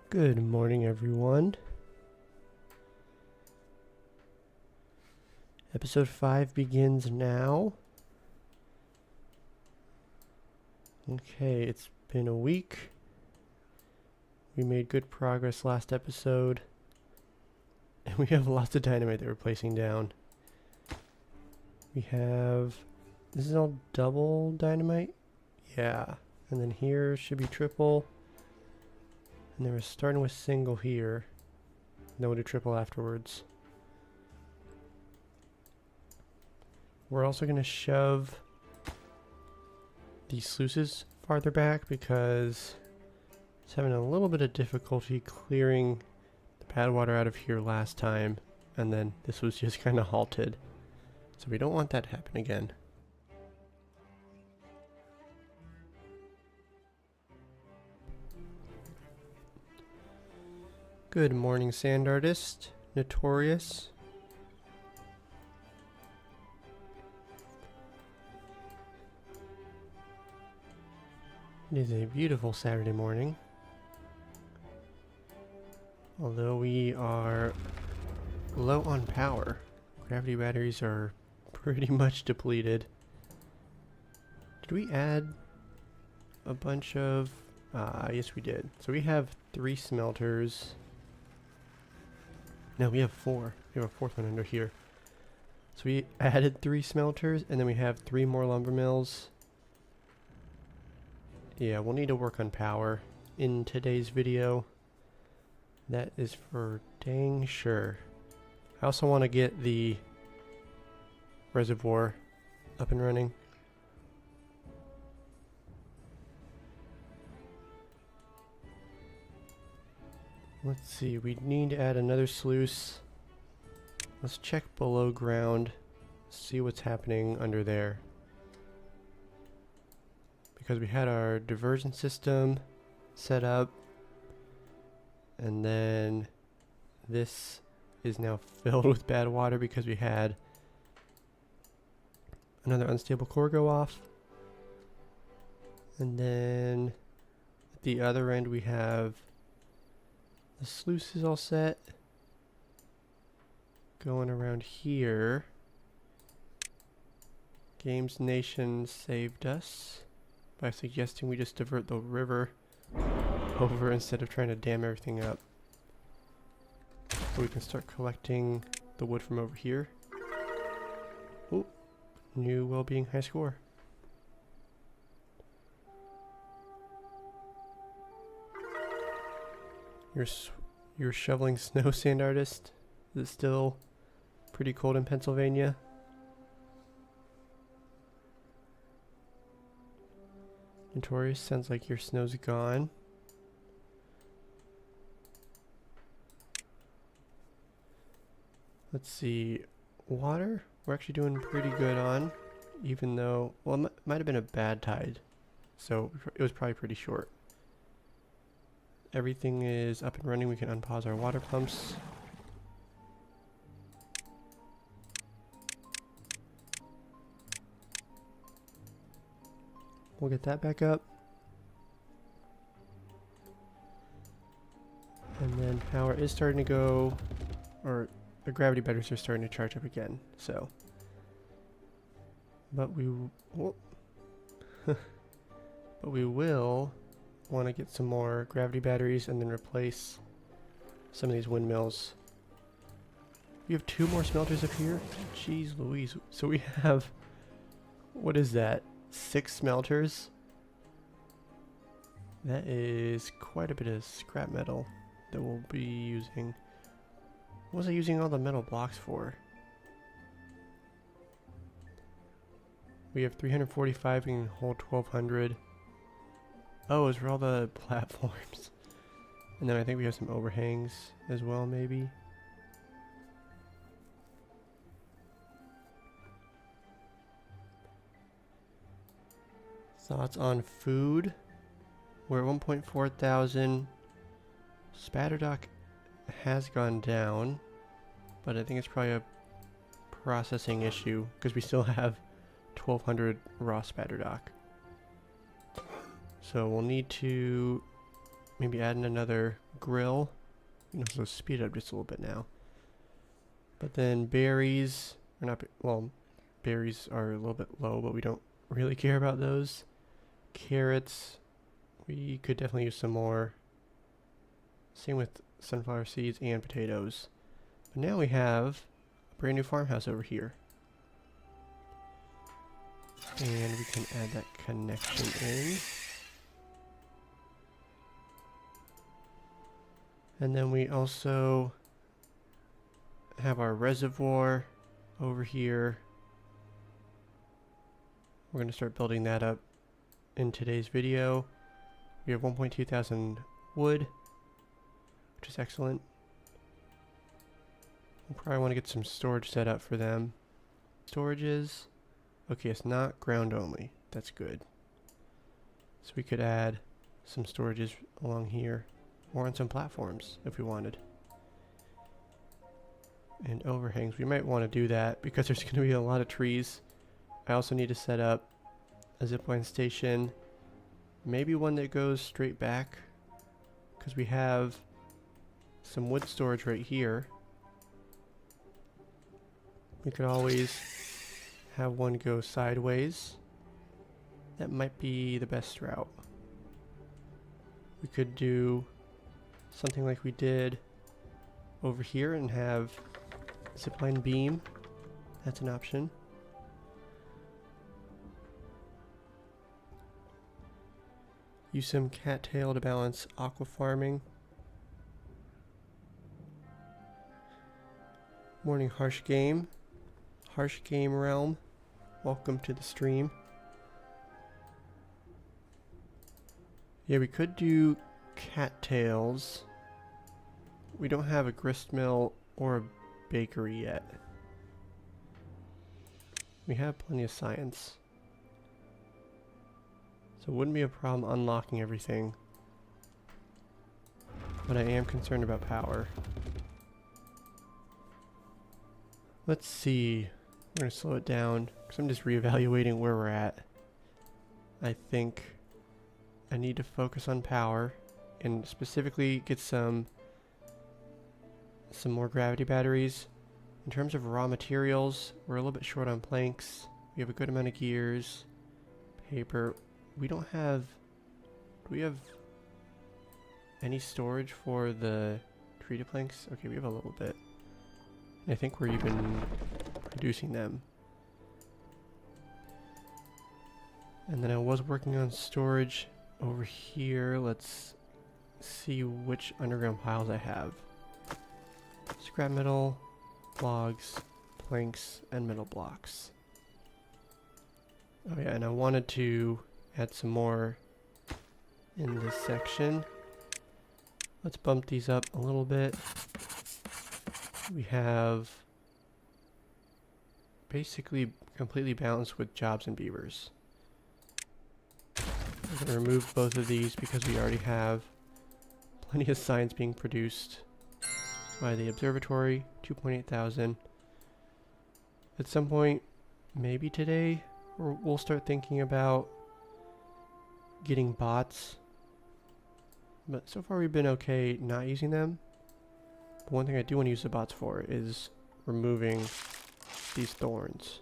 Good morning, everyone. Episode 5 begins now. Okay, it's been a week. We made good progress last episode. And we have lots of dynamite that we're placing down. We have... This is all double dynamite? Yeah. And then here should be triple. And then we're starting with single here. And then we'll do triple afterwards. We're also going to shove these sluices farther back because it's having a little bit of difficulty clearing the bad water out of here last time, and then this was just kind of halted. So we don't want that to happen again. Good morning, sand artist. Notorious. It is a beautiful Saturday morning. Although we are low on power. Gravity batteries are pretty much depleted. Did we add a bunch of... yes we did. So we have 3 smelters. No, we have 4. We have a 4th one under here. So we added 3 smelters, and then we have 3 more lumber mills. Yeah, we'll need to work on power in today's video. That is for dang sure. I also want to get the reservoir up and running. Let's see, we need to add another sluice. Let's check below ground, see what's happening under there. Because we had our diversion system set up, and then this is now filled with bad water because we had another unstable core go off. And then at the other end we have the sluice is all set. Going around here. Games Nation saved us by suggesting we just divert the river over instead of trying to dam everything up. So we can start collecting the wood from over here. Oh, new well-being high score. You're shoveling snow, sand artist? Is it still pretty cold in Pennsylvania? Notorious, sounds like your snow's gone. Let's see, water we're actually doing pretty good on, even though, well, it might have been a bad tide, so it was probably pretty short. Everything is up and running. We can unpause our water pumps. We'll get that back up. And then power is starting to go, or the gravity batteries are starting to charge up again, so. But we will want to get some more gravity batteries and then replace some of these windmills. We have 2 more smelters up here. Jeez Louise. So we have, what is that? 6 smelters? That is quite a bit of scrap metal that we'll be using. What was I using all the metal blocks for? We have 345, we can hold 1200. Oh, it's for all the platforms. And then I think we have some overhangs as well, maybe. Thoughts on food? We're at 1.4 thousand. Spatterdock has gone down, but I think it's probably a processing issue because we still have 1200 raw spatterdock. So we'll need to maybe add in another grill. You know, so speed it up just a little bit now. But then berries, or not, well, berries are a little bit low, but we don't really care about those. Carrots, we could definitely use some more. Same with sunflower seeds and potatoes. But now we have a brand new farmhouse over here. And we can add that connection in. And then we also have our reservoir over here. We're going to start building that up in today's video. We have 1.2 thousand wood, which is excellent. We'll probably want to get some storage set up for them. Storages. Okay, it's not ground only. That's good. So we could add some storages along here, or on some platforms if we wanted. And overhangs. We might want to do that because there's going to be a lot of trees. I also need to set up a zipline station. Maybe one that goes straight back, because we have some wood storage right here. We could always have one go sideways. That might be the best route. We could do something like we did over here and have zipline beam. That's an option. Use some cattail to balance aqua farming. Morning Harsh Game. Harsh Game Realm. Welcome to the stream. Yeah, we could do cattails. We don't have a grist mill or a bakery yet. We have plenty of science. So it wouldn't be a problem unlocking everything. But I am concerned about power. Let's see. We're going to slow it down because I'm just reevaluating where we're at. I think I need to focus on power and specifically get some more gravity batteries. In terms of raw materials, we're a little bit short on planks. We have a good amount of gears, paper. We don't have... Do we have any storage for the treated planks? Okay, we have a little bit. And I think we're even producing them. And then I was working on storage over here. Let's see which underground piles I have. Scrap metal, logs, planks, and metal blocks. Oh yeah, and I wanted to add some more in this section. Let's bump these up a little bit. We have basically completely balanced with jobs and beavers. I'm going to remove both of these because we already have plenty of science being produced by the observatory. 2.8 thousand. At some point, maybe today, we'll start thinking about getting bots. But so far we've been okay not using them. But one thing I do want to use the bots for is removing these thorns.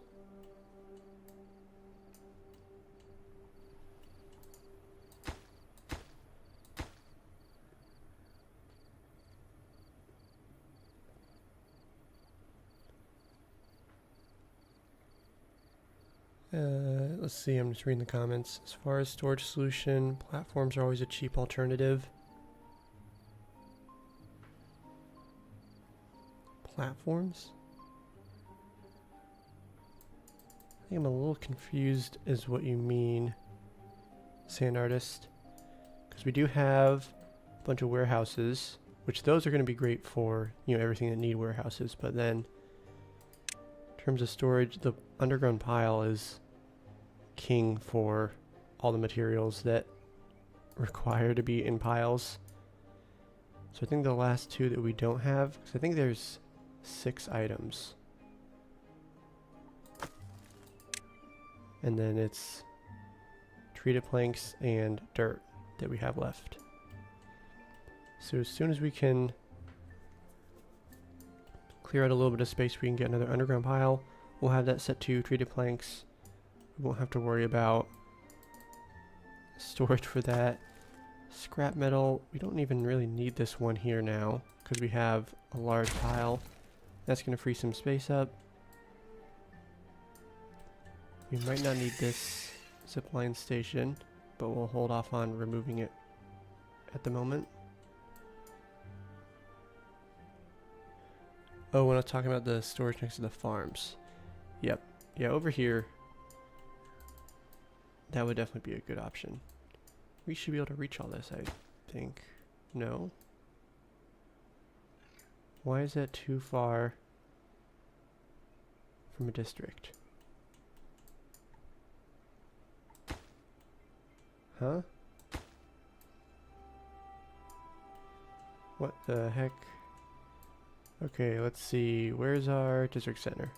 Let's see, I'm just reading the comments. As far as storage solution, platforms are always a cheap alternative. Platforms? I think I'm a little confused as what you mean, Sand Artist. Because we do have a bunch of warehouses, which those are going to be great for, you know, everything that need warehouses. But then, in terms of storage, the underground pile is king for all the materials that require to be in piles. So I think the last two that we don't have, because I think there's 6 items. And then it's treated planks and dirt that we have left. So as soon as we can clear out a little bit of space, we can get another underground pile. We'll have that set to treated planks. We won't have to worry about storage for that. Scrap metal, we don't even really need this one here now because we have a large pile. That's going to free some space up. We might not need this zipline station, but we'll hold off on removing it at the moment. Oh, we're not talking about the storage next to the farms. Yep. Yeah, over here, that would definitely be a good option. We should be able to reach all this, I think. No? Why is that too far from a district? Huh? What the heck? Okay, let's see. Where's our district center?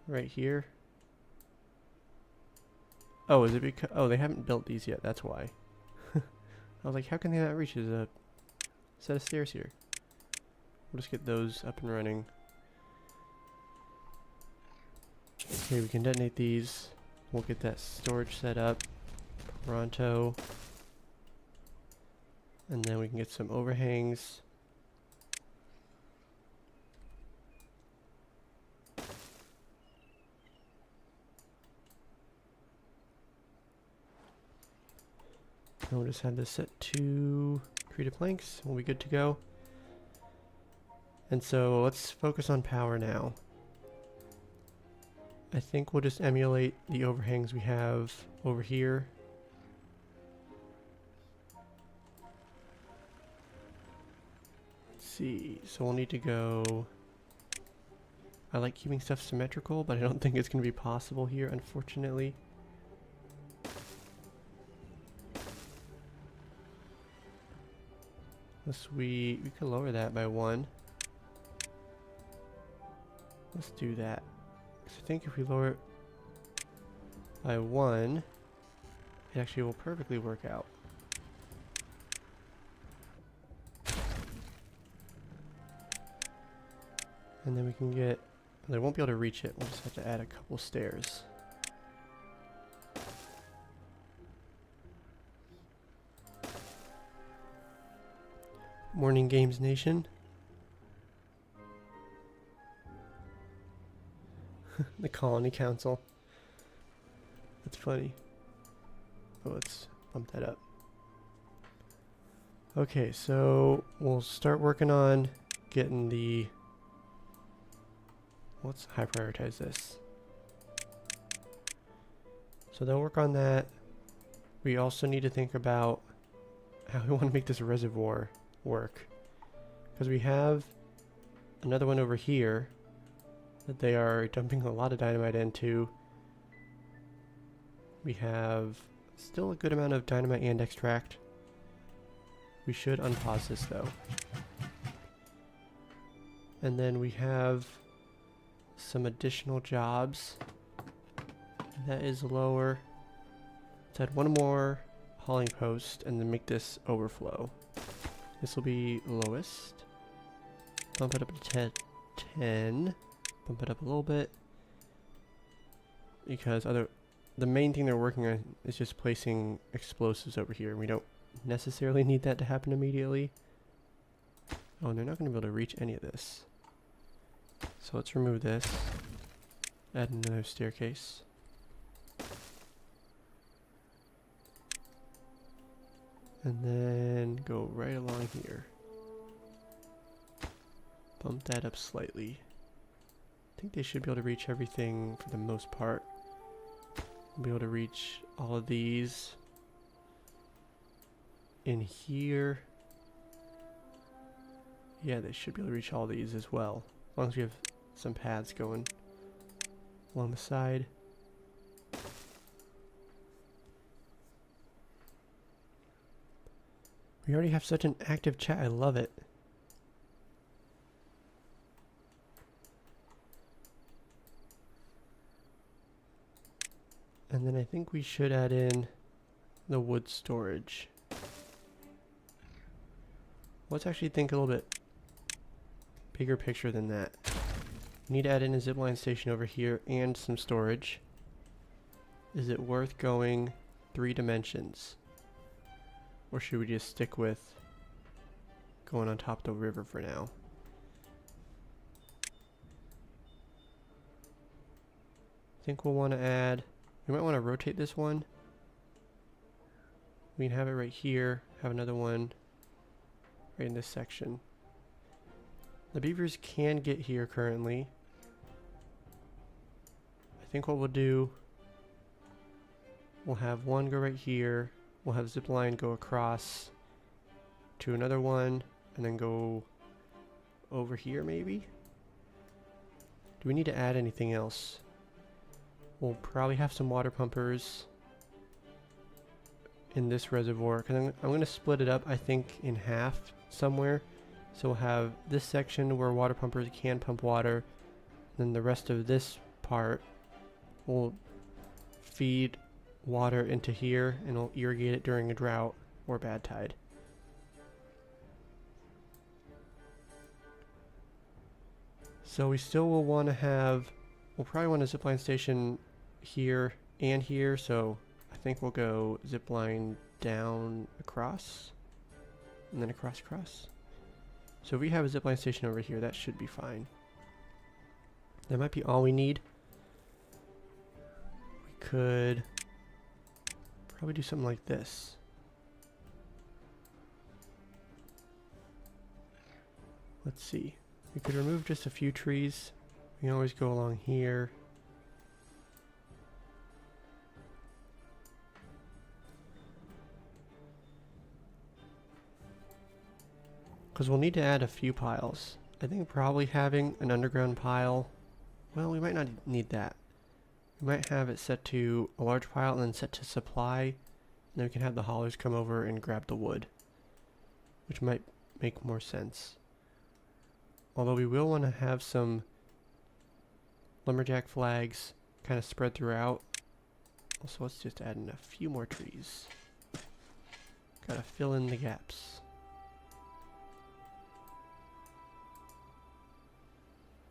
Right here? Oh, is it because... Oh, they haven't built these yet. That's why. I was like, how can they not reach? There's a set of stairs here. We'll just get those up and running. Okay, we can detonate these. We'll get that storage set up. Pronto. And then we can get some overhangs. And we'll just have this set to treated planks. We'll be good to go. And so let's focus on power now. I think we'll just emulate the overhangs we have over here. Let's see. So we'll need to go... I like keeping stuff symmetrical, but I don't think it's going to be possible here, unfortunately. We could lower that by 1. Let's do that. 'Cause I think if we lower it by 1, it actually will perfectly work out. And then we can get... They won't be able to reach it. We'll just have to add a couple stairs. Morning Games Nation. The Colony Council. That's funny. Oh, let's bump that up. Okay, so we'll start working on getting the... Let's high prioritize this. So they'll work on that. We also need to think about how we want to make this reservoir work, because we have another one over here that they are dumping a lot of dynamite into. We have still a good amount of dynamite and extract. We should unpause this though. And then we have some additional jobs. That is lower. Let's add one more hauling post and then make this overflow. This will be lowest. Bump it up to 10. Bump it up a little bit. Because the main thing they're working on is just placing explosives over here. We don't necessarily need that to happen immediately. Oh, and they're not going to be able to reach any of this. So let's remove this. Add another staircase. And then go right along here. Bump that up slightly. I think they should be able to reach everything for the most part. We'll be able to reach all of these in here. Yeah, they should be able to reach all these as well. As long as we have some paths going along the side. We already have such an active chat. I love it. And then I think we should add in the wood storage. Let's actually think a little bit bigger picture than that. We need to add in a zipline station over here and some storage. Is it worth going 3 dimensions? Or should we just stick with going on top of the river for now? I think we'll want to add, we might want to rotate this one. We can have it right here, have another one right in this section. The beavers can get here currently. I think what we'll do, we'll have one go right here, we'll have zip line go across to another one, and then go over here maybe? Do we need to add anything else? We'll probably have some water pumpers in this reservoir, because I'm going to split it up, I think, in half somewhere. So we'll have this section where water pumpers can pump water, then the rest of this part will feed water into here, and we'll irrigate it during a drought or bad tide. So we still will want to have, we'll probably want a zipline station here and here, so I think we'll go zipline down across, and then across. So if we have a zipline station over here, that should be fine. That might be all we need. We could probably do something like this. Let's see. We could remove just a few trees. We can always go along here. Because we'll need to add a few piles. I think probably having an underground pile, well, we might not need that. We might have it set to a large pile and then set to supply. And then we can have the haulers come over and grab the wood, which might make more sense. Although we will want to have some lumberjack flags kind of spread throughout. Also, let's just add in a few more trees. Gotta fill in the gaps.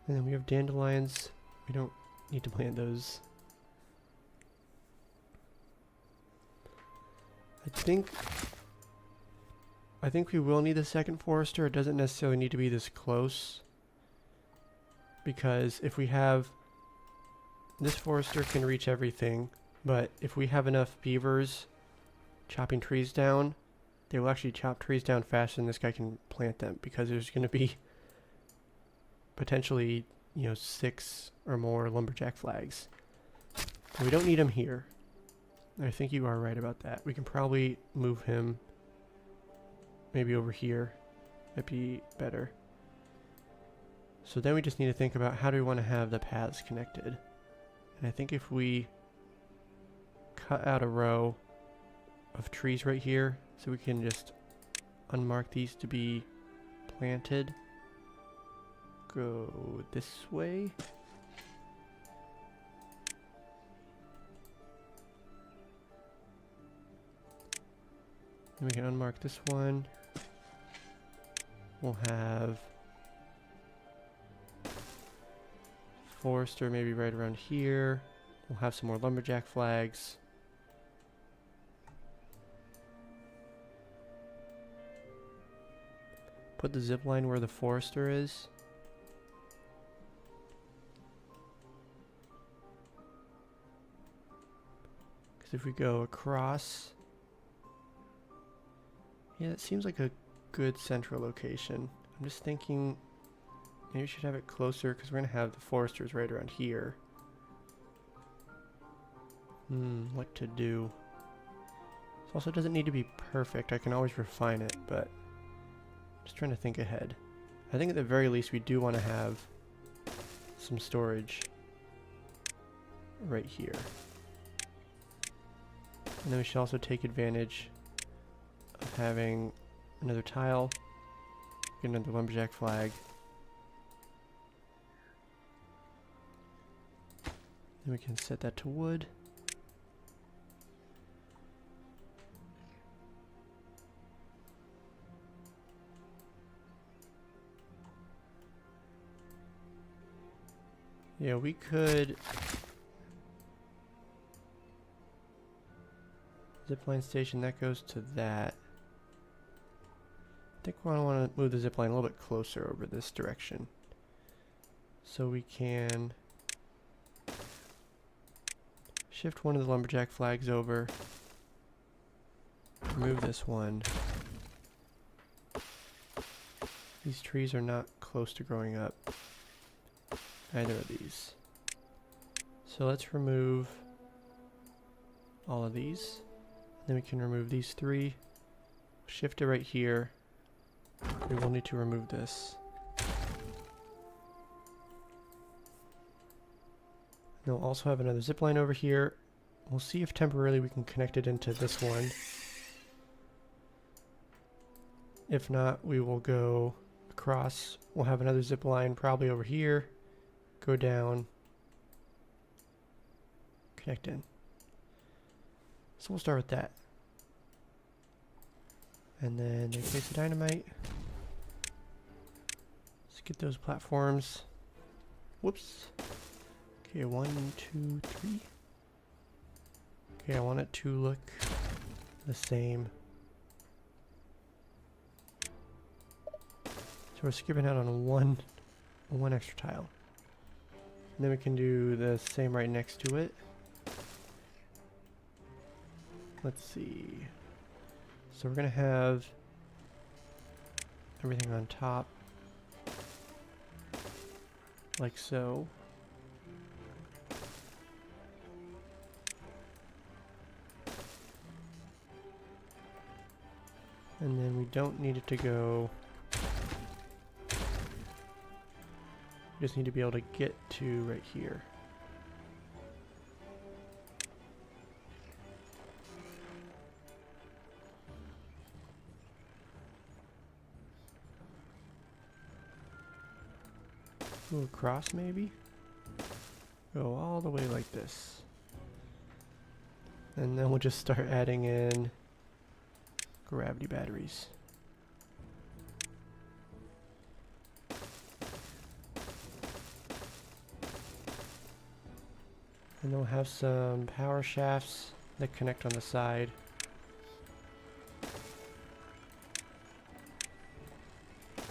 And then we have dandelions. We don't need to plant those. I think we will need a second forester. It doesn't necessarily need to be this close, because if we have, this forester can reach everything, but if we have enough beavers chopping trees down, they will actually chop trees down faster than this guy can plant them, because there's going to be potentially, 6 or more lumberjack flags. But we don't need him here. I think you are right about that. We can probably move him maybe over here. Might be better. So then we just need to think about how do we want to have the paths connected. And I think if we cut out a row of trees right here, so we can just unmark these to be planted. Go this way. And we can unmark this one. We'll have forester maybe right around here. We'll have some more lumberjack flags. Put the zip line where the forester is. Because if we go across, yeah, it seems like a good central location. I'm just thinking maybe we should have it closer, because we're going to have the foresters right around here. What to do? This also doesn't need to be perfect. I can always refine it, but just trying to think ahead. I think at the very least we do want to have some storage right here. And then we should also take advantage of having another tile, get another lumberjack flag. Then we can set that to wood. Yeah, we could zipline station, that goes to that. I think we want to move the zipline a little bit closer over this direction. So we can shift one of the lumberjack flags over, remove this one. These trees are not close to growing up. Neither of these. So let's remove all of these. Then we can remove these three. Shift it right here. We will need to remove this. And we'll also have another zip line over here. We'll see if temporarily we can connect it into this one. If not, we will go across. We'll have another zip line probably over here. Go down. Connect in. So we'll start with that. And then in case of dynamite, let's get those platforms. Whoops. Okay, 1, 2, 3. Okay, I want it to look the same. So we're skipping out on one extra tile. And then we can do the same right next to it. Let's see. So we're gonna have everything on top, like so. And then we don't need it to go. We just need to be able to get to right here. Go across maybe? Go all the way like this. And then we'll just start adding in gravity batteries. And we'll have some power shafts that connect on the side.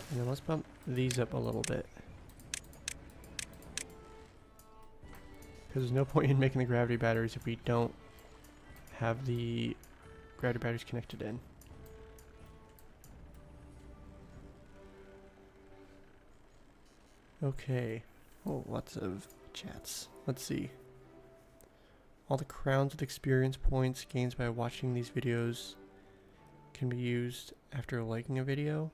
And then let's bump these up a little bit. Because there's no point in making the gravity batteries if we don't have the gravity batteries connected in. Okay. Oh, lots of chats. Let's see. All the crowns with experience points gained by watching these videos can be used after liking a video.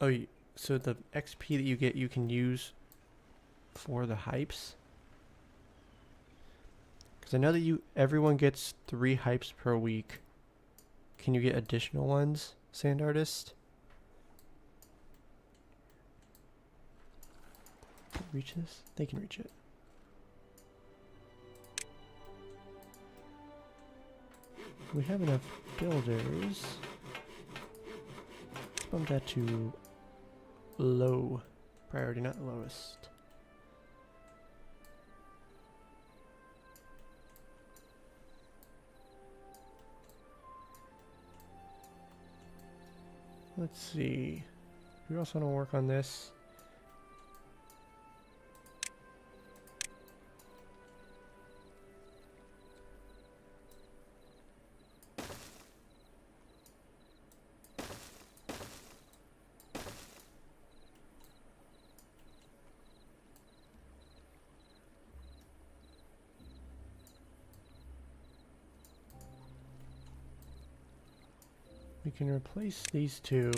Oh, so the XP that you get, you can use for the hypes? Because I know that everyone gets 3 hypes per week. Can you get additional ones, Sand Artist? Reach this? They can reach it. We have enough builders. Let's bump that to low priority, not lowest. Let's see. We also want to work on this. We can replace these two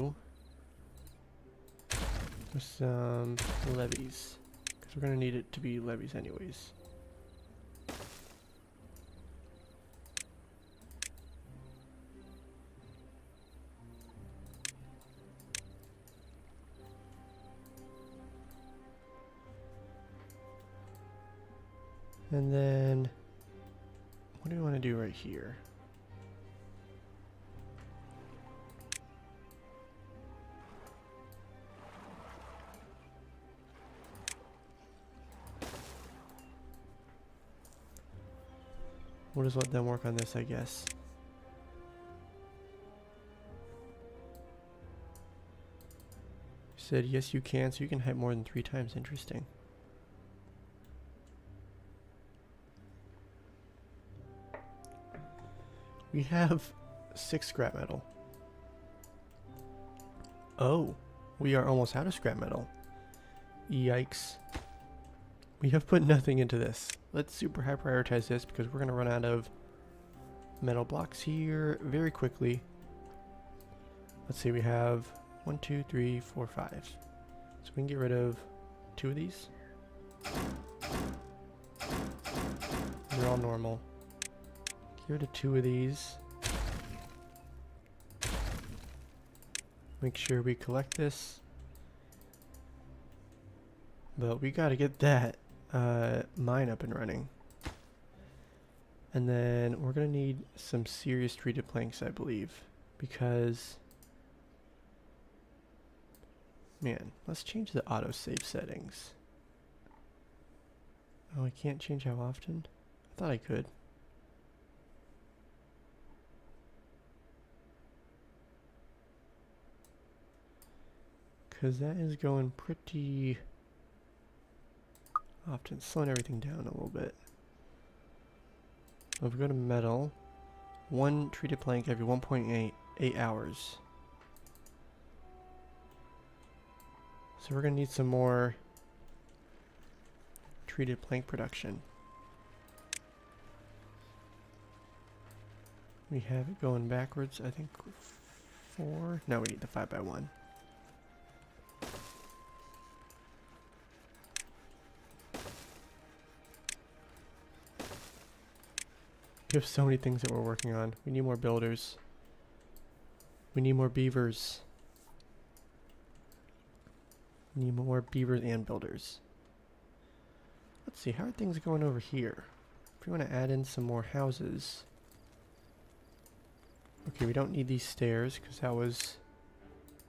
with some levees, because we're going to need it to be levees anyways. And then, what do we want to do right here? We'll just let them work on this, I guess. Said yes you can, so you can hide more than 3 times. Interesting. We have 6 scrap metal. Oh, we are almost out of scrap metal. Yikes. We have put nothing into this. Let's super high prioritize this because we're going to run out of metal blocks here very quickly. Let's see, we have 1, 2, 3, 4, 5. So we can get rid of 2 of these. They're all normal. Get rid of 2 of these. Make sure we collect this. But we gotta get that mine up and running. And then we're gonna need some serious treated planks, I believe. Because, man, let's change the autosave settings. Oh, I can't change how often? I thought I could. Because that is going pretty often, slowing everything down a little bit. If we go to metal, 1 treated plank every 1.8 hours. So we're going to need some more treated plank production. We have it going backwards, I think 4. No, we need the 5x1. We have so many things that we're working on. We need more builders. We need more beavers. We need more beavers and builders. Let's see, how are things going over here? If we want to add in some more houses. Okay, we don't need these stairs because that was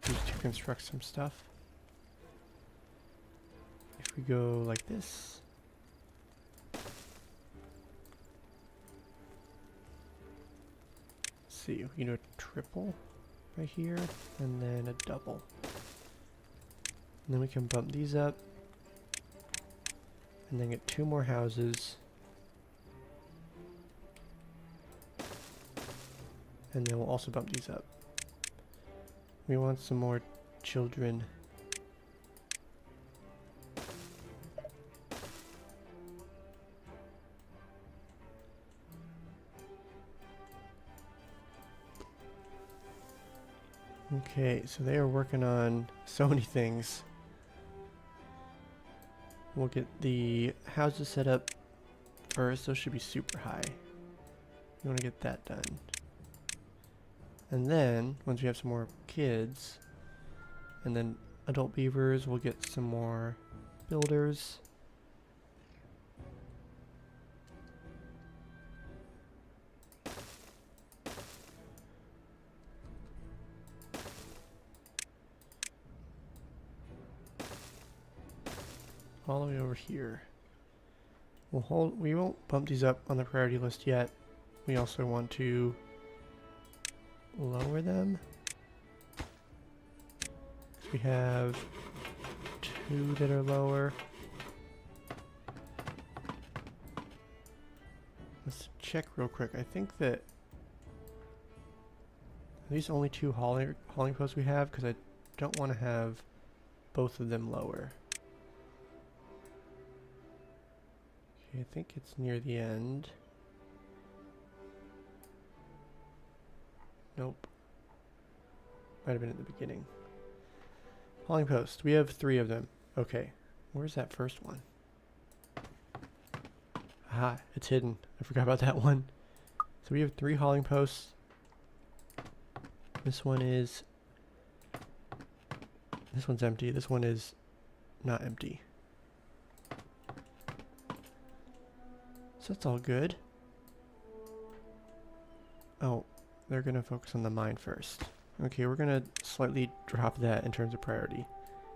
used to construct some stuff. If we go like this. See, we can do a triple right here and then a double. And then we can bump these up and then get 2 more houses. And then we'll also bump these up. We want some more children. Okay, so they are working on so many things. We'll get the houses set up first. Those should be super high. You want to get that done. And then, once we have some more kids, and then adult beavers, we'll get some more builders. All the way over here. We won't bump these up on the priority list yet. We also want to lower them. We have 2 that are lower. Let's check real quick. I think that these are only 2 hauling posts we have because I don't want to have both of them lower. Okay, I think it's near the end. Nope. Might have been at the beginning. Hauling post. We have 3 of them. Okay. Where's that first one? Aha, it's hidden. I forgot about that one. So we have 3 hauling posts. This one's empty. This one is not empty. So that's all good. Oh, they're going to focus on the mine first. Okay, we're going to slightly drop that in terms of priority.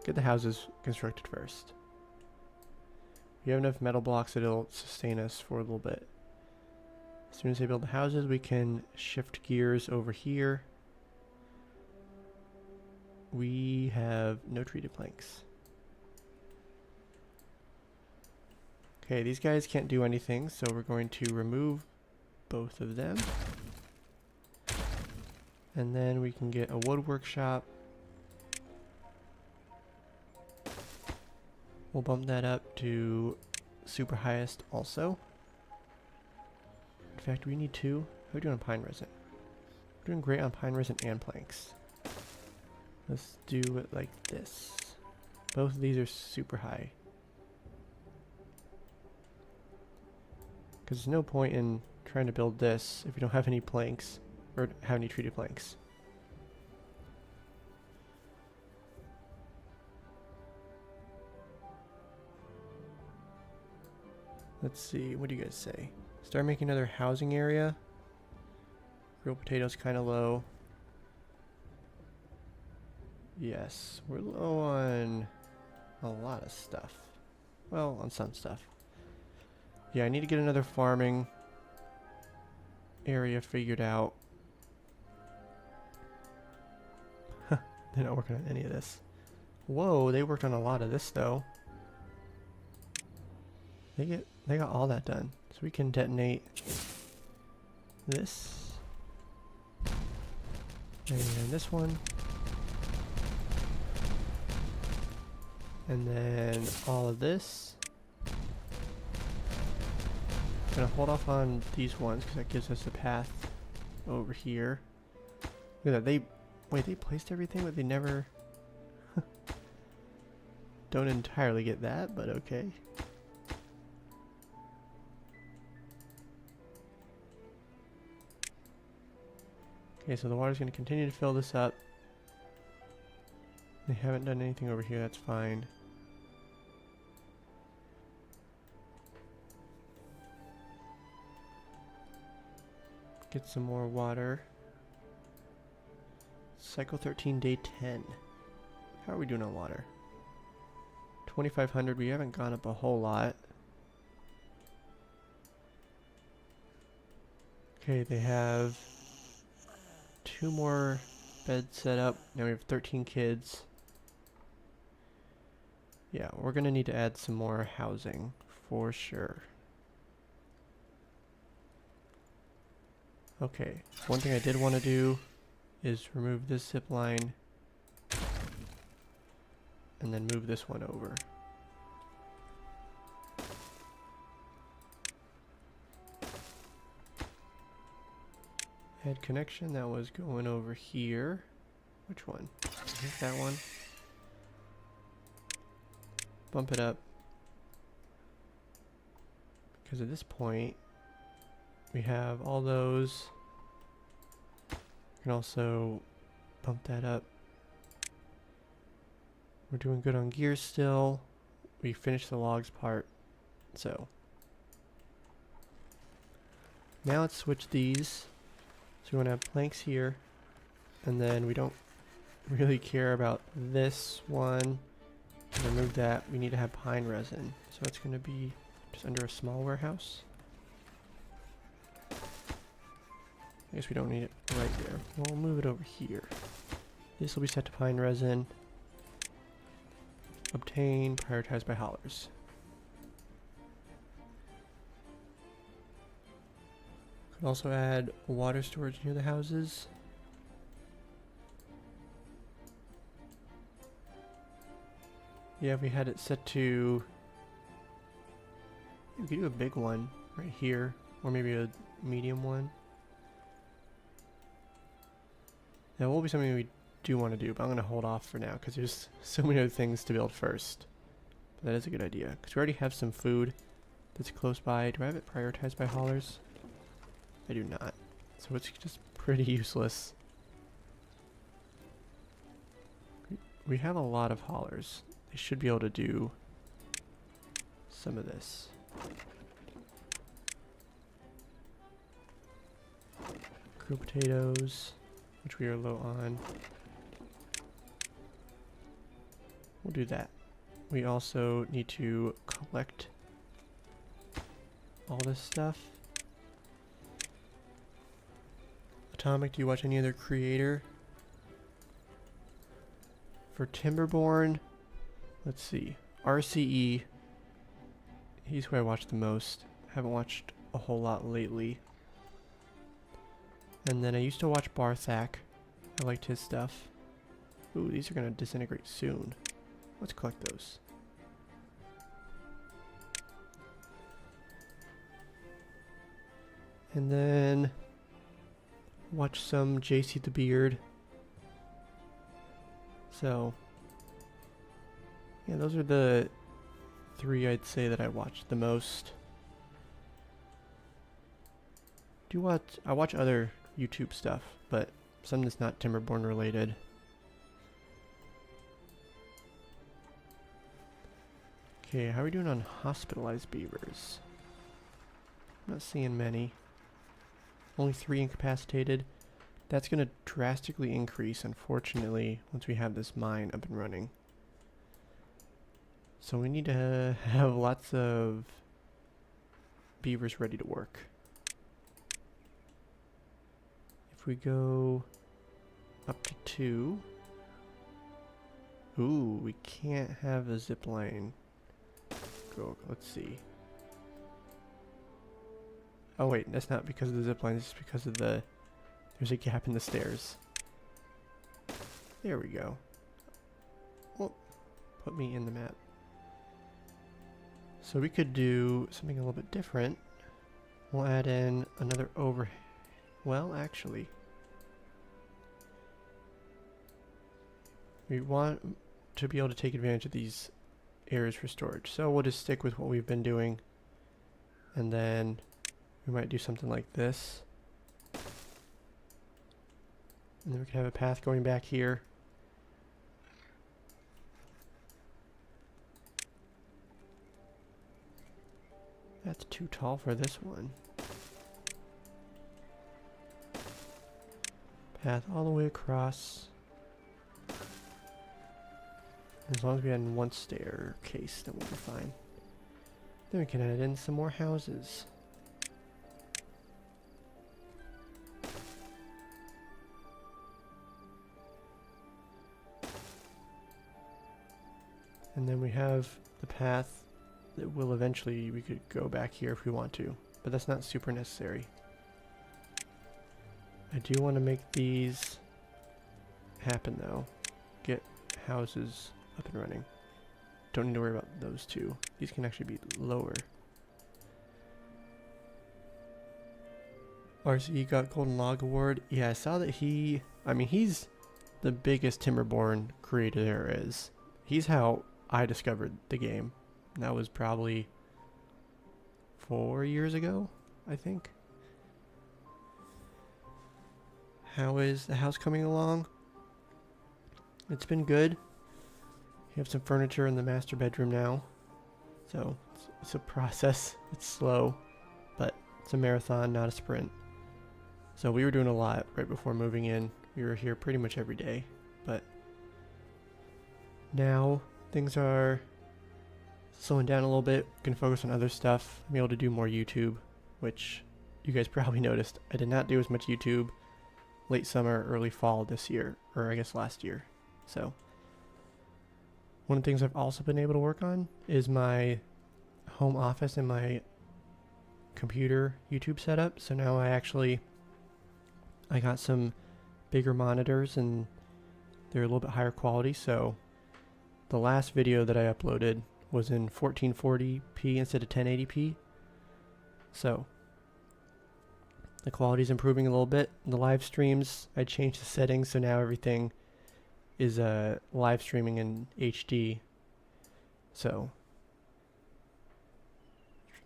Get the houses constructed first. We have enough metal blocks that it'll sustain us for a little bit. As soon as they build the houses, we can shift gears over here. We have no treated planks. Okay, these guys can't do anything, so we're going to remove both of them. And then we can get a wood workshop. We'll bump that up to super highest also. In fact, we need two. How are we doing on pine resin? We're doing great on pine resin and planks. Let's do it like this. Both of these are super high. Because there's no point in trying to build this if you don't have any planks or have any treated planks. Let's see, what do you guys say? Start making another housing area. Grilled potatoes kind of low. Yes, we're low on a lot of stuff. Well, on some stuff. Yeah, I need to get another farming area figured out. They're not working on any of this. Whoa, they worked on a lot of this though. They got all that done. So we can detonate this. And this one. And then all of this. I'm gonna hold off on these ones because that gives us a path over here. Look at that, they placed everything, but they never don't entirely get that, but okay. Okay, so the water's gonna continue to fill this up. They haven't done anything over here, that's fine. Get some more water. Cycle 13, day 10. How are we doing on water? 2,500, we haven't gone up a whole lot. Okay, they have 2 more beds set up. Now we have 13 kids. Yeah, we're gonna need to add some more housing for sure. Okay, one thing I did want to do is remove this zip line and then move this one over. Add connection, that was going over here. Which one? I think that one. Bump it up. Because at this point, we have all those. We can also bump that up. We're doing good on gears still. We finished the logs part. So now let's switch these. So we want to have planks here. And then we don't really care about this one. Remove that. We need to have pine resin. So it's going to be just under a small warehouse. I guess we don't need it right there. We'll move it over here. This will be set to pine resin. Obtain, prioritized by haulers. Could also add water storage near the houses. Yeah, if we had it set to... We could do a big one right here, or maybe a medium one. That will be something we do want to do, but I'm going to hold off for now because there's so many other things to build first. But that is a good idea because we already have some food that's close by. Do I have it prioritized by haulers? I do not. So it's just pretty useless. We have a lot of haulers. They should be able to do some of this. Grilled potatoes, which we are low on. We'll do that. We also need to collect all this stuff. Atomic, do you watch any other creator? For Timberborn, let's see. RCE, he's who I watch the most. Haven't watched a whole lot lately. And then I used to watch Barthak. I liked his stuff. Ooh, these are gonna disintegrate soon. Let's collect those. And then watch some JC the Beard. So, yeah, those are the 3 I'd say that I watched the most. I watch other YouTube stuff, but some that's not Timberborn related. Okay, how are we doing on hospitalized beavers? I'm not seeing many. Only 3 incapacitated. That's going to drastically increase, unfortunately, once we have this mine up and running. So we need to have lots of beavers ready to work. If we go up to 2. Ooh, we can't have a zip line. Go, let's see. Oh wait, that's not because of the zip line, it's because of the... There's a gap in the stairs. There we go. Well, put me in the map. So we could do something a little bit different. We'll add in another well, actually. We want to be able to take advantage of these areas for storage. So we'll just stick with what we've been doing. And then we might do something like this. And then we can have a path going back here. That's too tall for this one. Path all the way across. As long as we add in 1 staircase, then we'll be fine. Then we can add in some more houses. And then we have the path that will eventually, we could go back here if we want to, but that's not super necessary. I do want to make these happen though. Get houses up and running. Don't need to worry about those 2. These can actually be lower. RCE got Golden Log Award. Yeah, I saw that he's the biggest Timberborn creator there is. He's how I discovered the game. That was probably 4 years ago, I think. How is the house coming along? It's been good. You have some furniture in the master bedroom now. So it's a process. It's slow, but it's a marathon, not a sprint. So we were doing a lot right before moving in. We were here pretty much every day, but now things are slowing down a little bit. Can focus on other stuff. I'm able to do more YouTube, which you guys probably noticed. I did not do as much YouTube late summer, early fall this year, or I guess last year. So one of the things I've also been able to work on is my home office and my computer YouTube setup. So now I got some bigger monitors and they're a little bit higher quality. So the last video that I uploaded was in 1440p instead of 1080p. So the quality is improving a little bit. The live streams, I changed the settings, so now everything is live streaming in HD. So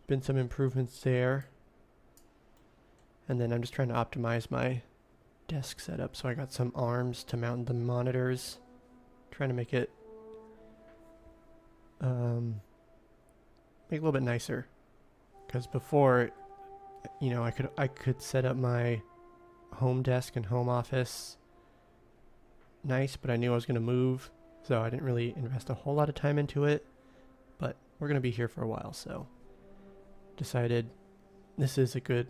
been some improvements there. And then I'm just trying to optimize my desk setup. So I got some arms to mount the monitors. Trying to make it make it a little bit nicer. Because before, you know, I could set up my home desk and home office nice, but I knew I was going to move, so I didn't really invest a whole lot of time into it. But we're going to be here for a while, so decided this is a good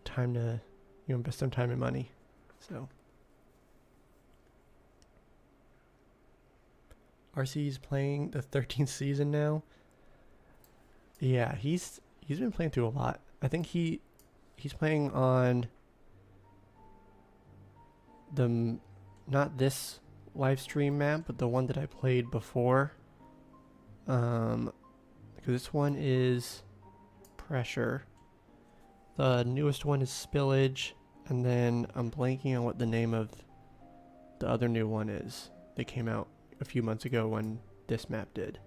time to invest some time and money. So RC's playing the 13th season now. Yeah, he's been playing through a lot. I think he's playing on the not this live stream map, but the one that I played before. Because this one is pressure. The newest one is spillage, and then I'm blanking on what the name of the other new one is. They came out a few months ago when this map did.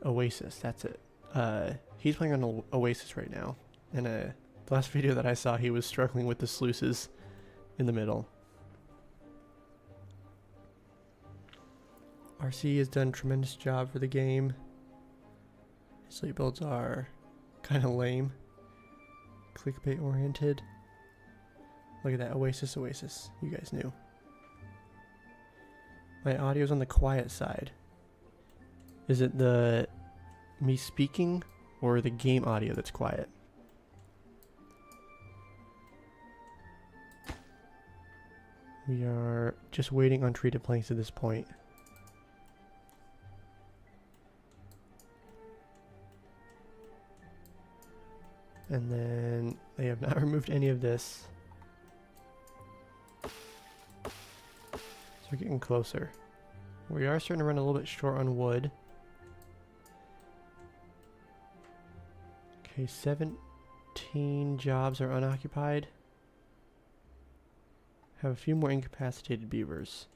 Oasis, that's it. He's playing on Oasis right now. And the last video that I saw, he was struggling with the sluices in the middle. RC has done a tremendous job for the game. His sleep builds are kind of lame. Clickbait oriented. Look at that, Oasis, Oasis. You guys knew. My audio's on the quiet side. Is it the me speaking or the game audio that's quiet? We are just waiting on treated planks at this point. And then they have not removed any of this. So we're getting closer. We are starting to run a little bit short on wood. Okay, 17 jobs are unoccupied. Have a few more incapacitated beavers.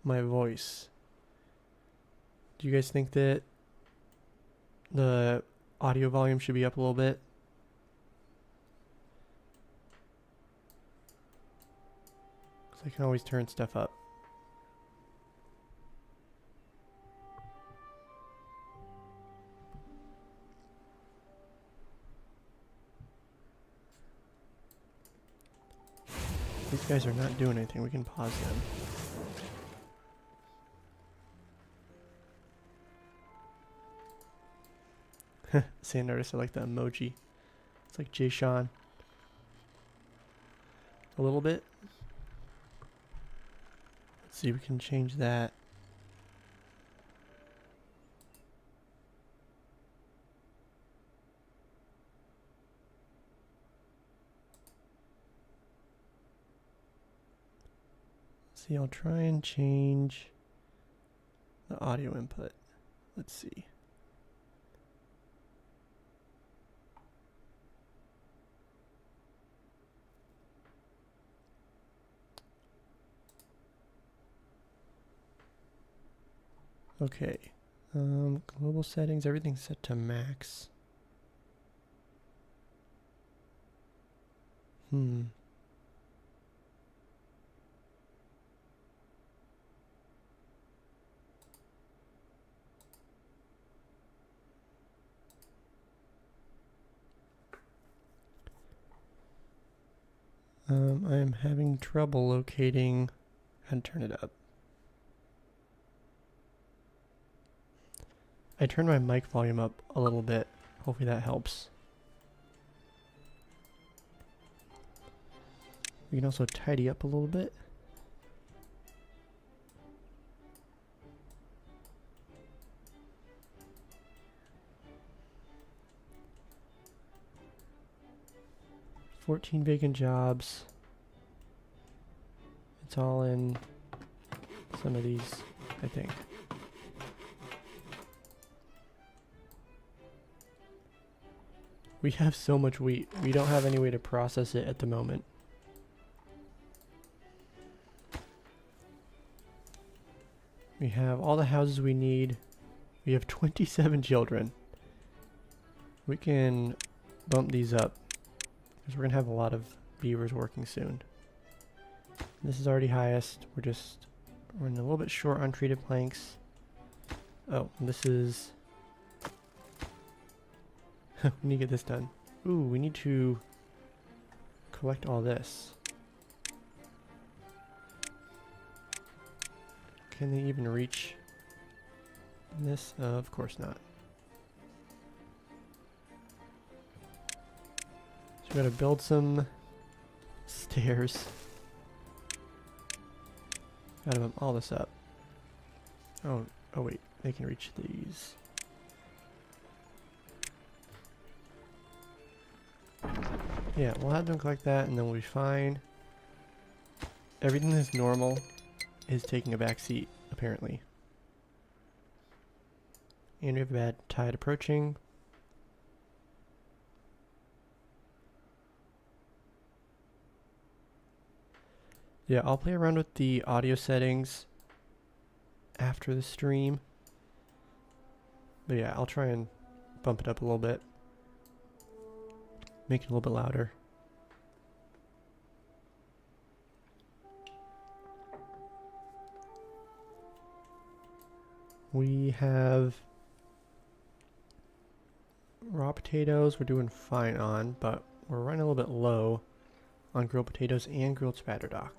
My voice. Do you guys think that the audio volume should be up a little bit? Because I can always turn stuff up. These guys are not doing anything. We can pause them. Sand artist, I like the emoji. It's like Jay Sean. A little bit. Let's see, we can change that. See, I'll try and change the audio input. Let's see. Okay. Global settings, everything's set to max. I am having trouble locating how to turn it up. I turned my mic volume up a little bit. Hopefully that helps. We can also tidy up a little bit. $14 vacant jobs. It's all in some of these, I think. We have so much wheat. We don't have any way to process it at the moment. We have all the houses we need. We have 27 children. We can bump these up because we're going to have a lot of beavers working soon. This is already highest. We're running a little bit short on treated planks. Oh, this is... we need to get this done. Ooh, we need to collect all this. Can they even reach this? Of course not. We gotta build some stairs. Gotta bump all this up. Oh wait, they can reach these. Yeah, we'll have them collect that and then we'll be fine. Everything that's normal is taking a back seat, apparently. And we have a bad tide approaching. Yeah, I'll play around with the audio settings after the stream. But yeah, I'll try and bump it up a little bit. Make it a little bit louder. We have raw potatoes we're doing fine on, but we're running a little bit low on grilled potatoes and grilled spatterdock.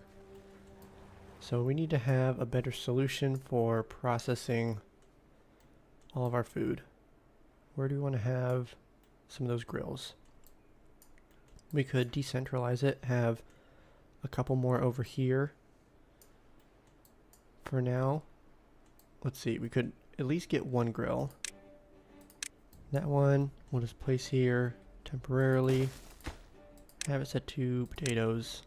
So we need to have a better solution for processing all of our food. Where do we want to have some of those grills? We could decentralize it, have a couple more over here. For now, let's see, we could at least get one grill. That one we'll just place here temporarily. Have it set to potatoes.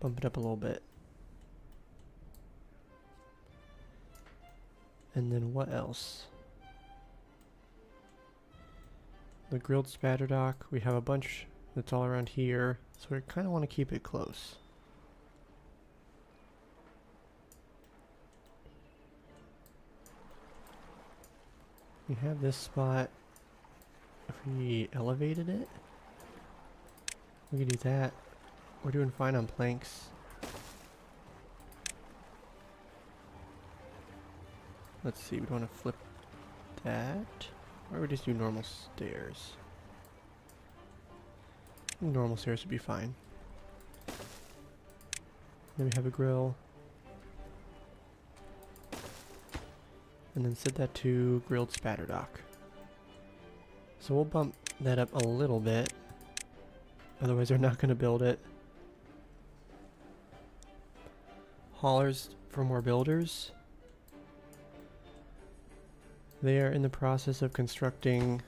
Bump it up a little bit. And then what else? The grilled spatterdock, we have a bunch that's all around here, so we kind of want to keep it close. We have this spot. If we elevated it, we could do that. We're doing fine on planks. Let's see, we want to flip that. Or we just do normal stairs. Normal stairs would be fine. Then we have a grill. And then set that to grilled spatterdock. So we'll bump that up a little bit. Otherwise they're not going to build it. Haulers for more builders. They are in the process of constructing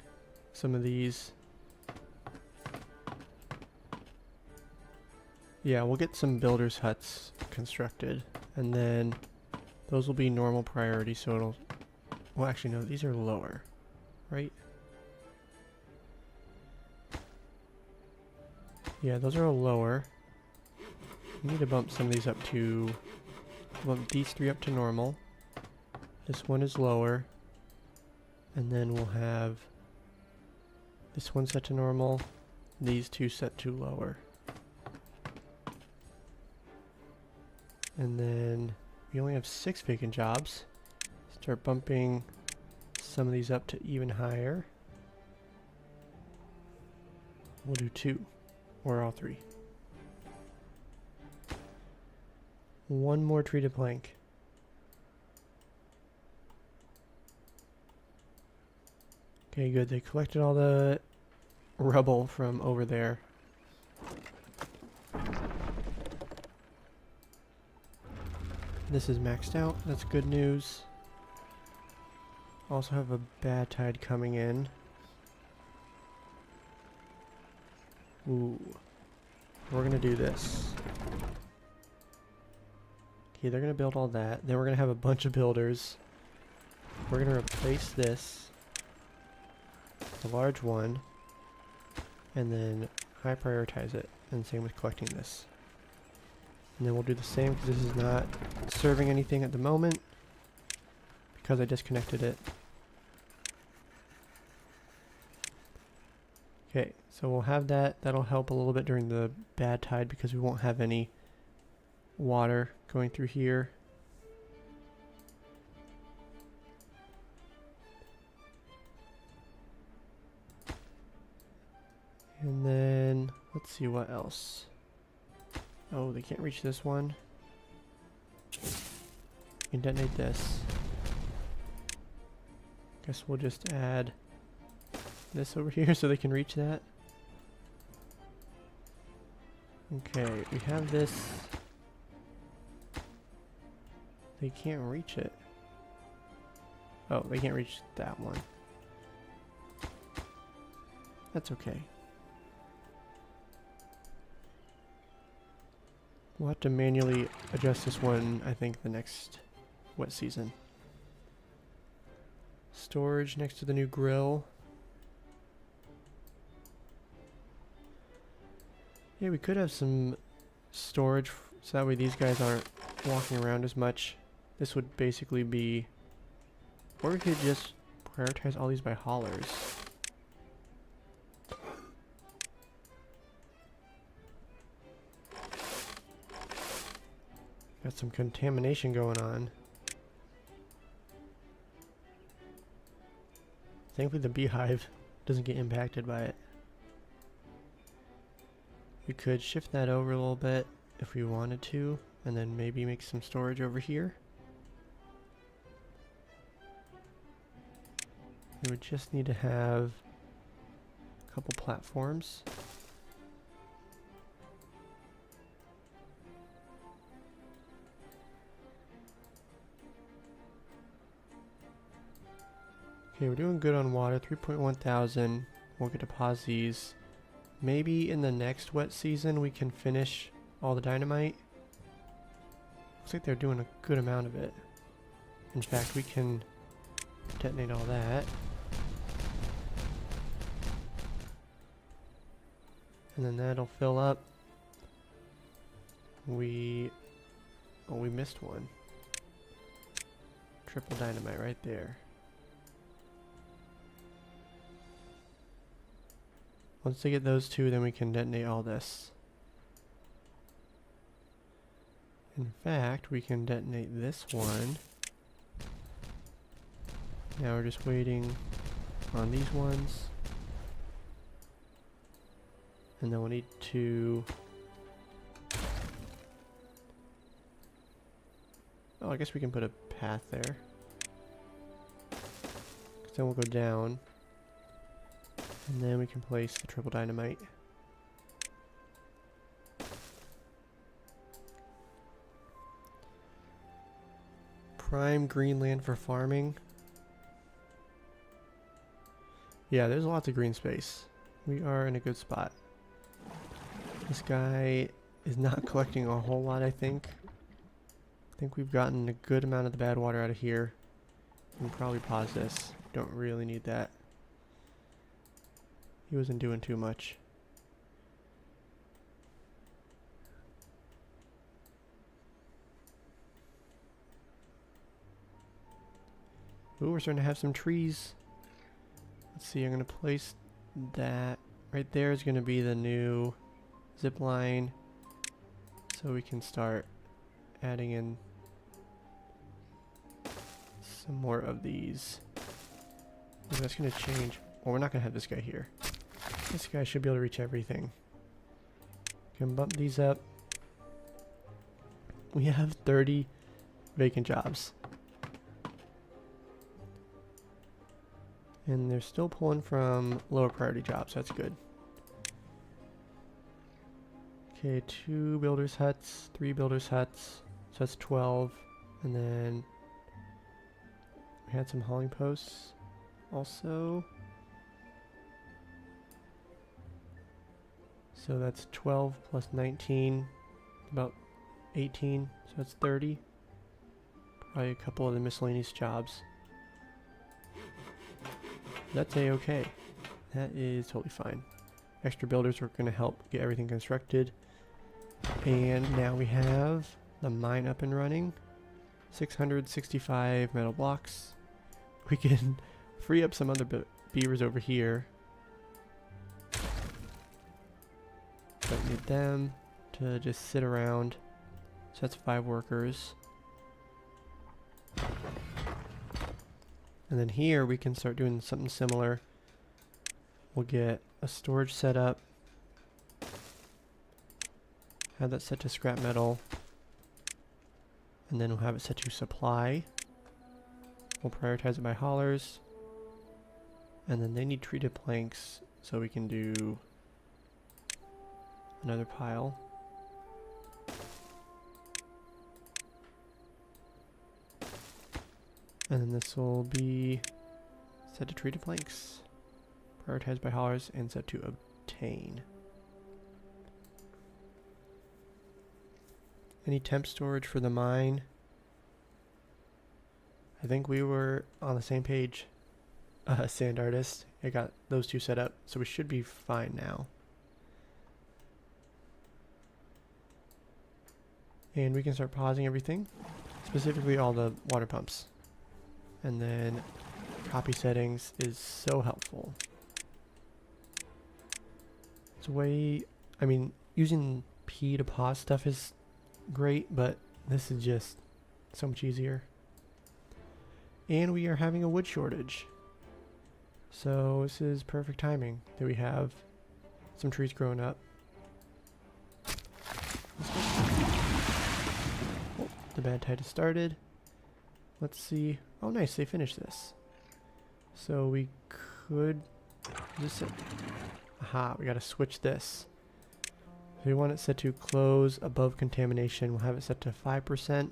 some of these. Yeah, we'll get some builders' huts constructed, and then those will be normal priority, so it'll... Well, actually, no, these are lower, right? Yeah, those are lower. We need to bump some of these up to... Bump these three up to normal. This one is lower. And then we'll have this one set to normal, these two set to lower. And then we only have 6 vacant jobs. Start bumping some of these up to even higher. We'll do 2, or all 3. One more treated plank. Okay, good. They collected all the rubble from over there. This is maxed out. That's good news. Also have a bad tide coming in. Ooh. We're gonna do this. Okay, they're gonna build all that. Then we're gonna have a bunch of builders. We're gonna replace this. A large one, and then high prioritize it, and same with collecting this. And then we'll do the same because this is not serving anything at the moment because I disconnected it. Okay, so we'll have that. That'll help a little bit during the bad tide because we won't have any water going through here. And then, let's see what else. Oh, they can't reach this one. We can detonate this. Guess we'll just add this over here so they can reach that. Okay, we have this. They can't reach it. Oh, they can't reach that one. That's okay. We'll have to manually adjust this one, I think, the next wet season. Storage next to the new grill. Yeah, we could have some storage so that way these guys aren't walking around as much. This would basically be... Or we could just prioritize all these by haulers. Got some contamination going on. Thankfully the beehive doesn't get impacted by it. We could shift that over a little bit if we wanted to, and then maybe make some storage over here. We would just need to have a couple platforms. Okay, we're doing good on water, 3.1 thousand. We'll get to pause these. Maybe in the next wet season we can finish all the dynamite. Looks like they're doing a good amount of it. In fact, we can detonate all that. And then that'll fill up. We missed one. Triple dynamite right there. Once they get those two, then we can detonate all this. In fact, we can detonate this one. Now we're just waiting on these ones. And then we'll need to... Oh, I guess we can put a path there. 'Cause then we'll go down. And then we can place the triple dynamite. Prime green land for farming. Yeah, there's lots of green space. We are in a good spot. This guy is not collecting a whole lot, I think. I think we've gotten a good amount of the bad water out of here. We can probably pause this. Don't really need that. He wasn't doing too much. Ooh, we're starting to have some trees. Let's see, I'm going to place that. Right there is going to be the new zip line. So we can start adding in some more of these. Ooh, that's going to change. Well, we're not going to have this guy here. This guy should be able to reach everything. Can bump these up. We have 30 vacant jobs. And they're still pulling from lower priority jobs. That's good. Okay, 2 builders huts, 3 builders huts. So that's 12. And then we had some hauling posts also. So that's 12 plus 19, about 18, so that's 30. Probably a couple of the miscellaneous jobs. That's a-okay. That is totally fine. Extra builders are going to help get everything constructed. And now we have the mine up and running. 665 metal blocks. We can free up some other beavers over here. Don't need them to just sit around. So that's 5 workers. And then here we can start doing something similar. We'll get a storage set up. Have that set to scrap metal. And then we'll have it set to supply. We'll prioritize it by haulers. And then they need treated planks, so we can do another pile. And then this will be set to treated flanks. Prioritized by haulers and set to obtain. Any temp storage for the mine? I think we were on the same page. Sand artist. I got those two set up, so we should be fine now. And we can start pausing everything, specifically all the water pumps. And then copy settings is so helpful. It's a way, I mean, using P to pause stuff is great, but this is just so much easier. And we are having a wood shortage. So this is perfect timing that we have some trees growing up. Oh, the bad tide has started. Let's see. Oh nice, they finished this. So we could just aha, we gotta switch this. So we want it set to close above contamination. We'll have it set to 5%.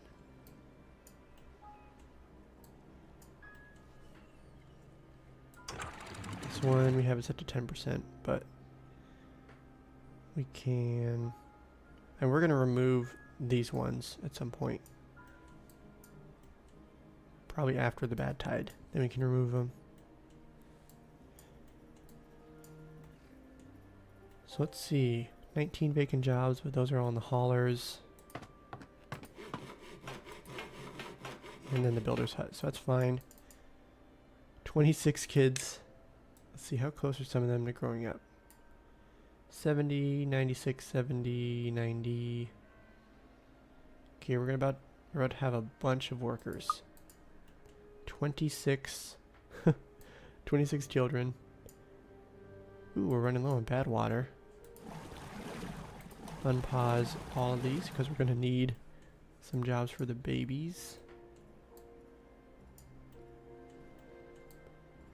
This one we have it set to 10%, but we can, and we're gonna remove these ones at some point. Probably after the bad tide, then we can remove them. So let's see, 19 vacant jobs, but those are all in the haulers. And then the builder's hut, so that's fine. 26 kids. Let's see, how close are some of them to growing up? 70, 96, 70, 90. Okay, we're about to have a bunch of workers. 26, 26 children. Ooh, we're running low on BADWATER. Unpause all of these because we're going to need some jobs for the babies.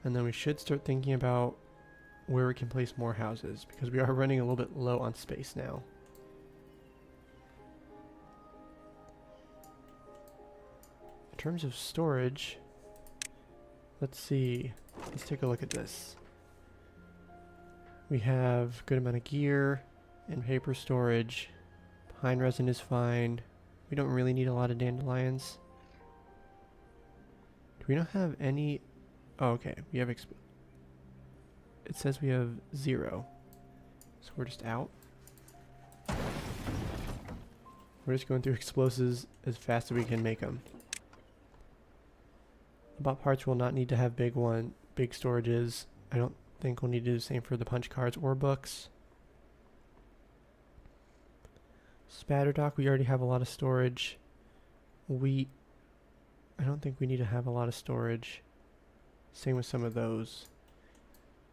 And then we should start thinking about where we can place more houses because we are running a little bit low on space now. In terms of storage, let's see. Let's take a look at this. We have a good amount of gear and paper storage. Pine resin is fine. We don't really need a lot of dandelions. Do we not have any? Oh, okay. We have it says we have 0. So we're just out. We're just going through explosives as fast as we can make them. About parts will not need to have big storages. I don't think we'll need to do the same for the punch cards or books. Spatter dock, we already have a lot of storage. Wheat, I don't think we need to have a lot of storage. Same with some of those.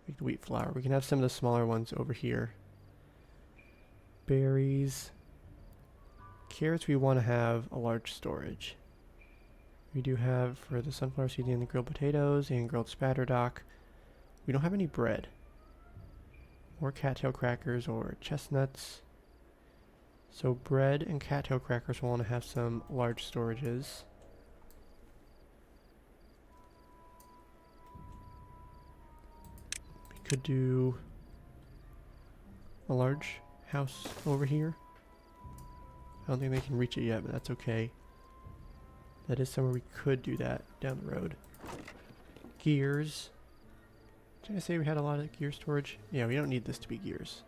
Like the wheat flour. We can have some of the smaller ones over here. Berries. Carrots, we want to have a large storage. We do have for the sunflower seed and the grilled potatoes and grilled spatter dock. We don't have any bread. Or cattail crackers or chestnuts. So bread and cattail crackers will want to have some large storages. We could do a large house over here. I don't think they can reach it yet, but that's okay. That is somewhere we could do that down the road. Gears. Did I say we had a lot of gear storage? Yeah, we don't need this to be gears.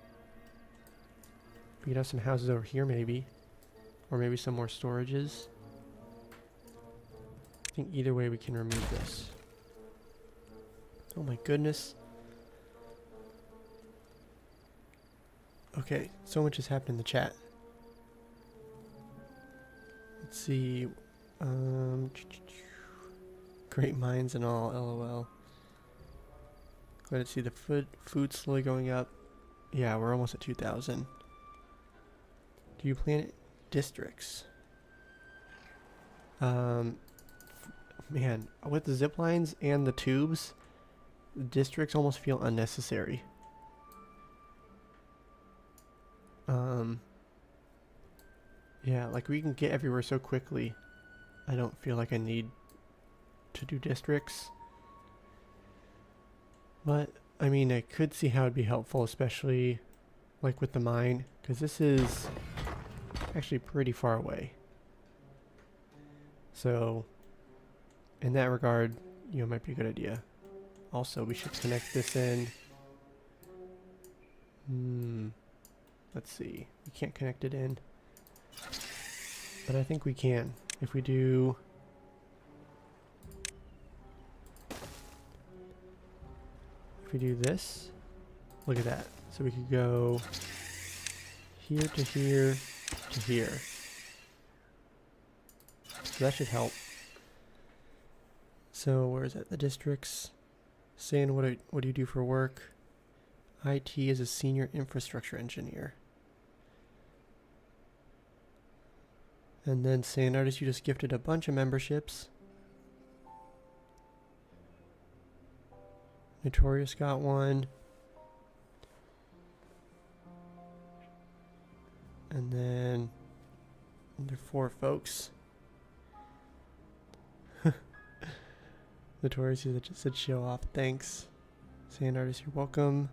We could have some houses over here maybe. Or maybe some more storages. I think either way we can remove this. Oh my goodness. Okay, so much has happened in the chat. Let's see. Great minds and all, lol. Glad to see the food slowly going up. Yeah, we're almost at 2,000. Do you plan districts? Man, with the zip lines and the tubes, the districts almost feel unnecessary. Yeah, like we can get everywhere so quickly. I don't feel like I need to do districts. But, I mean, I could see how it'd be helpful, especially like with the mine, because this is actually pretty far away. So, in that regard, you know, it might be a good idea. Also, we should connect this in. Let's see. We can't connect it in. But I think we can. If we do... If we do this, look at that. So we could go here to here to here. So that should help. So where is it? The districts. Saying what do you do for work? IT is a senior infrastructure engineer. And then saying artist, you just gifted a bunch of memberships. Notorious got one. And then there are 4 folks. Notorious that just said show off. Thanks. Sand artist, you're welcome.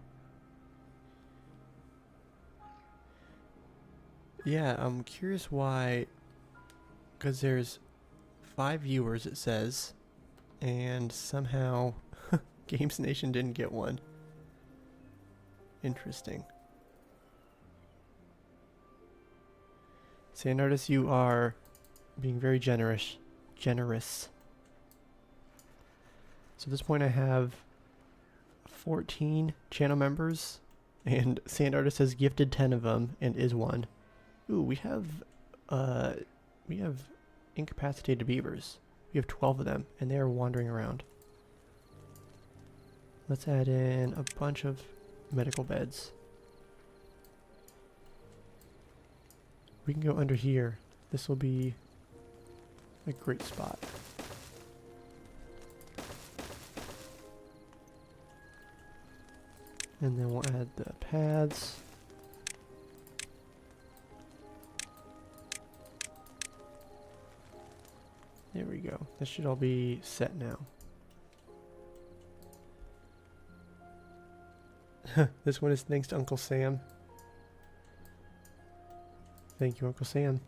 Yeah, I'm curious why. Because there's 5 viewers, it says. And somehow Games Nation didn't get one. Interesting. Sand artist, you are being very generous. So at this point I have 14 channel members, and Sand Artist has gifted 10 of them and is one. Ooh, we have incapacitated beavers. We have 12 of them, and they are wandering around. Let's add in a bunch of medical beds. We can go under here. This will be a great spot. And then we'll add the paths. There we go. This should all be set now. This one is thanks to Uncle Sam. Thank you, Uncle Sam.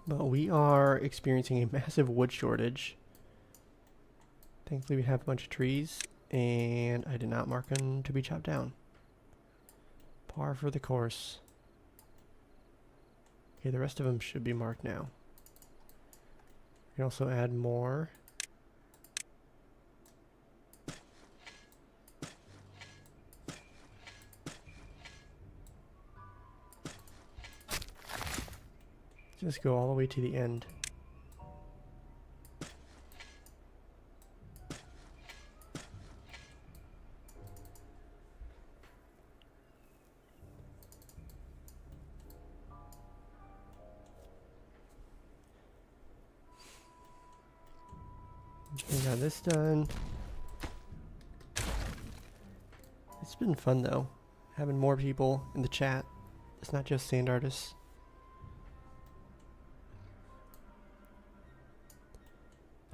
But we are experiencing a massive wood shortage. Thankfully we have a bunch of trees, and I did not mark them to be chopped down. Par for the course. Okay, the rest of them should be marked now. We can also add more. Just go all the way to the end. We got this done. It's been fun though, having more people in the chat. It's not just sand artists.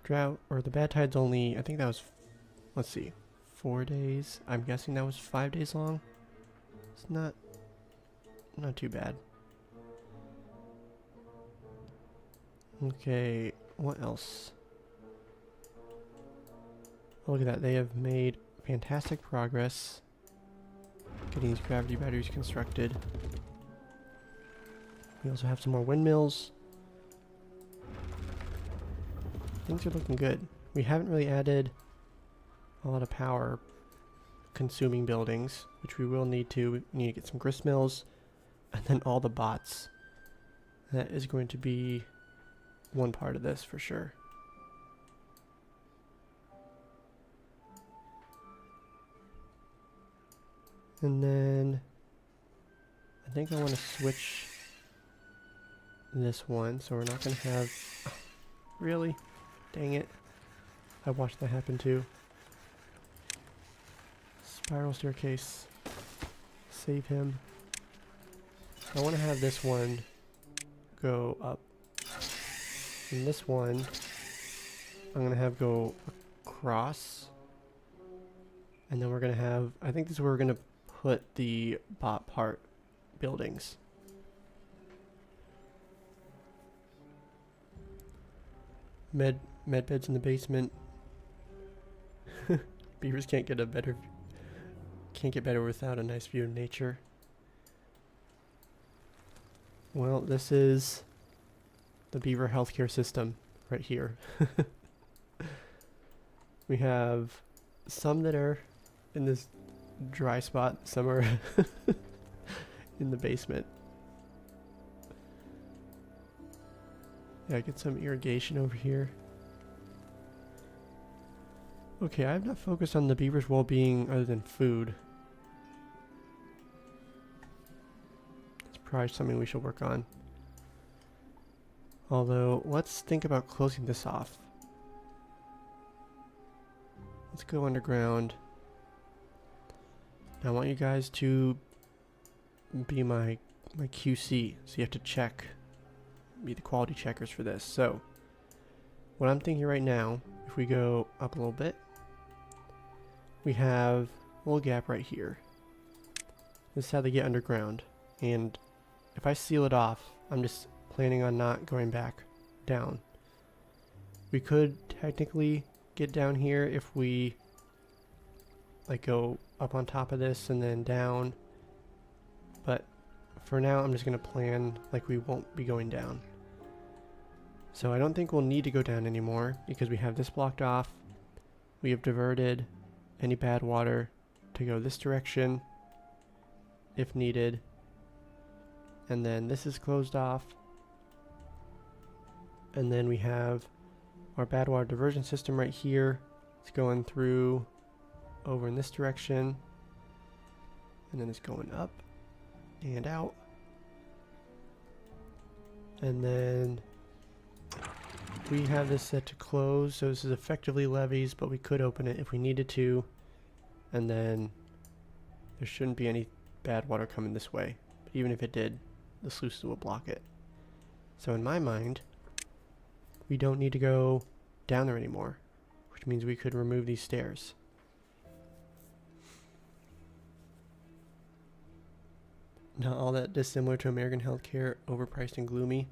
Drought, or the bad tide's only, I think that was, let's see, 4 days. I'm guessing that was 5 days long. It's not too bad. Okay, what else? Oh, look at that, they have made fantastic progress getting these gravity batteries constructed. We also have some more windmills. Things are looking good. We haven't really added a lot of power consuming buildings, which we will need to. We need to get some grist mills and then all the bots. That is going to be one part of this for sure. And then I think I want to switch this one, so we're not going to have... Really? Dang it. I watched that happen too. Spiral staircase. Save him. I want to have this one go up. And this one, I'm going to have go across. And then we're going to have, I think this is where we're going to put the bot part buildings. Med beds in the basement. Beavers can't get better without a nice view of nature. Well, this is the beaver healthcare system right here. We have some that are in this dry spot, some are in the basement. Yeah, get some irrigation over here. Okay, I've not focused on the beaver's well-being other than food. It's probably something we should work on. Although, let's think about closing this off. Let's go underground. Now, I want you guys to be my QC, so you have to check, be the quality checkers for this. So, what I'm thinking right now, if we go up a little bit, we have a little gap right here. This is how they get underground. And if I seal it off, I'm just planning on not going back down. We could technically get down here if we like go up on top of this and then down. But for now, I'm just going to plan like we won't be going down. So I don't think we'll need to go down anymore because we have this blocked off. We have diverted any bad water to go this direction if needed. And then this is closed off. And then we have our bad water diversion system right here. It's going through over in this direction. And then it's going up and out. And then we have this set to close, so this is effectively levees, but we could open it if we needed to. And then there shouldn't be any bad water coming this way. But even if it did, the sluices will block it. So in my mind, we don't need to go down there anymore, which means we could remove these stairs. Not all that dissimilar to American healthcare, overpriced and gloomy.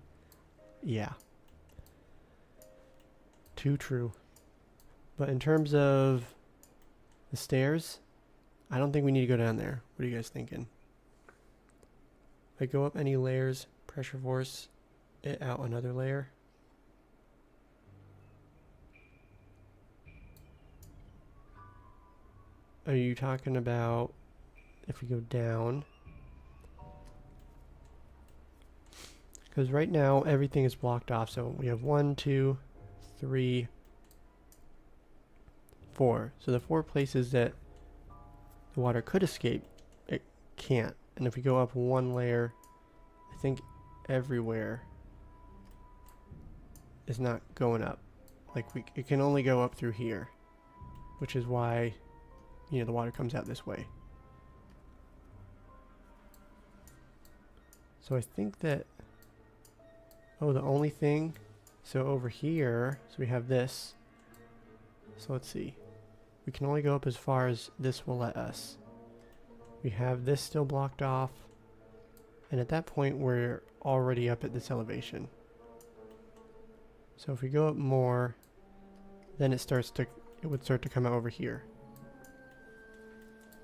Yeah. Too true. But in terms of the stairs, I don't think we need to go down there. What are you guys thinking? If I go up any layers, pressure force it out another layer. Are you talking about if we go down? Because right now everything is blocked off. So we have 1, 2, 3, 4. So the 4 places that the water could escape, it can't. And if we go up one layer, I think everywhere is not going up. Like it can only go up through here, which is why, you know, the water comes out this way. So I think that, oh, the only thing, so over here, so we have this. So let's see. We can only go up as far as this will let us. We have this still blocked off. And at that point, we're already up at this elevation. So if we go up more, then it would start to come out over here.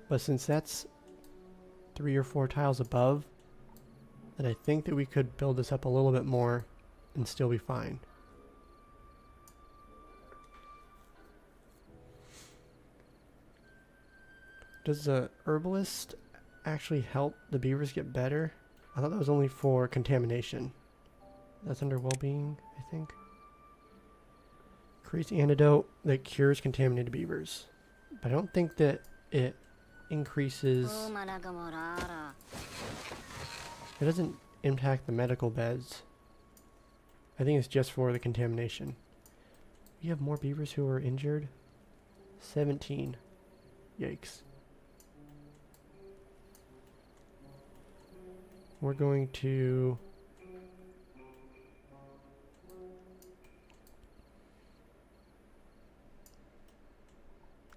But since that's 3 or 4 tiles above, then I think that we could build this up a little bit more and still be fine. Does the herbalist actually help the beavers get better? I thought that was only for contamination. That's under well-being, I think. Creates antidote that cures contaminated beavers. But I don't think that it increases... It doesn't impact the medical beds. I think it's just for the contamination. We have more beavers who are injured. 17. Yikes. we're going to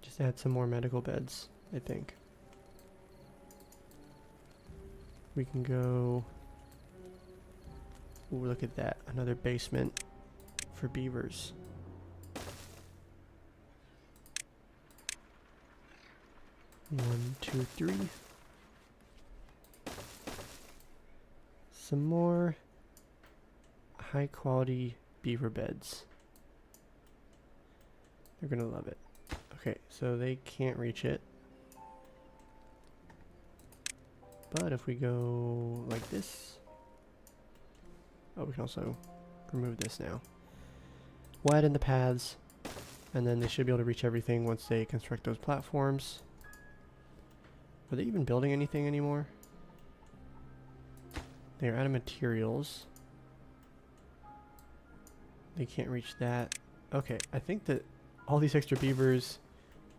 just add some more medical beds, I think. We can go... Ooh, look at that. Another basement for beavers. One, two, three. Some more high quality beaver beds. They're gonna love it. Okay, so they can't reach it. But if we go like this... Oh, we can also remove this now. We'll add in the paths, and then they should be able to reach everything once they construct those platforms. Are they even building anything anymore? They're out of materials. They can't reach that. Okay, I think that all these extra beavers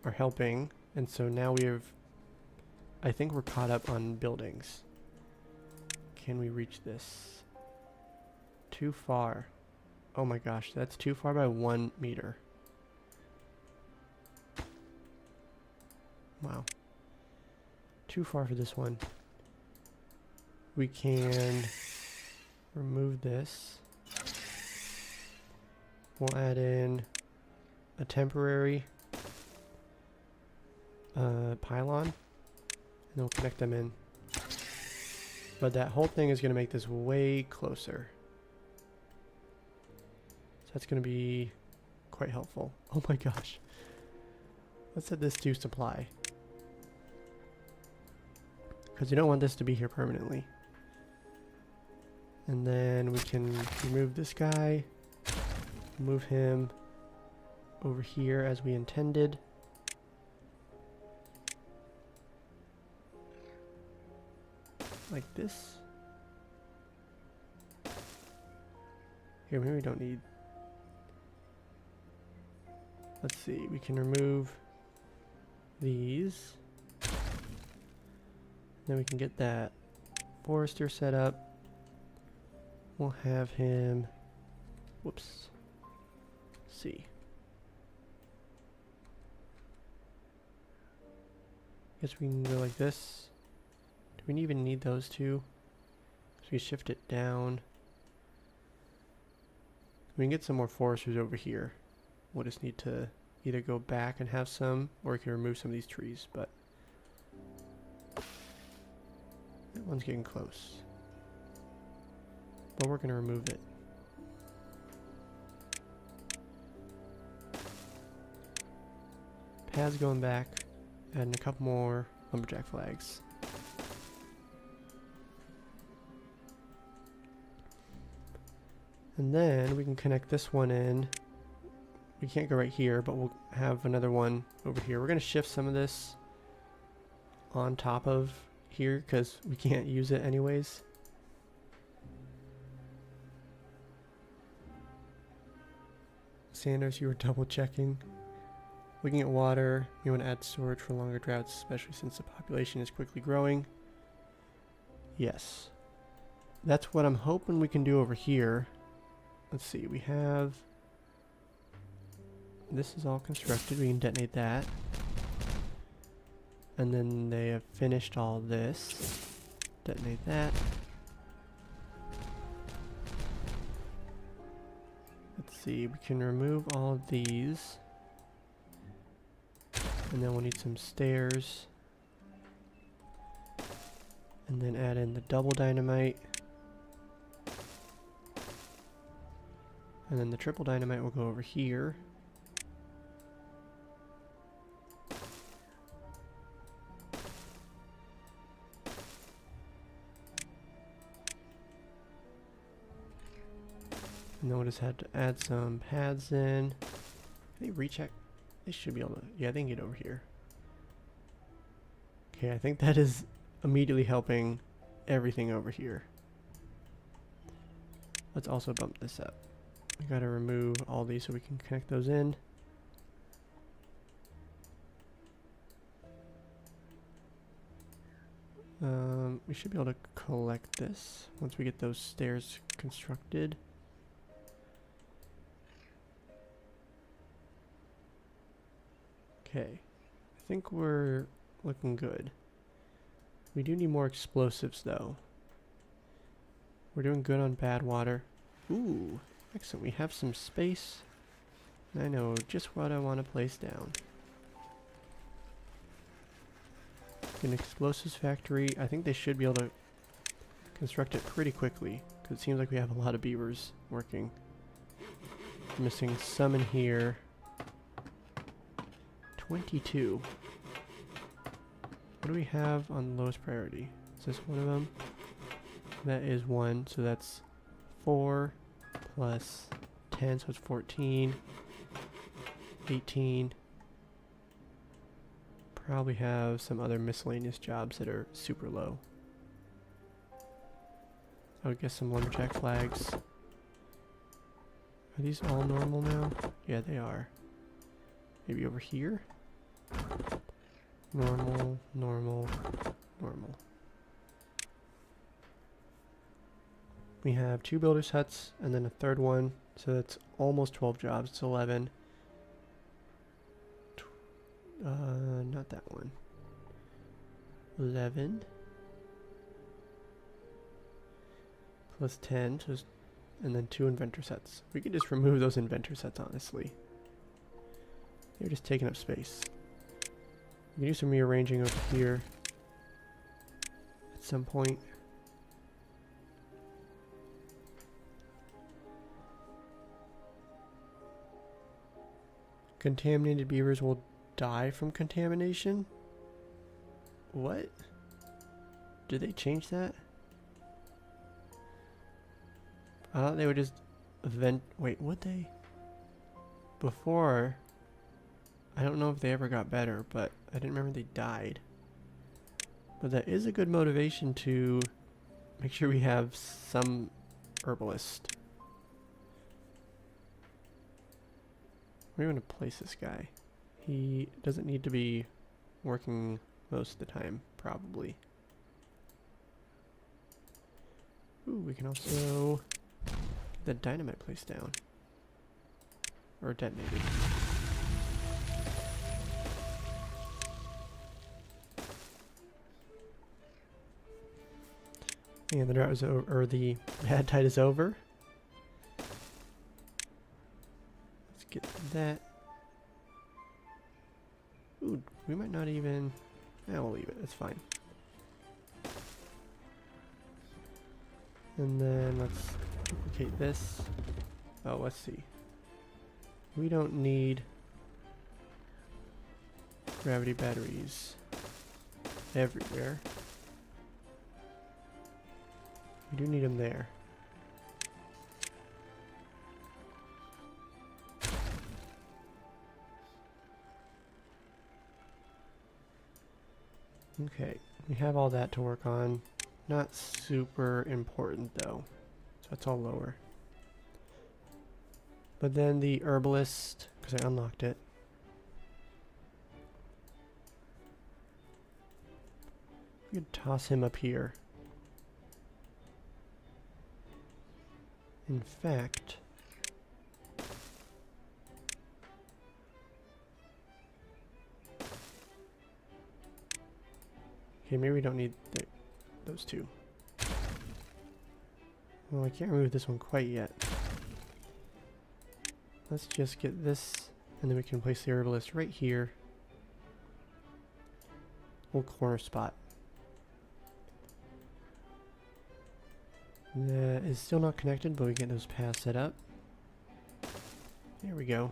are helping, and so now we have... I think we're caught up on buildings. Can we reach this? Too far. Oh my gosh, that's too far by 1 meter. Wow. Too far for this one. We can remove this. We'll add in a temporary pylon, and then we'll connect them in. But that whole thing is going to make this way closer. So that's going to be quite helpful. Oh my gosh. Let's set this to supply, because you don't want this to be here permanently. And then we can remove this guy, move him over here as we intended. Like this. Here, maybe we don't need... Let's see, we can remove these. Then we can get that forester set up. We'll have him... Whoops. See. Guess we can go like this. Do we even need those two? So we shift it down. We can get some more foresters over here. We'll just need to either go back and have some, or we can remove some of these trees, but that one's getting close. But we're going to remove it. Paths going back, adding a couple more lumberjack flags. And then we can connect this one in. We can't go right here, but we'll have another one over here. We're going to shift some of this on top of here because we can't use it anyways. Sanders, you were double checking. Looking at water, you want to add storage for longer droughts, especially since the population is quickly growing. Yes. That's what I'm hoping we can do over here. Let's see, we have... This is all constructed, we can detonate that. And then they have finished all this. Detonate that. Let's see, we can remove all of these. And then we'll need some stairs. And then add in the double dynamite. And then the triple dynamite will go over here. And then we'll just have to add some pads in. Can they recheck? They should be able to, yeah, they can get over here. Okay, I think that is immediately helping everything over here. Let's also bump this up. We gotta remove all these so we can connect those in. We should be able to collect this once we get those stairs constructed. Okay, I think we're looking good. We do need more explosives though. We're doing good on Badwater. Ooh, excellent. We have some space. I know just what I want to place down. An explosives factory. I think they should be able to construct it pretty quickly, because it seems like we have a lot of beavers working. Missing some in here. 22. What do we have on lowest priority? Is this one of them? That is 1, so that's 4 plus 10, so it's 14. 18. Probably have some other miscellaneous jobs that are super low. I would guess some lumberjack flags. Are these all normal now? Yeah, they are. Maybe over here? Normal, normal, normal. We have 2 builders' huts and then a third one, so that's almost 12 jobs. It's 11. Not that one. 11 plus 10, so and then 2 inventor sets. We could just remove those inventor sets, honestly. They're just taking up space. We can do some rearranging over here at some point. Contaminated beavers will die from contamination? What? Did they change that? I thought they would just wait, would they? Before, I don't know if they ever got better, but I didn't remember they died. But that is a good motivation to make sure we have some herbalist. Where are we going to place this guy? He doesn't need to be working most of the time, probably. Ooh, we can also get the dynamite placed down. Or detonated. And the drought is over, or the bad tide is over. Let's get that. Ooh, we might not even... we'll leave it. It's fine. And then let's duplicate this. Oh, let's see. We don't need gravity batteries everywhere. We do need them there. Okay, we have all that to work on. Not super important though, so that's all lower. But then the herbalist, because I unlocked it. We could toss him up here. In fact, okay, maybe we don't need those two. Well, I can't remove this one quite yet. Let's just get this, and then we can place the herbalist right here. Little corner spot. That is still not connected, but we get those paths set up. There we go.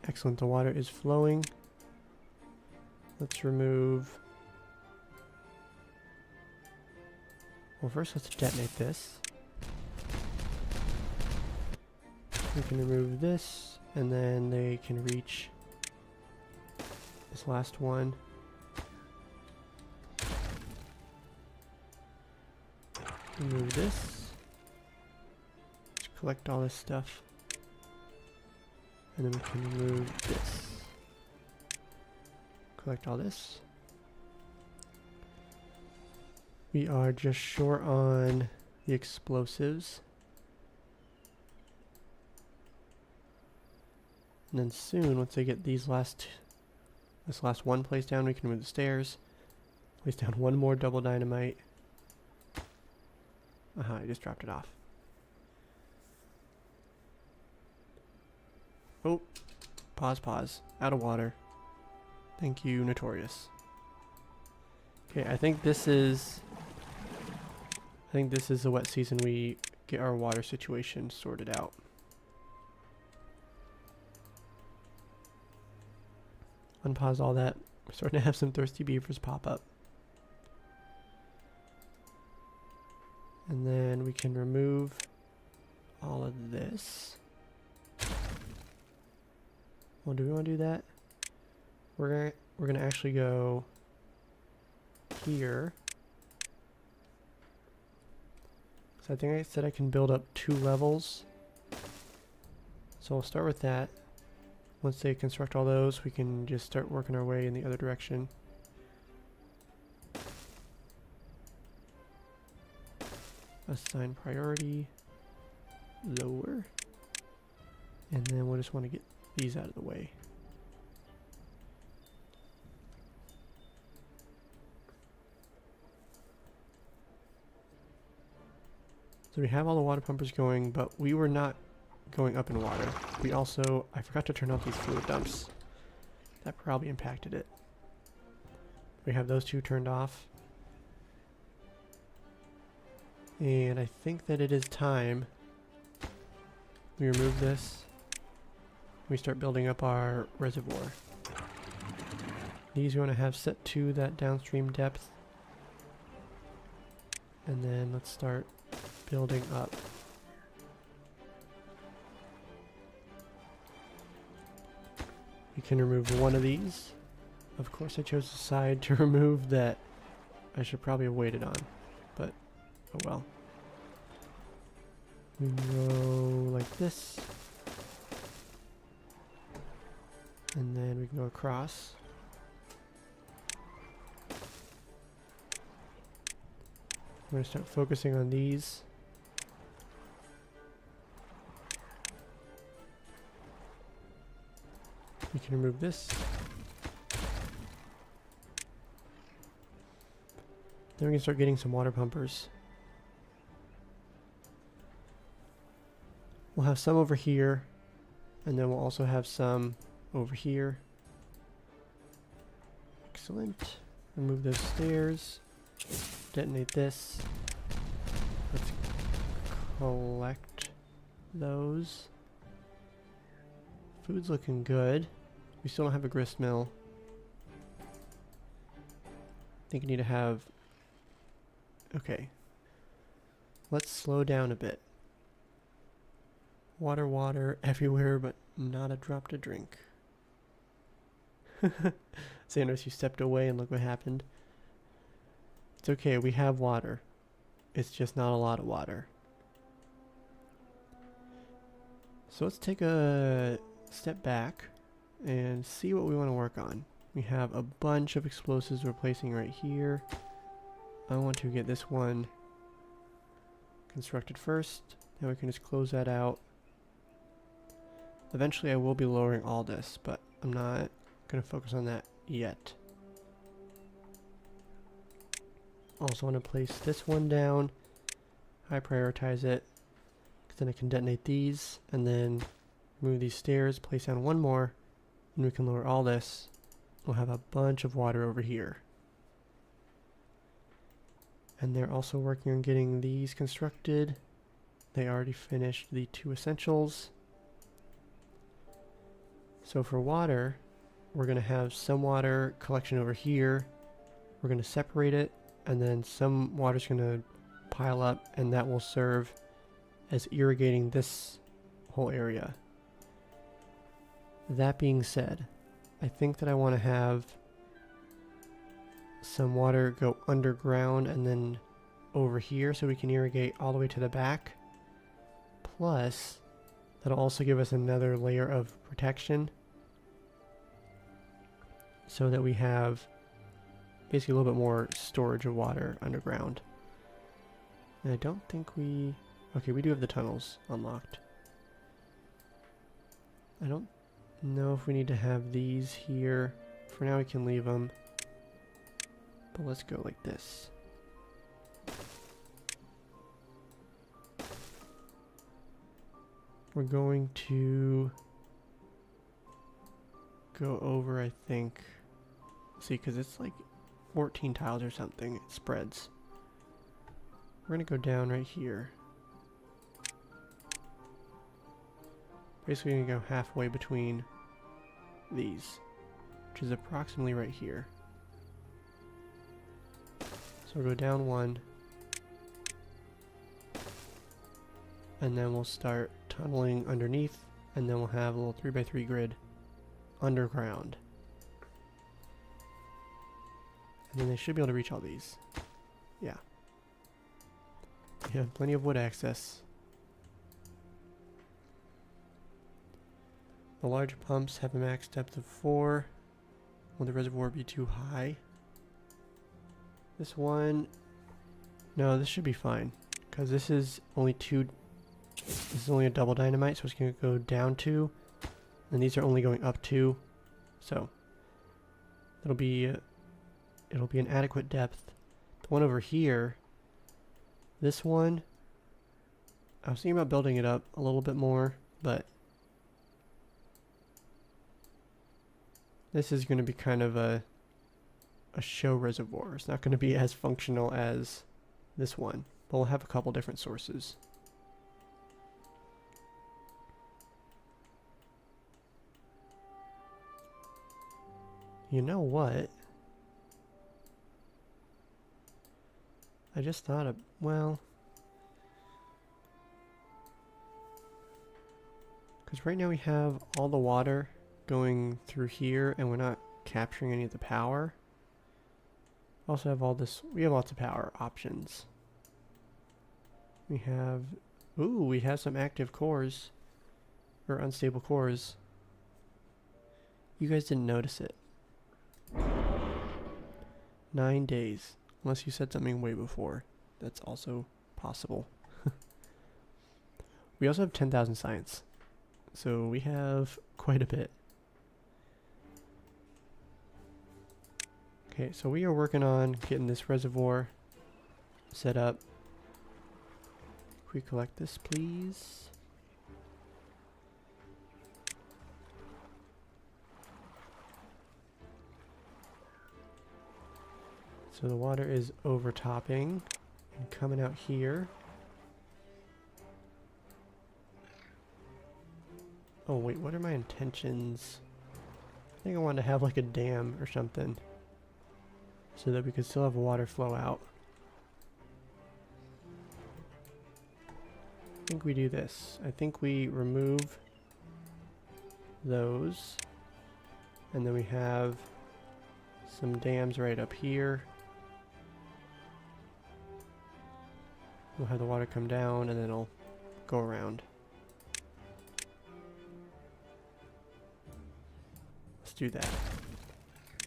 Excellent, the water is flowing. Let's remove... well, first let's detonate this. We can remove this, and then they can reach this last one. Remove this. Let's collect all this stuff. And then we can remove this. Collect all this. We are just short on the explosives. And then soon, once I get this last one place down, we can move the stairs. Place down one more double dynamite. I just dropped it off. Oh, pause. Out of water. Thank you, Notorious. Okay, I think this is the wet season we get our water situation sorted out. Unpause all that. We're starting to have some thirsty beavers pop up. And then we can remove all of this. Well, do we want to do that? We're gonna actually go here. So I think I said I can build up 2 levels. So we'll start with that. Once they construct all those, we can just start working our way in the other direction. Assign priority lower. And then we'll just want to get these out of the way. So we have all the water pumpers going, but we were not going up in water. We also, I forgot to turn off these fluid dumps. That probably impacted it. We have those 2 turned off. And I think that it is time we remove this. We start building up our reservoir. These we want to have set to that downstream depth. And then let's start building up. We can remove one of these. Of course I chose the side to remove that I should probably have waited on, but oh well. We go like this. And then we can go across. I'm going to start focusing on these. We can remove this. Then we can start getting some water pumpers. We'll have some over here, and then we'll also have some over here. Excellent. Remove those stairs. Detonate this. Let's collect those. Food's looking good. We still don't have a grist mill. I think we need to have... Okay. Let's slow down a bit. Water everywhere, but not a drop to drink. Xanos, you stepped away and look what happened. It's okay, we have water. It's just not a lot of water. So let's take a step back and see what we want to work on. We have a bunch of explosives we're placing right here. I want to get this one constructed first. Now we can just close that out. Eventually I will be lowering all this, but I'm not going to focus on that yet. Also want to place this one down. I prioritize it, because then I can detonate these, and then move these stairs, place down one more, and we can lower all this. We'll have a bunch of water over here. And they're also working on getting these constructed. They already finished the 2 essentials. So for water, we're going to have some water collection over here. We're going to separate it, and then some water's going to pile up, and that will serve as irrigating this whole area. That being said, I think that I want to have some water go underground and then over here so we can irrigate all the way to the back. Plus, That'll also give us another layer of protection so that we have basically a little bit more storage of water underground. And I don't think we... Okay, we do have the tunnels unlocked. I don't know if we need to have these here. For now we can leave them. But let's go like this. We're going to go over, I think... See, because it's like 14 tiles or something. It spreads. We're going to go down right here. Basically going to go halfway between these, which is approximately right here. So we'll go down one, and then we'll start tunneling underneath, and then we'll have a little 3x3 grid underground. And then they should be able to reach all these. Yeah. We have plenty of wood access. The larger pumps have a max depth of 4. Will the reservoir be too high? This one... No, this should be fine. Because this is only This is only a double dynamite, so it's going to go down 2. And these are only going up 2. So, it'll be an adequate depth. The one over here, this one, I was thinking about building it up a little bit more, but this is going to be kind of a show reservoir. It's not going to be as functional as this one, but we'll have a couple different sources. You know what? I just thought of, well, because right now we have all the water going through here and we're not capturing any of the power. Also have all this, we have lots of power options. We have, ooh, we have some active cores, or unstable cores. You guys didn't notice it. 9 days. Unless you said something way before. That's also possible. We also have 10,000 science. So we have quite a bit. Okay, so we are working on getting this reservoir set up. Can we collect this, please? So the water is overtopping and coming out here. Oh wait, what are my intentions? I think I wanted to have like a dam or something so that we could still have water flow out. I think we do this. I think we remove those and then we have some dams right up here. We'll have the water come down and then it'll go around. Let's do that.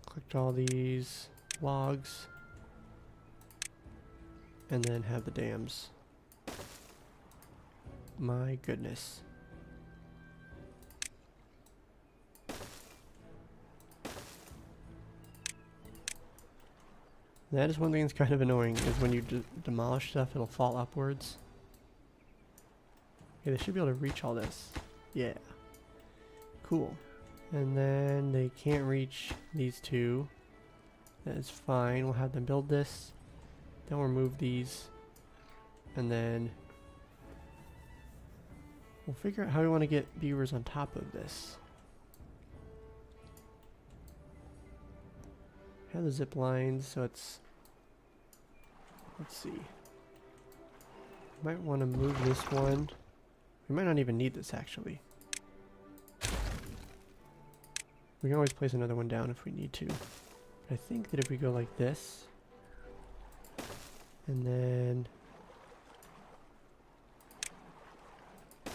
Collect all these logs and then have the dams. My goodness. That is one thing that's kind of annoying, is when you demolish stuff, it'll fall upwards. Okay, they should be able to reach all this. Yeah. Cool. And then they can't reach these two. That is fine. We'll have them build this. Then we'll remove these. And then we'll figure out how we want to get beavers on top of this. Have the zip lines, so it's, let's see. Might want to move this one. We might not even need this actually. We can always place another one down if we need to. But I think that if we go like this, and then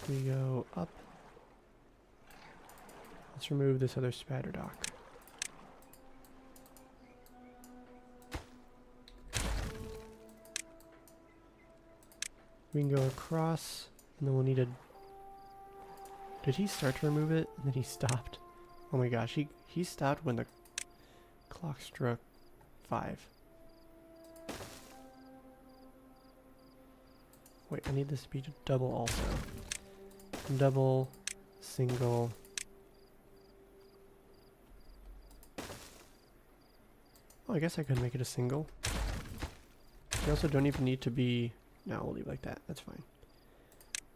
we go up Let's remove this other spatter dock. We can go across, and then we'll need a... Did he start to remove it, and then he stopped? Oh my gosh, he stopped when the clock struck 5. Wait, I need this to be double also. Double, single. Oh, I guess I could make it a single. You also don't even need to be... No, we'll leave it like that. That's fine.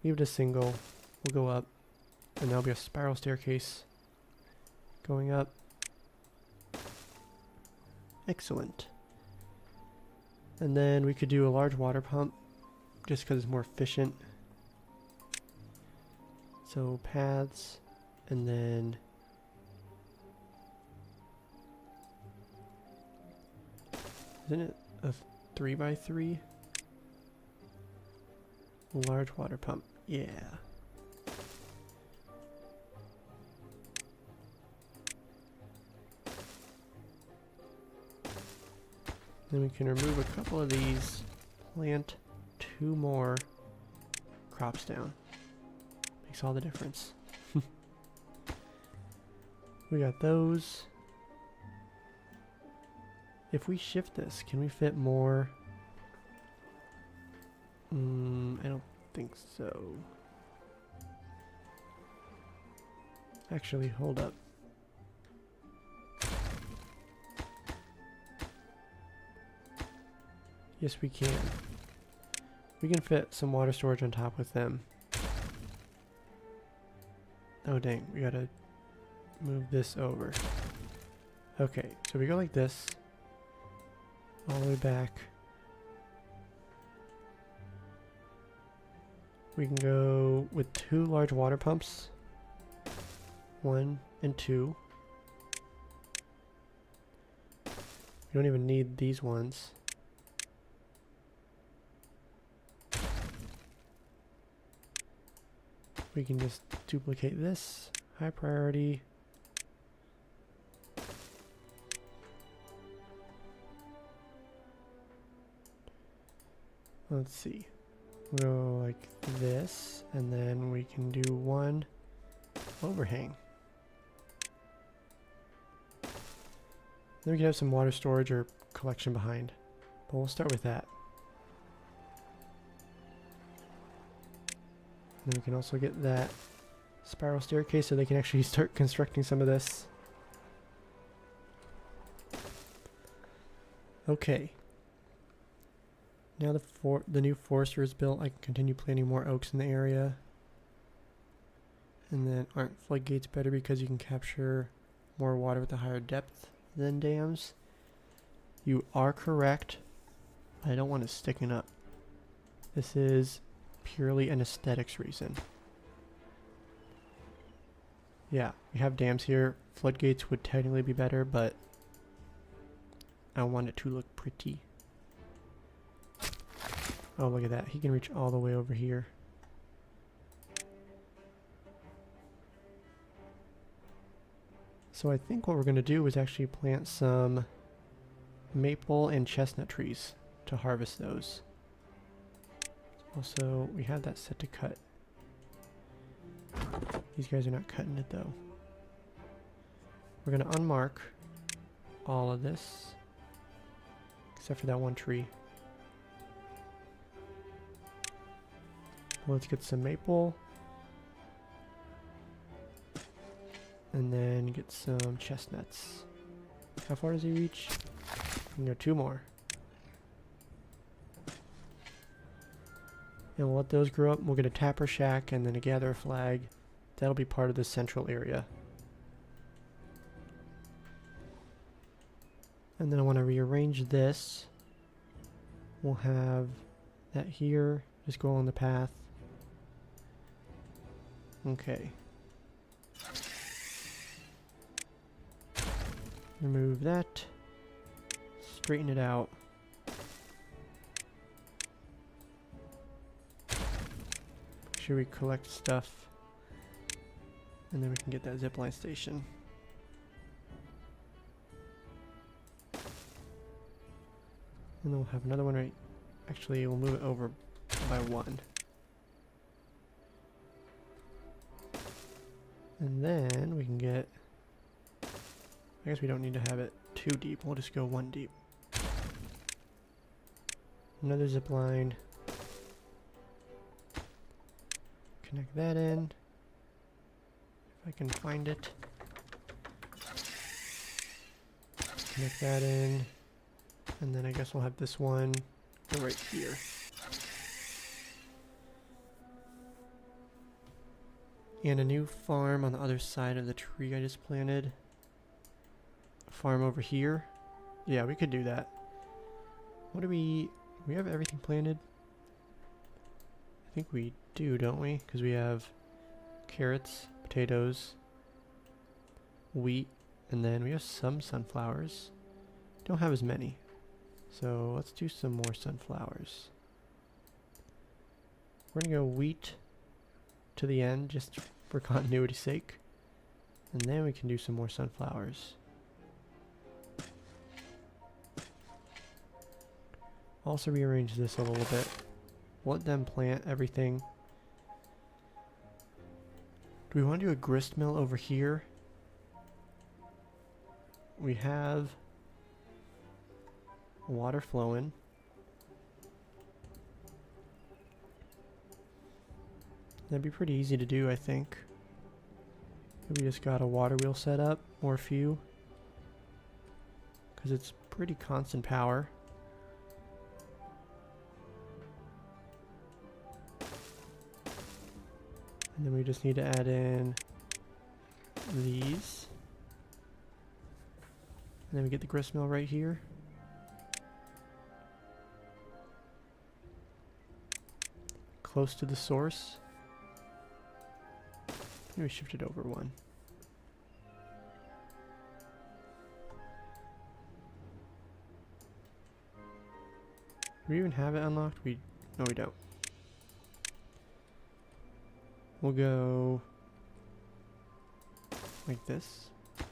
Leave it a single. We'll go up. And there'll be a spiral staircase going up. Excellent. And then we could do a large water pump just because it's more efficient. So paths, and then isn't it a 3x3? Large water pump, yeah. Then we can remove a couple of these, plant 2 more crops down. Makes all the difference. We got those. If we shift this, can we fit more? I don't think so. Actually, hold up. Yes, we can. We can fit some water storage on top with them. Oh dang, we gotta move this over. Okay, so we go like this. All the way back. We can go with 2 large water pumps. 1 and 2. We don't even need these ones. We can just duplicate this. High priority. Let's see. We'll go like this, and then we can do 1 overhang. Then we can have some water storage or collection behind. But we'll start with that. And then we can also get that spiral staircase so they can actually start constructing some of this. Okay. Now the new forester is built, I can continue planting more oaks in the area. And then aren't floodgates better because you can capture more water with a higher depth than dams? You are correct. I don't want it sticking up. This is purely an aesthetics reason. Yeah, we have dams here. Floodgates would technically be better, but I want it to look pretty. Oh, look at that. He can reach all the way over here. So I think what we're going to do is actually plant some maple and chestnut trees to harvest those. Also, we have that set to cut. These guys are not cutting it though. We're going to unmark all of this, except for that one tree. Let's get some maple. And then get some chestnuts. How far does he reach? We can go 2 more. And we'll let those grow up. We'll get a tapper shack and then a gatherer flag. That'll be part of the central area. And then I want to rearrange this. We'll have that here. Just go along the path. Okay. Remove that. Straighten it out. Make sure we collect stuff. And then we can get that zipline station. And then we'll have another one right... Actually, we'll move it over by one. And then we can get... I guess we don't need to have it too deep. We'll just go one deep. Another zip line. Connect that in. If I can find it. Connect that in. And then I guess we'll have this one go right here. And a new farm on the other side of the tree I just planted. A farm over here. Yeah, we could do that. What do we have everything planted? I think we do, don't we? Because we have carrots, potatoes, wheat, and then we have some sunflowers. Don't have as many. So let's do some more sunflowers. We're gonna go wheat to the end just for continuity's sake. And then we can do some more sunflowers. Also rearrange this a little bit. Let them plant everything. Do we want to do a grist mill over here? We have water flowing. That'd be pretty easy to do, I think. We just got a water wheel set up, or a few. Because it's pretty constant power. And then we just need to add in these. And then we get the grist mill right here. Close to the source. Maybe shift it over one. Do we even have it unlocked? No, we don't. We'll go like this. And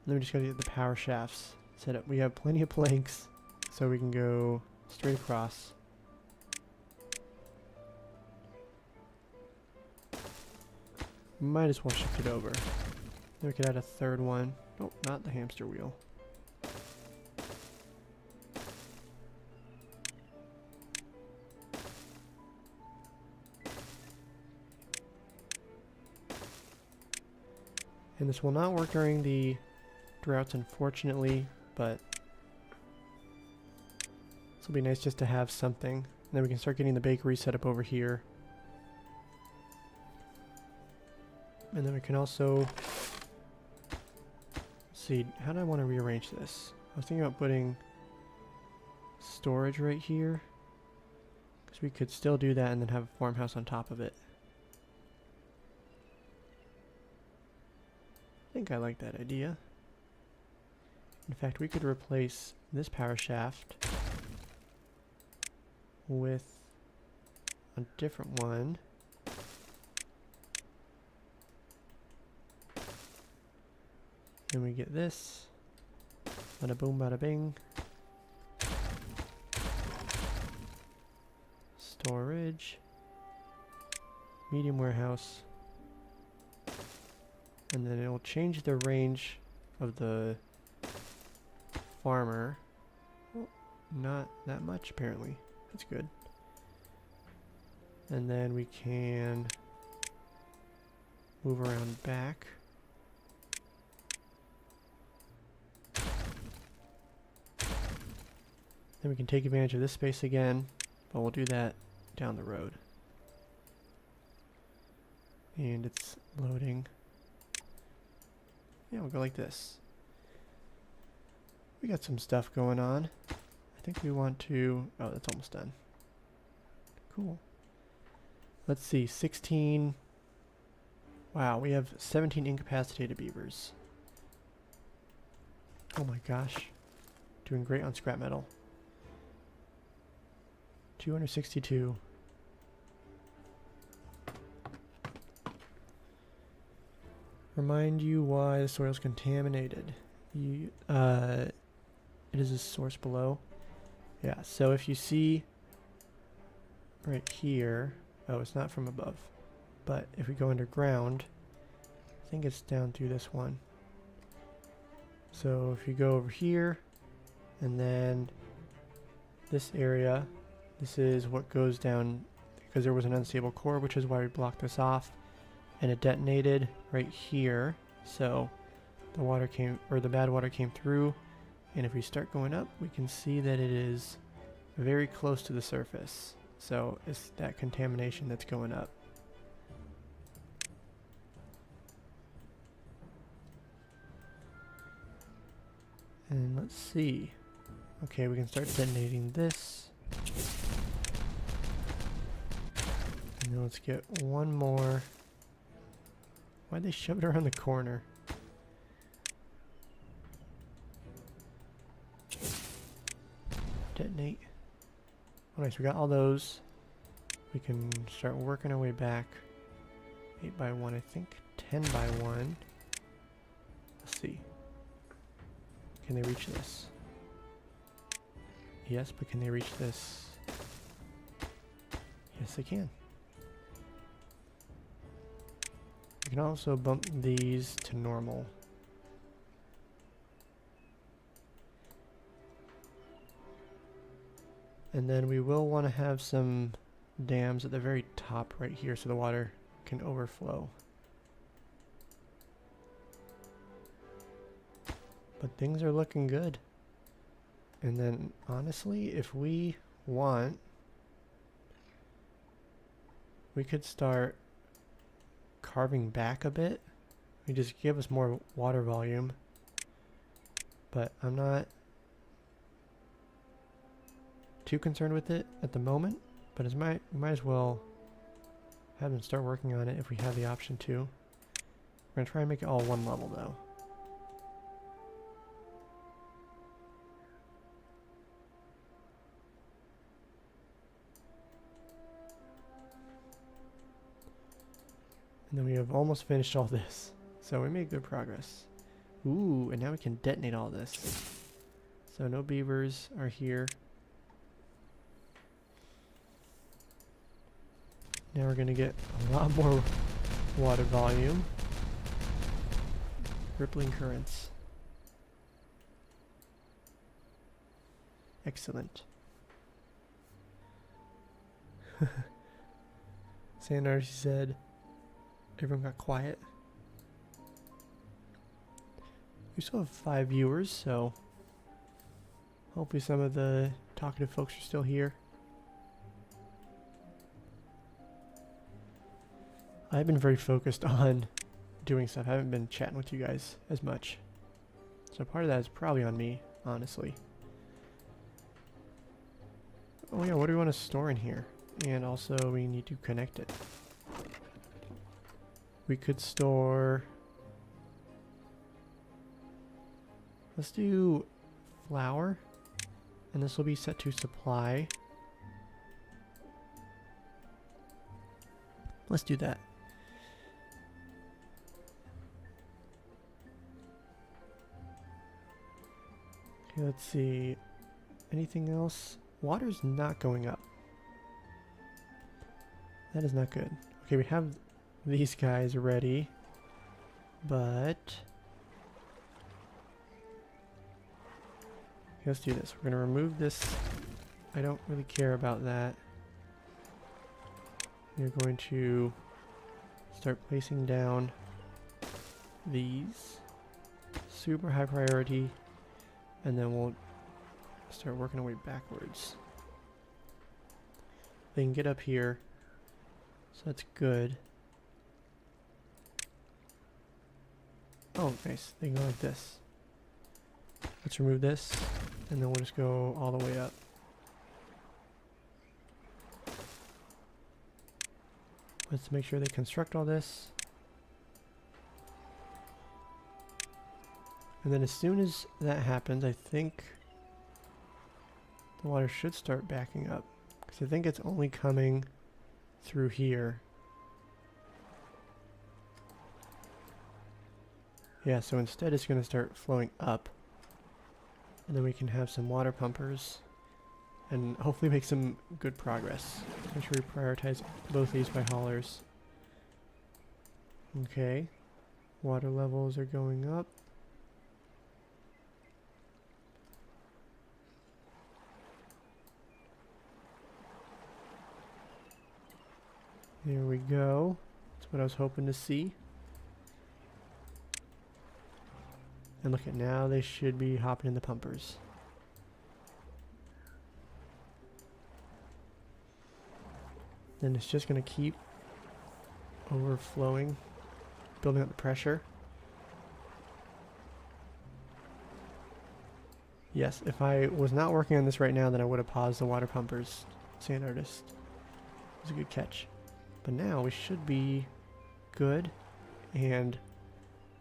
then we just gotta get the power shafts set up. We have plenty of planks, so we can go straight across. Might as well shift it over. Then we could add a third one. Oh, not the hamster wheel. And this will not work during the droughts, unfortunately, but this will be nice just to have something. And then we can start getting the bakery set up over here. And then we can also see, how do I want to rearrange this? I was thinking about putting storage right here, because we could still do that and then have a farmhouse on top of it. I think I like that idea. In fact, we could replace this power shaft with a different one. And we get this. Bada boom, bada bing. Storage. Medium warehouse. And then it'll change the range of the farmer. Well, not that much apparently. That's good. And then we can move around back. Then we can take advantage of this space again, but we'll do that down the road. And it's loading. Yeah, we'll go like this. We got some stuff going on. I think we want to... Oh, that's almost done. Cool. Let's see, 16... Wow, we have 17 incapacitated beavers. Oh my gosh. Doing great on scrap metal. 262. remind you why the soil is contaminated. It is a source below. Yeah, so if you see right here, oh, it's not from above, but if we go underground, I think it's down through this one. So if you go over here, and then this area, this is what goes down, because there was an unstable core, which is why we blocked this off, and it detonated right here. So the water came, or the bad water came through, and if we start going up, we can see that it is very close to the surface. So it's that contamination that's going up. And let's see. Okay, we can start detonating this. And then let's get one more. Why'd they shove it around the corner? Detonate. Oh, nice, we got all those. We can start working our way back. 8 by 1, I think. 10 by 1. Let's see. Can they reach this? Yes, but can they reach this? Yes, they can. We can also bump these to normal. And then we will want to have some dams at the very top right here so the water can overflow. But things are looking good. And then honestly, if we want, we could start carving back a bit. We just give us more water volume. But I'm not too concerned with it at the moment. But we might as well have them start working on it if we have the option to. We're going to try and make it all one level though. And then we have almost finished all this. So we made good progress. Ooh, and now we can detonate all this. So no beavers are here. Now we're going to get a lot more water volume. Rippling currents. Excellent. Sandar, she said, everyone got quiet. We still have 5 viewers, so hopefully some of the talkative folks are still here. I've been very focused on doing stuff. I haven't been chatting with you guys as much. So part of that is probably on me, honestly. Oh yeah, what do we want to store in here? And also we need to connect it. We could store... Let's do flour. And this will be set to supply. Let's do that. Okay, let's see. Anything else? Water's not going up. That is not good. Okay, we have these guys ready. But... okay, let's do this. We're going to remove this. I don't really care about that. We're going to start placing down these. Super high priority. And then we'll start working our way backwards. They can get up here. So that's good. Oh, nice. They can go like this. Let's remove this. And then we'll just go all the way up. Let's make sure they construct all this. And then as soon as that happens, I think the water should start backing up. Because I think it's only coming through here. Yeah, so instead it's going to start flowing up. And then we can have some water pumpers. And hopefully make some good progress. Make sure we prioritize both these by haulers. Okay. Water levels are going up. There we go. That's what I was hoping to see. And look at now, they should be hopping in the pumpers. Then it's just going to keep overflowing, building up the pressure. Yes, if I was not working on this right now, then I would have paused the water pumpers, Sand Artist. It was a good catch. But now we should be good, and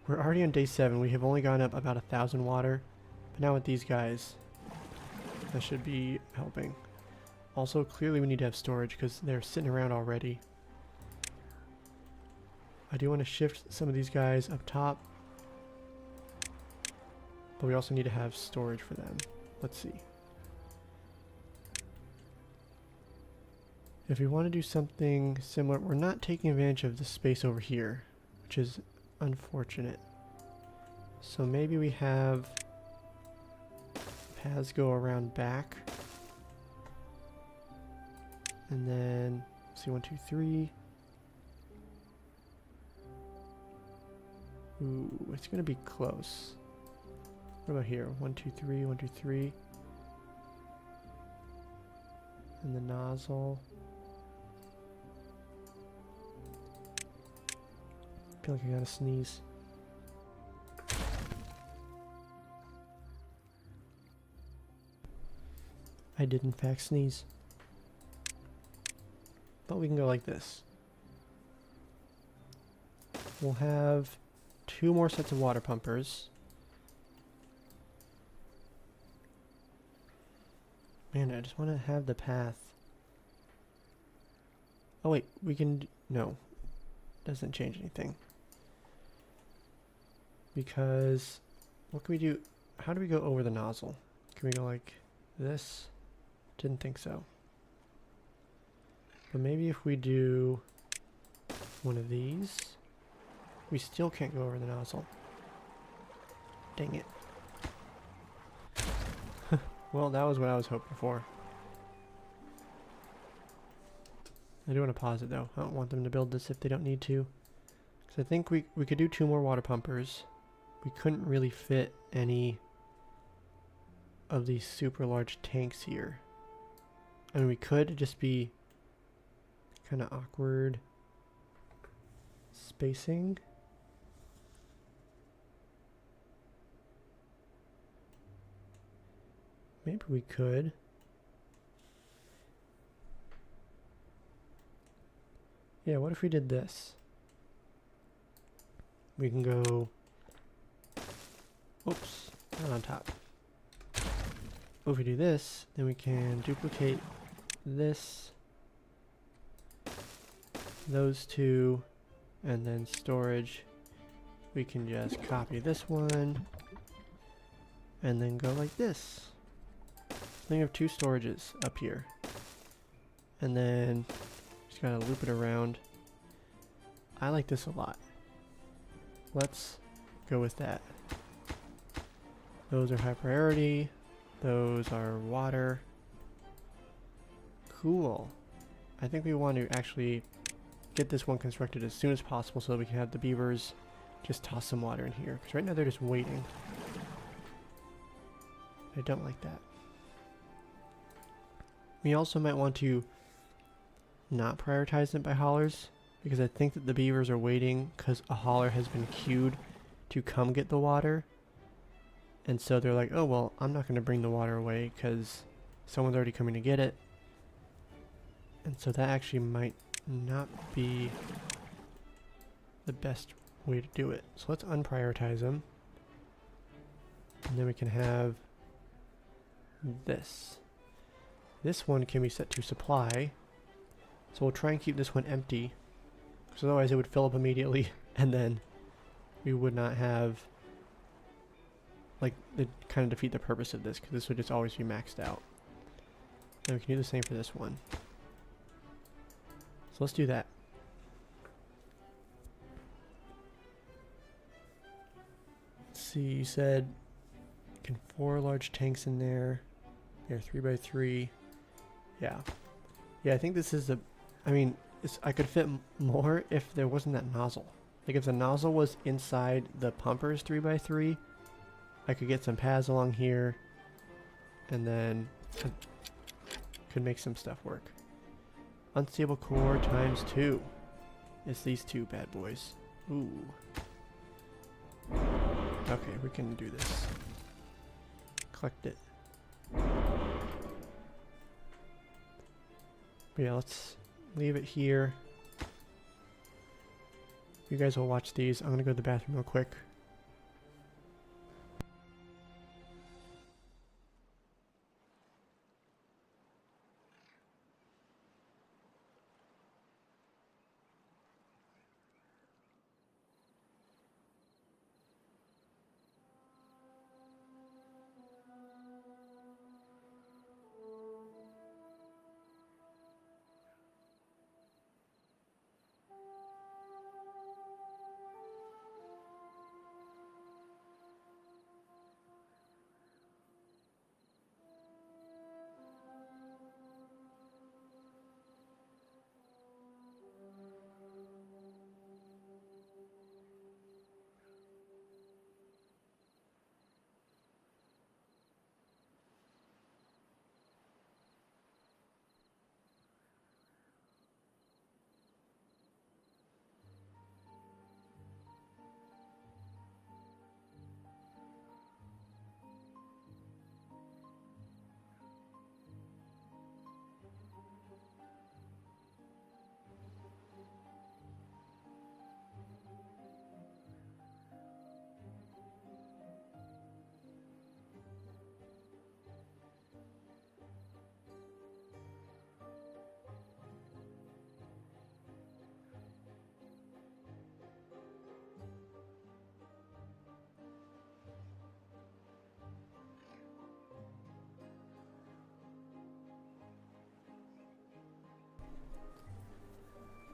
we're already on day 7. We have only gone up about 1,000 water, but now with these guys, that should be helping. Also, clearly we need to have storage because they're sitting around already. I do want to shift some of these guys up top, but we also need to have storage for them. Let's see. If we want to do something similar, we're not taking advantage of the space over here, which is unfortunate. So maybe we have paths go around back. And then, see, 1, 2, 3. Ooh, it's going to be close. What about here? 1, 2, 3, 1, 2, 3. And the nozzle. I feel like I gotta sneeze. I did in fact sneeze. But we can go like this. We'll have 2 more sets of water pumpers. Man, I just want to have the path. Oh wait, we can... no. Doesn't change anything. Because... what can we do? How do we go over the nozzle? Can we go like this? Didn't think so. But maybe if we do one of these, we still can't go over the nozzle. Dang it. Well, that was what I was hoping for. I do want to pause it though. I don't want them to build this if they don't need to. Because I think we could do 2 more water pumpers. We couldn't really fit any of these super large tanks here. I mean, we could just be kind of awkward spacing. Maybe we could. Yeah, what if we did this? We can go... oops, not on top. If we do this, then we can duplicate this, those 2, and then storage. We can just copy this one, and then go like this. Then we have 2 storages up here. And then just gotta loop it around. I like this a lot. Let's go with that. Those are high priority. Those are water. Cool. I think we want to actually get this one constructed as soon as possible so that we can have the beavers just toss some water in here. Because right now they're just waiting. I don't like that. We also might want to not prioritize it by haulers, because I think that the beavers are waiting because a hauler has been queued to come get the water. And so they're like, oh, well, I'm not going to bring the water away because someone's already coming to get it. And so that actually might not be the best way to do it. So let's unprioritize them. And then we can have this. This one can be set to supply. So we'll try and keep this one empty, because otherwise it would fill up immediately and then we would not have, like, it kind of defeat the purpose of this, because this would just always be maxed out. And we can do the same for this one. So let's do that. Let's see, you said can 4 large tanks in there. They're 3x3. Yeah. Yeah, I think this is I mean, I could fit more if there wasn't that nozzle. Like if the nozzle was inside the pumper's 3x3, I could get some pads along here, and then could make some stuff work. Unstable core times 2. It's these two bad boys. Ooh. Okay, we can do this. Collect it. But yeah, let's leave it here. You guys will watch these. I'm gonna go to the bathroom real quick.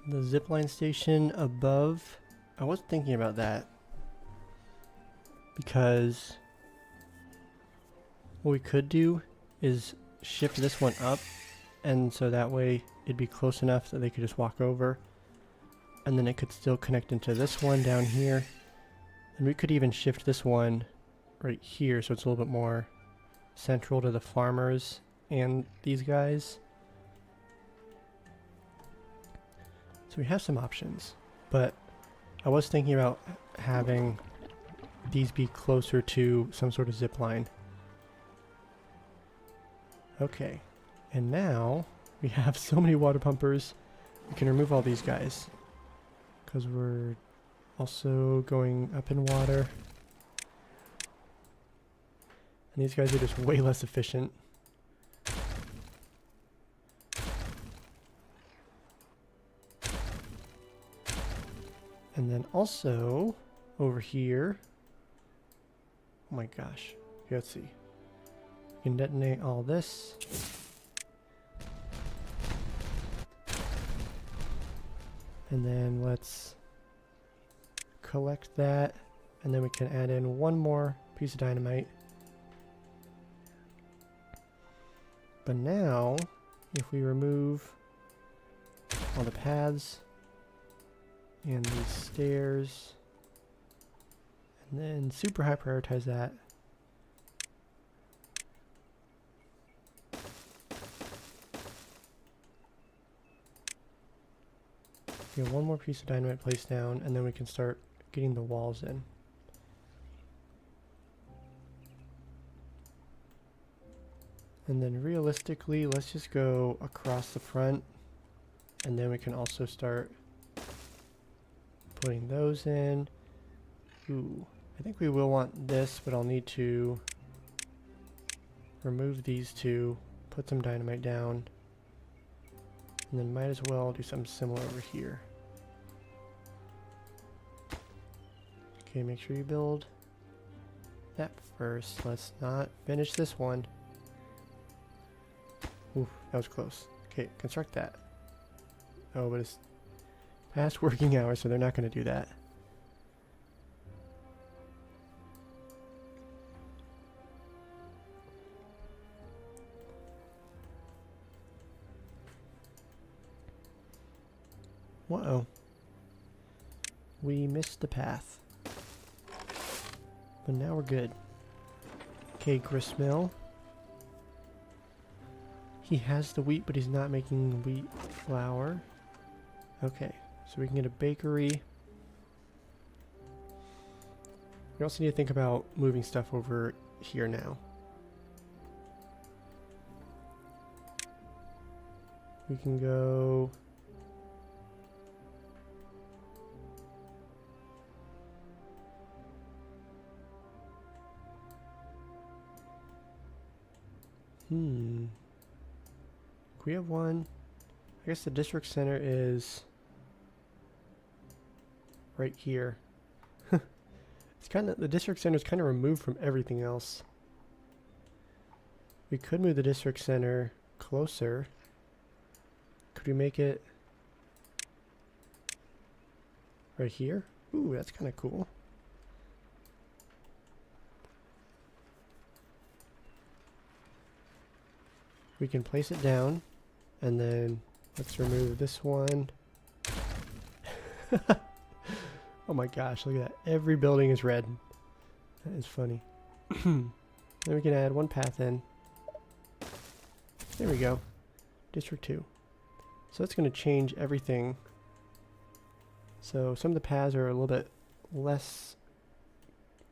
The zipline station above, I was thinking about that because what we could do is shift this one up, and so that way it'd be close enough that they could just walk over, and then it could still connect into this one down here, and we could even shift this one right here so it's a little bit more central to the farmers and these guys. So we have some options, but I was thinking about having these be closer to some sort of zip line. Okay, and now we have so many water pumpers, we can remove all these guys because we're also going up in water. And these guys are just way less efficient. And then also over here, oh my gosh, okay, let's see. We can detonate all this. And then let's collect that, and then we can add in one more piece of dynamite. But now, if we remove all the paths and these stairs, and then super high prioritize that. Get one more piece of dynamite placed down, and then we can start getting the walls in. And then realistically, let's just go across the front, and then we can also start putting those in. Ooh, I think we will want this, but I'll need to remove these two, put some dynamite down, and then might as well do something similar over here. Okay, make sure you build that first. Let's not finish this one. Oof, that was close. Okay, construct that. Oh, but it's past working hours, so they're not going to do that. Uh-oh. We missed the path. But now we're good. Okay, gristmill. He has the wheat, but he's not making wheat flour. Okay, so we can get a bakery. We also need to think about moving stuff over here now. We can go... We have one. I guess the district center is right here. It's kind of, the district center is kind of removed from everything else. We could move the district center closer. Could we make it right here? Ooh, that's kind of cool. We can place it down, and then let's remove this one. Oh my gosh, look at that. Every building is red. That is funny. Then we can add one path in. There we go. District 2. So that's going to change everything. So some of the paths are a little bit less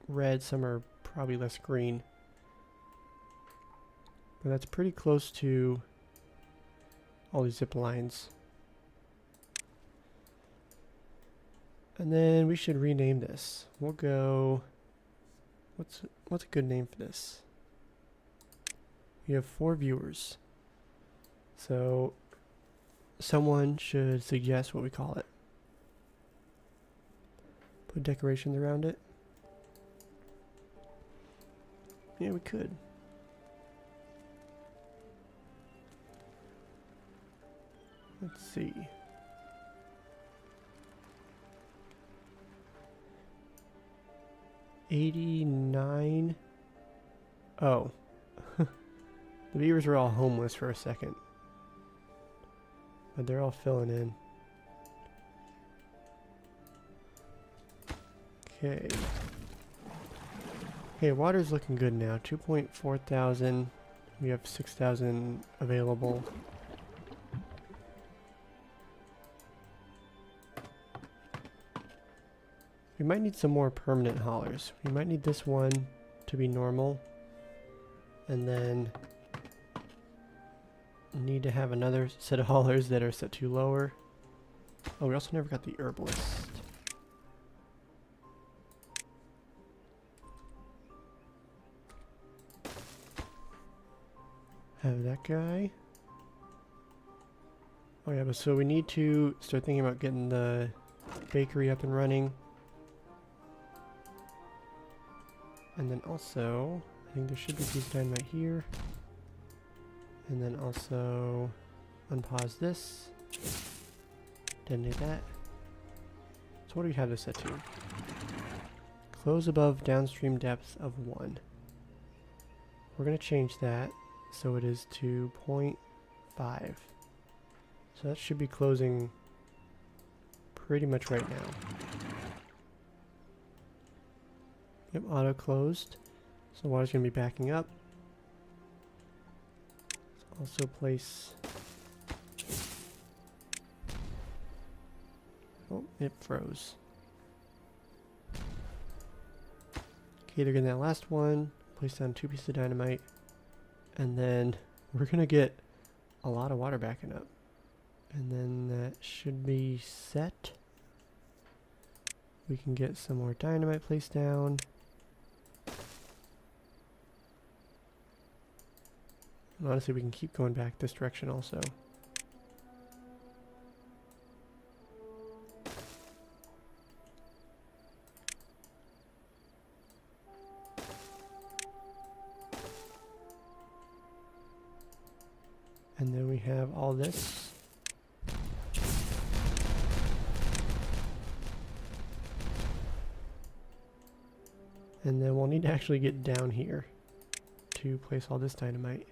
red, some are probably less green. But that's pretty close to all these zip lines. And then we should rename this. We'll go... What's a good name for this? We have 4 viewers. So someone should suggest what we call it. Put decorations around it. Yeah, we could. Let's see. $89. Oh. The viewers were all homeless for a second. But they're all filling in. Okay. Okay, water's looking good now. 2.4 thousand. We have 6,000 available. We might need some more permanent haulers. We might need this one to be normal. And then need to have another set of haulers that are set to lower. Oh, we also never got the herbalist. Have that guy. Oh yeah, but so we need to start thinking about getting the bakery up and running. And then also, I think there should be a piece of dynamite here. And then also, unpause this. Detonate that. So what do we have this set to? Close above downstream depth of 1. We're going to change that so it is to 0.5. So that should be closing pretty much right now. Yep, auto closed. So the water's going to be backing up. Let's also place... Oh, it froze. Okay, they're getting that last one. Place down 2 pieces of dynamite. And then we're going to get a lot of water backing up. And then that should be set. We can get some more dynamite placed down. And honestly, we can keep going back this direction also. have all this. And then we'll need to actually get down here to place all this dynamite.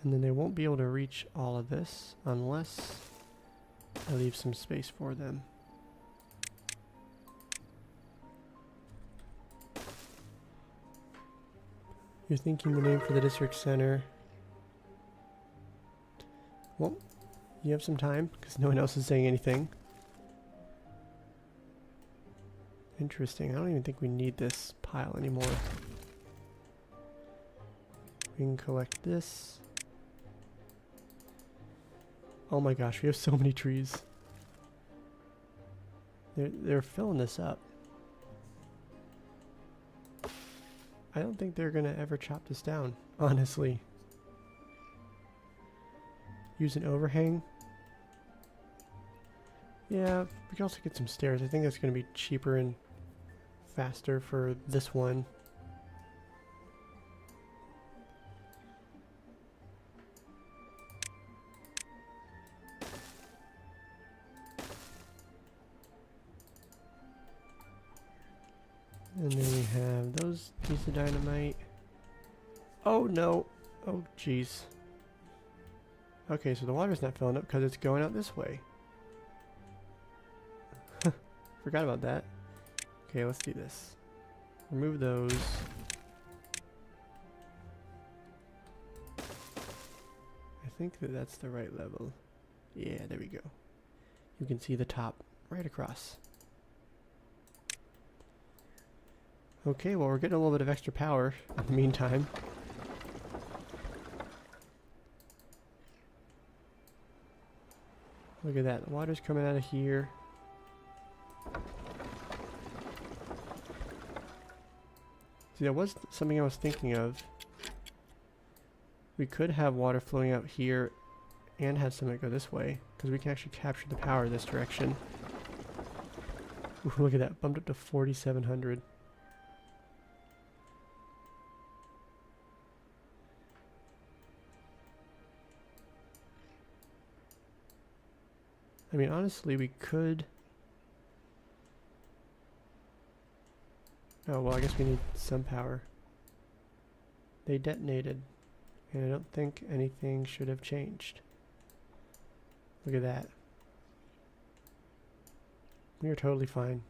And then they won't be able to reach all of this unless I leave some space for them. You're thinking the name for the district center. Well, you have some time because no one else is saying anything. Interesting. I don't even think we need this pile anymore. We can collect this. Oh my gosh, we have so many trees. They're filling this up. I don't think they're gonna ever chop this down, honestly. Use an overhang. Yeah, we can also get some stairs. I think that's gonna be cheaper and faster for this one. And then we have those pieces of dynamite. Oh no! Oh jeez. Okay, so the water's not filling up because it's going out this way. Forgot about that. Okay, let's do this. Remove those. I think that that's the right level. Yeah, there we go. You can see the top right across. Okay, well we're getting a little bit of extra power in the meantime. Look at that, the water's coming out of here. See, that was something I was thinking of. We could have water flowing out here and have some that go this way, because we can actually capture the power this direction. Ooh, look at that, bumped up to 4,700. I mean, honestly, we could... Oh, well, I guess we need some power. They detonated, and I don't think anything should have changed. Look at that. We are totally fine.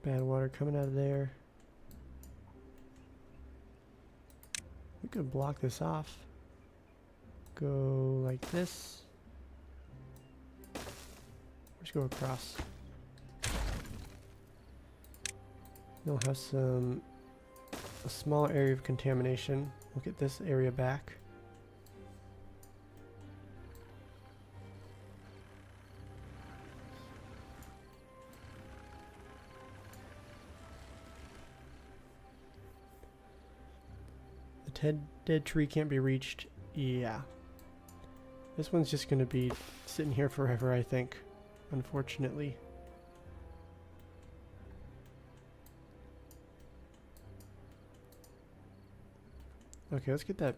Bad water coming out of there. We could block this off. Go like this. Just go across. We'll have a small area of contamination. We'll get this area back. Dead tree can't be reached. Yeah. This one's just going to be sitting here forever, I think. Unfortunately. Okay, let's get that.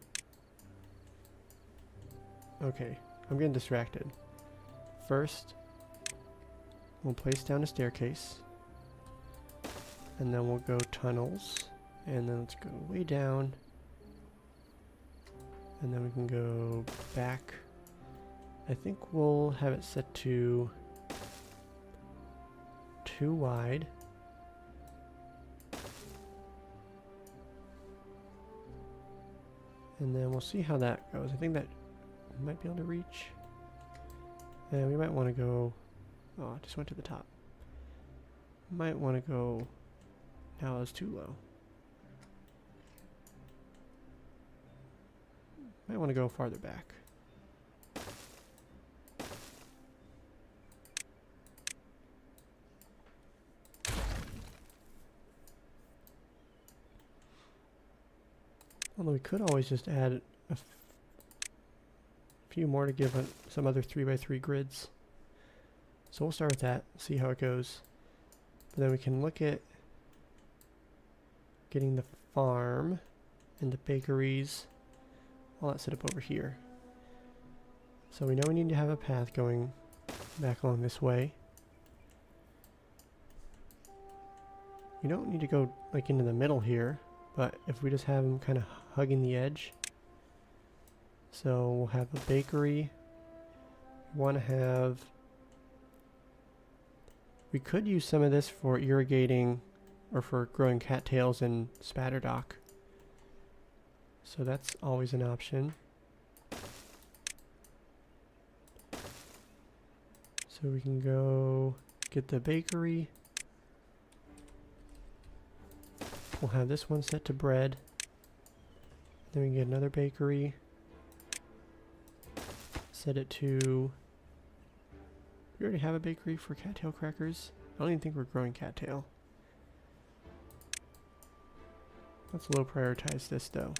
Okay, I'm getting distracted. First, we'll place down a staircase. And then we'll go tunnels. And then let's go way down. And then we can go back. I think we'll have it set to 2 wide. And then we'll see how that goes. I think that we might be able to reach. And we might want to go... Oh, it just went to the top. Might want to go... Now it's too low. Might want to go farther back. Although we could always just add a few more to give some other 3x3 grids. So we'll start with that, see how it goes. But then we can look at getting the farm and the bakeries, all that set up over here. So we know we need to have a path going back along this way. We don't need to go like into the middle here, but if we just have them kind of hugging the edge. So we'll have a bakery. We want to have... We could use some of this for irrigating or for growing cattails and spatterdock. So that's always an option. So we can go get the bakery. We'll have this one set to bread. Then we can get another bakery. Set it to... We already have a bakery for cattail crackers. I don't even think we're growing cattail. Let's low prioritize this though.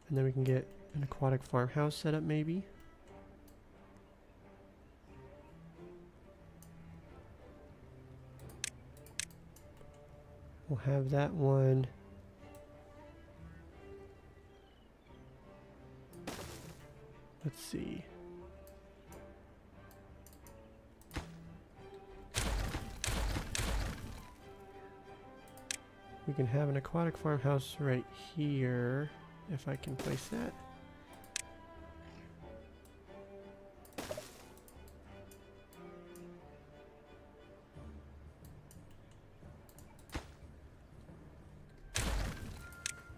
And then we can get an aquatic farmhouse set up maybe. We'll have that one. Let's see. We can have an aquatic farmhouse right here, if I can place that.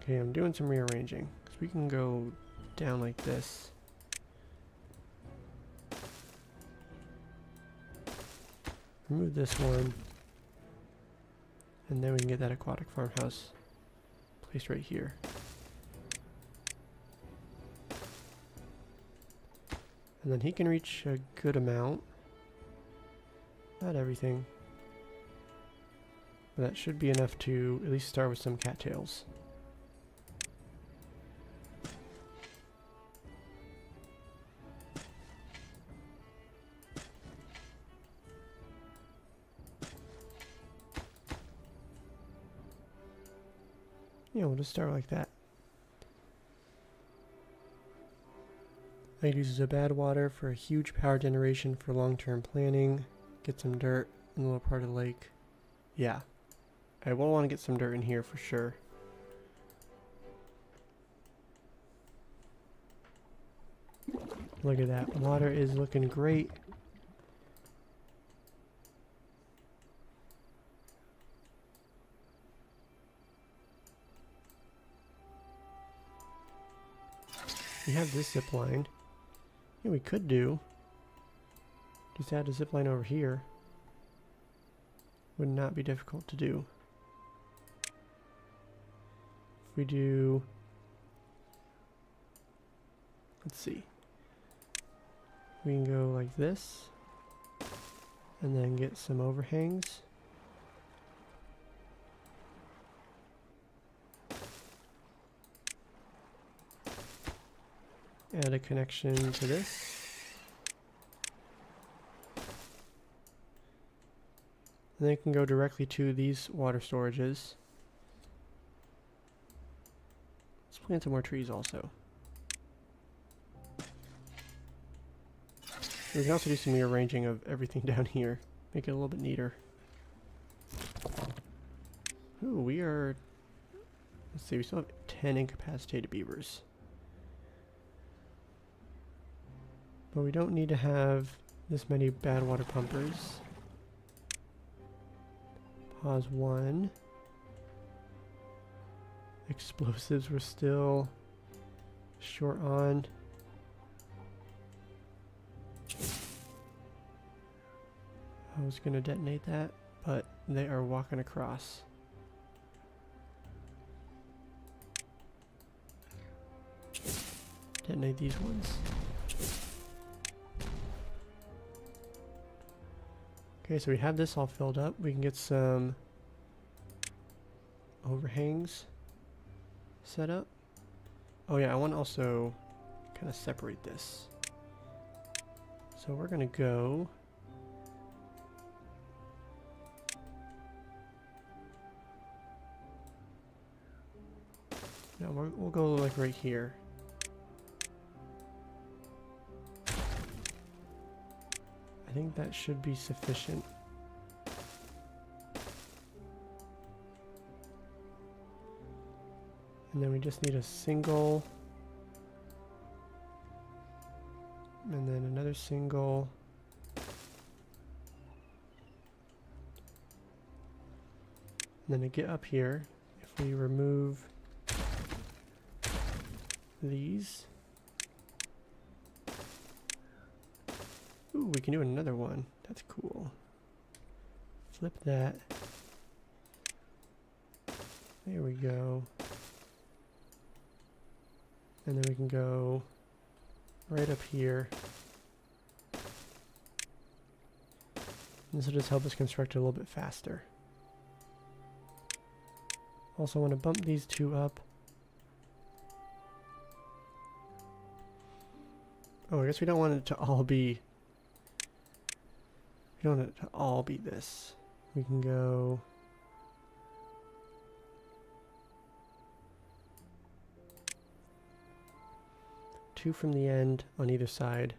Okay, I'm doing some rearranging, because we can go down like this. Remove this one. And then we can get that aquatic farmhouse placed right here. And then he can reach a good amount. Not everything. But that should be enough to at least start with some cattails. Yeah, we'll just start like that. It uses a BADWATER for a huge power generation for long-term planning. Get some dirt in the lower part of the lake. Yeah, I will want to get some dirt in here for sure. Look at that, water is looking great. We have this zip line. Yeah, we could do. Just add a zip line over here. Would not be difficult to do. If we do... Let's see. We can go like this. And then get some overhangs. Add a connection to this. And then it can go directly to these water storages. Let's plant some more trees also. We can also do some rearranging of everything down here. Make it a little bit neater. Ooh, we are... Let's see, we still have 10 incapacitated beavers. But we don't need to have this many BADWATER pumpers. Pause 1. Explosives we're still short on. I was going to detonate that, but they are walking across. Detonate these ones. Okay, so we have this all filled up. We can get some overhangs set up. Oh yeah, I want to also kind of separate this. So we're going to go... No, we'll go like right here. I think that should be sufficient. And then we just need a single. And then another single. And then to get up here, if we remove these. Ooh, we can do another one. That's cool. Flip that. There we go. And then we can go right up here. This will just help us construct it a little bit faster. Also want to bump these two up. Oh, I guess we don't want it to all be... We don't want it to all be this. We can go... two from the end on either side.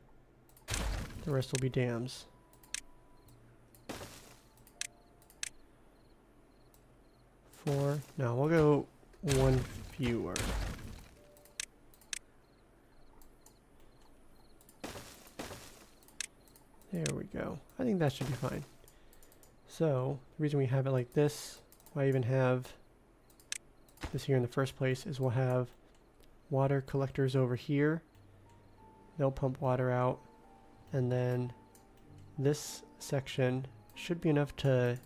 The rest will be dams. Four. No, we'll go one fewer. There we go. I think that should be fine. So, the reason we have it like this, why I even have this here in the first place, is we'll have water collectors over here. They'll pump water out, and then this section should be enough to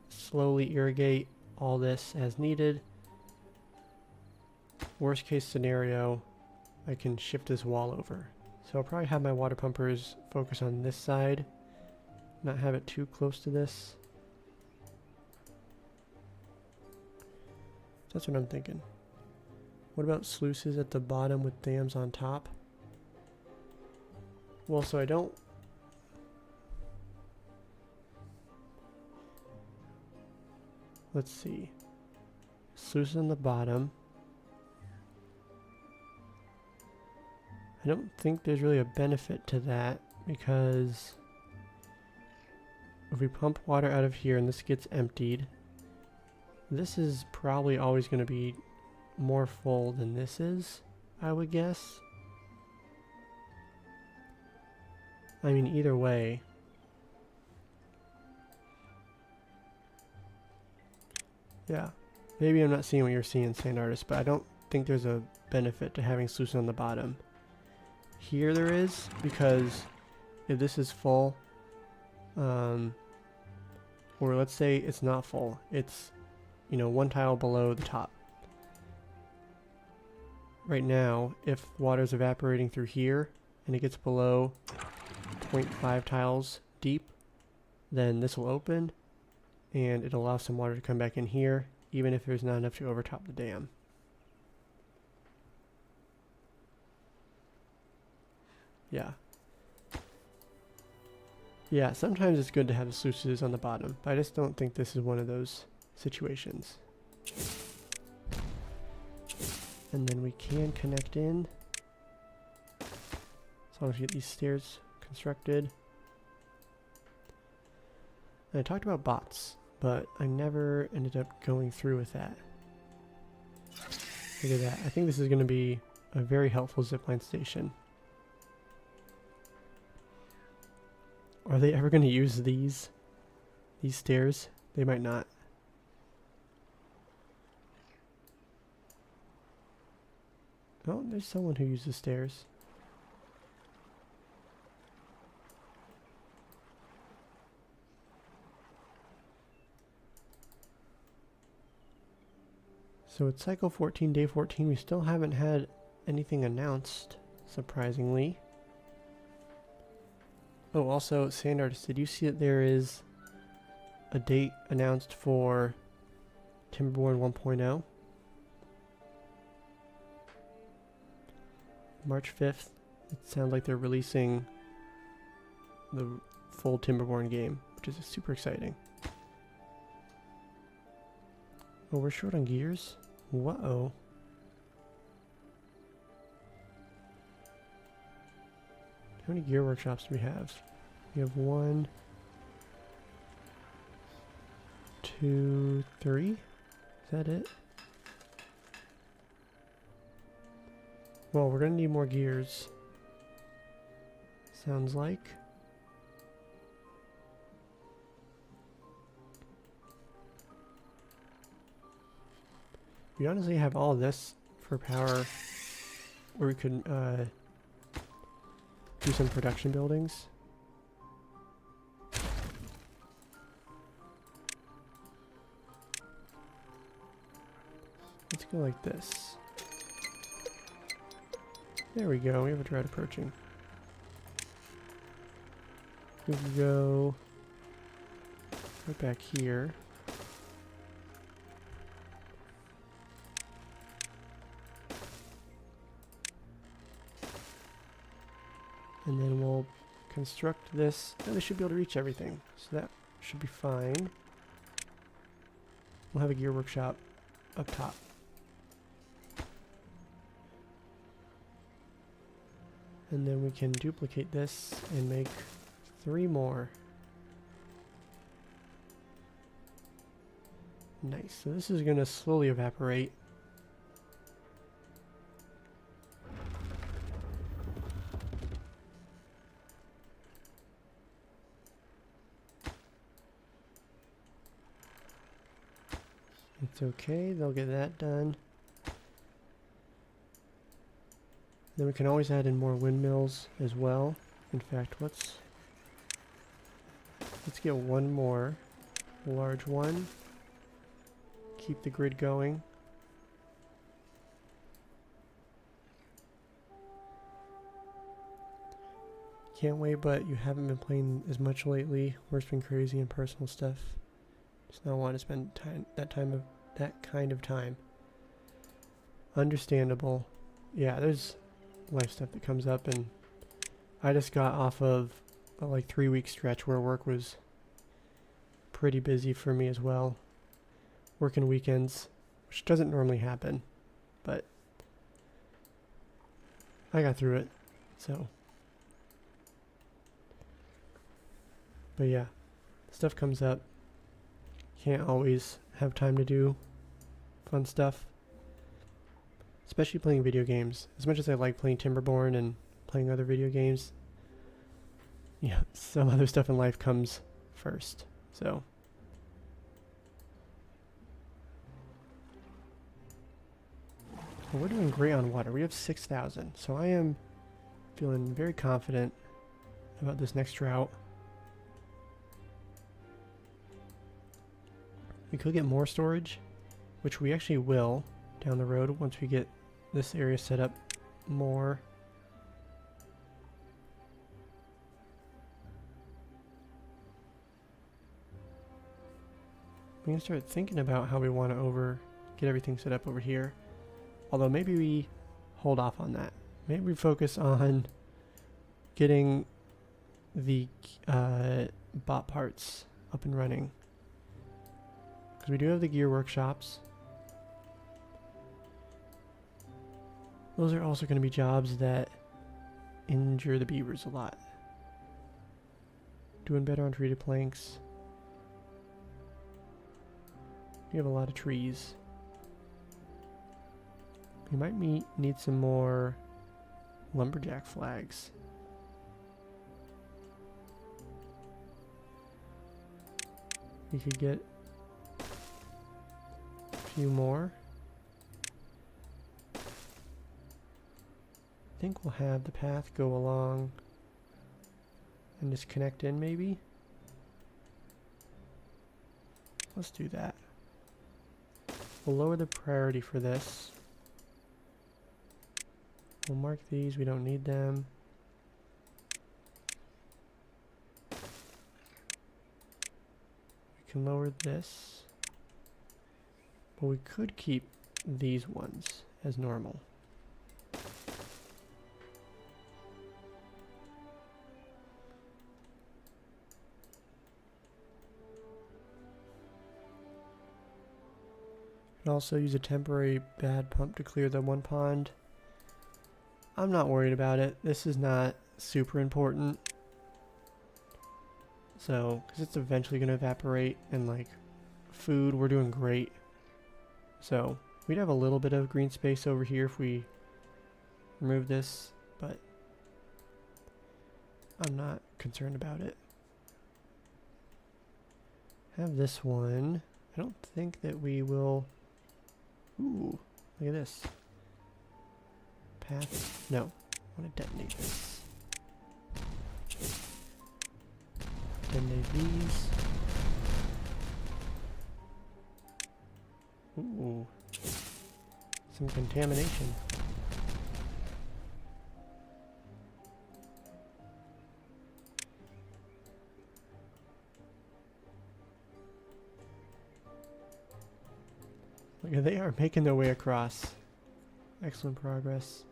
slowly irrigate all this as needed. Worst case scenario, I can shift this wall over. So I'll probably have my water pumpers focus on this side, not have it too close to this. That's what I'm thinking. What about sluices at the bottom with dams on top? Well, so I don't... Let's see. Sluices on the bottom. I don't think there's really a benefit to that, because if we pump water out of here and this gets emptied, this is probably always going to be more full than this is, I would guess. I mean, either way. Yeah. Maybe I'm not seeing what you're seeing, Sand Artist, but I don't think there's a benefit to having sluices on the bottom. Here there is, because if this is full, or let's say it's not full, it's, you know, one tile below the top. Right now, if water's evaporating through here and it gets below 0.5 tiles deep, then this will open and it'll allow some water to come back in here, even if there's not enough to overtop the dam. Yeah. Yeah, sometimes it's good to have the sluices on the bottom, but I just don't think this is one of those situations. And then we can connect in. As long as we get these stairs constructed. And I talked about bots, but I never ended up going through with that. Look at that. I think this is going to be a very helpful zipline station. Are they ever going to use these stairs? They might not. Oh, there's someone who uses stairs. So it's cycle 14, day 14. We still haven't had anything announced, surprisingly. Oh, also, Sand Artist, did you see that there is a date announced for Timberborn 1.0? March 5th. It sounds like they're releasing the full Timberborn game, which is super exciting. Oh, we're short on gears? Whoa. How many gear workshops do we have? We have 1, 2, 3. Is that it? Well, we're gonna need more gears. Sounds like. We honestly have all this for power where we could do some production buildings. Let's go like this. There we go, we have a drought approaching. We can go right back here. And then we'll construct this. Oh, they should be able to reach everything, so that should be fine. We'll have a gear workshop up top. And then we can duplicate this and make 3 more. Nice, so this is gonna slowly evaporate. It's okay, they'll get that done. Then we can always add in more windmills as well. In fact, let's get 1 more large one. Keep the grid going. Can't wait, but you haven't been playing as much lately. Work's been crazy and personal stuff. Just not want to spend that kind of time. Understandable. Yeah, there's life stuff that comes up, and I just got off of a like 3-week stretch where work was pretty busy for me as well. Working weekends, which doesn't normally happen, but I got through it, so. But yeah, stuff comes up. Can't always have time to do fun stuff. Especially playing video games. As much as I like playing Timberborn and playing other video games, yeah, some other stuff in life comes first. So. Well, we're doing great on water. We have 6,000. So I am feeling very confident about this next drought. We could get more storage, which we actually will down the road once we get this area set up more. We can start thinking about how we want to get everything set up over here. Although maybe we hold off on that. Maybe we focus on getting the bot parts up and running. Because we do have the gear workshops. Those are also going to be jobs that injure the beavers a lot. Doing better on treated planks. We have a lot of trees. We might need some more lumberjack flags. We could get a few more. I think we'll have the path go along and just connect in maybe. Let's do that. We'll lower the priority for this. We'll mark these, we don't need them. We can lower this. But we could keep these ones as normal. Can also use a temporary bad pump to clear the one pond. I'm not worried about it. This is not super important. So, because it's eventually going to evaporate, and like food, we're doing great. So, we'd have a little bit of green space over here if we remove this, but I'm not concerned about it. Have this one. I don't think that we will... Ooh, look at this. Path. No. I want to detonate this. Detonate these. Ooh. Some contamination. Look, they are making their way across. Excellent progress.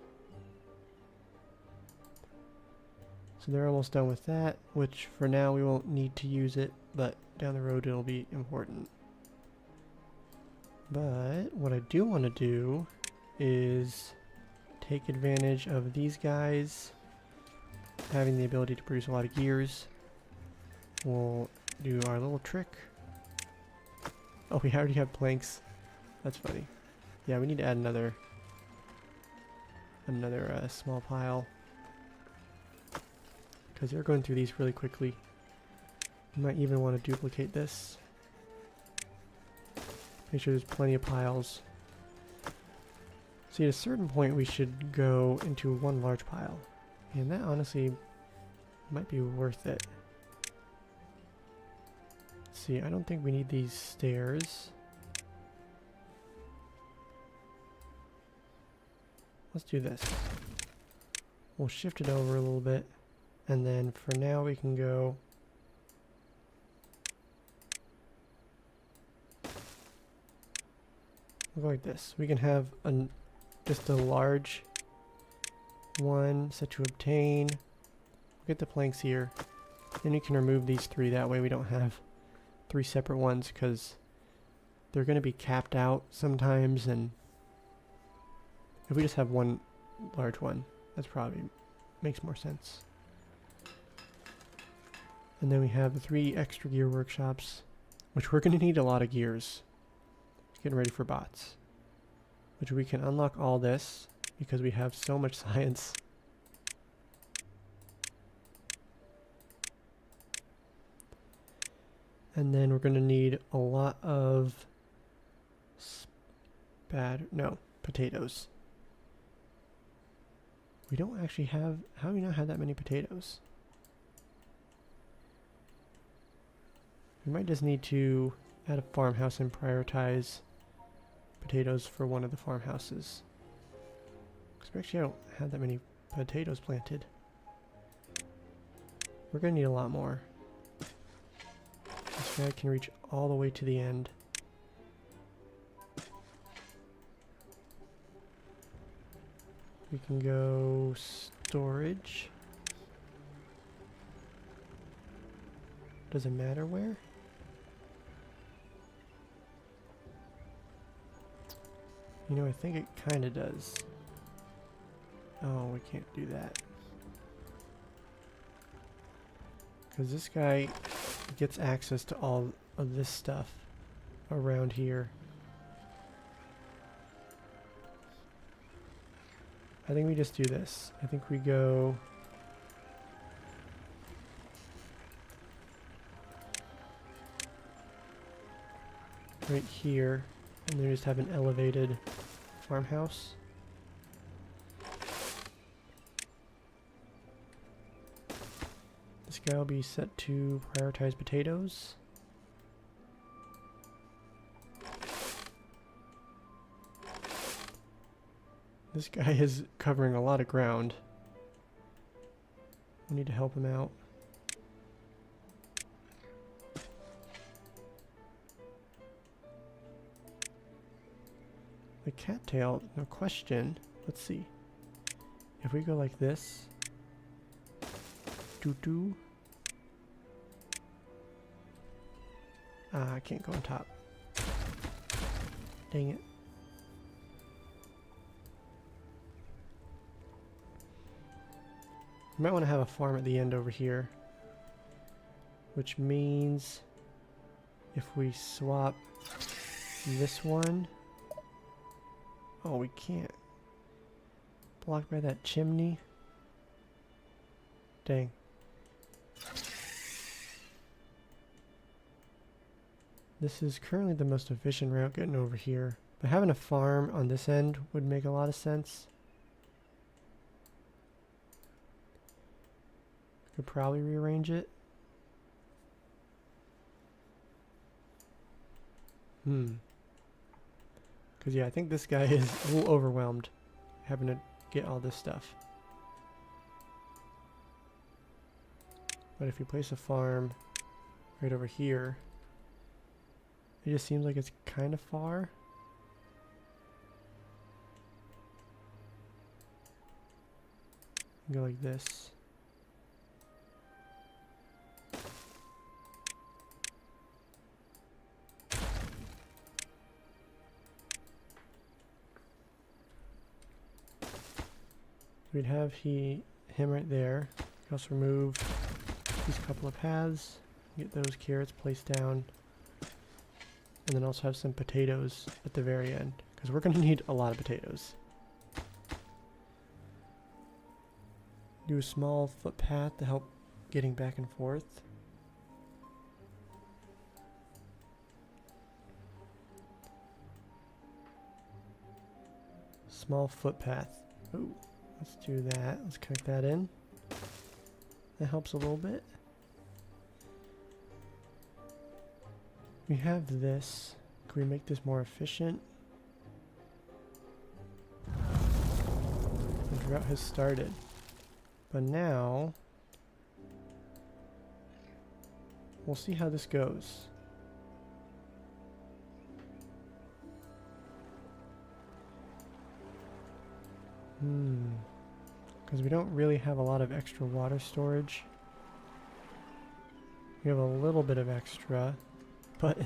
So they're almost done with that, which for now we won't need to use it, but down the road it'll be important. But what I do want to do is take advantage of these guys having the ability to produce a lot of gears. We'll do our little trick. Oh, we already have planks. That's funny. Yeah, we need to add another small pile, because they're going through these really quickly. You might even want to duplicate this. Make sure there's plenty of piles. See, at a certain point we should go into one large pile, and that honestly might be worth it. See, I don't think we need these stairs. Let's do this. We'll shift it over a little bit, and then for now we can go look like this. We can have just a large one set to obtain. We'll get the planks here. Then you can remove these three. That way we don't have three separate ones, because they're going to be capped out sometimes, and if we just have one large one, that's probably makes more sense. And then we have the 3 extra gear workshops, which we're going to need a lot of gears. Getting ready for bots. Which we can unlock all this because we have so much science. And then we're going to need a lot of potatoes. We don't actually have... How do we not have that many potatoes? We might just need to add a farmhouse and prioritize potatoes for one of the farmhouses. Because actually I don't have that many potatoes planted. We're going to need a lot more. This guy can reach all the way to the end. We can go storage. Does it matter where? You know, I think it kind of does. Oh, we can't do that. Because this guy gets access to all of this stuff around here. I think we just do this. I think we go... right here, and then just have an elevated farmhouse. This guy will be set to prioritize potatoes. This guy is covering a lot of ground. We need to help him out. The cattail, no question. Let's see. If we go like this. Doo-doo. Ah, I can't go on top. Dang it. You might want to have a farm at the end over here. Which means if we swap this one... Oh, we can't. Blocked by that chimney. Dang. This is currently the most efficient route getting over here. But having a farm on this end would make a lot of sense. Could probably rearrange it. Because yeah, I think this guy is a little overwhelmed having to get all this stuff. But if you place a farm right over here, it just seems like it's kind of far. Go like this. We'd have him right there. We also remove these couple of paths, get those carrots placed down, and then also have some potatoes at the very end, because we're going to need a lot of potatoes. Do a small footpath to help getting back and forth. Small footpath. Ooh. Let's do that. Let's connect that in. That helps a little bit. We have this. Can we make this more efficient? The drought has started. But now, we'll see how this goes. Because we don't really have a lot of extra water storage. We have a little bit of extra, but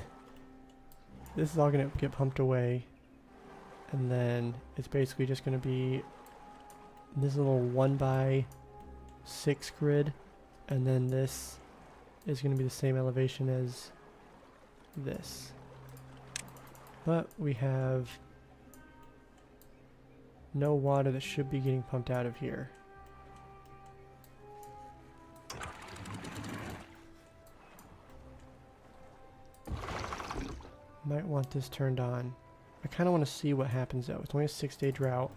this is all going to get pumped away. And then it's basically just going to be this little 1x6 grid. And then this is going to be the same elevation as this. But we have no water that should be getting pumped out of here. Might want this turned on. I kind of want to see what happens though. It's only a 6-day drought.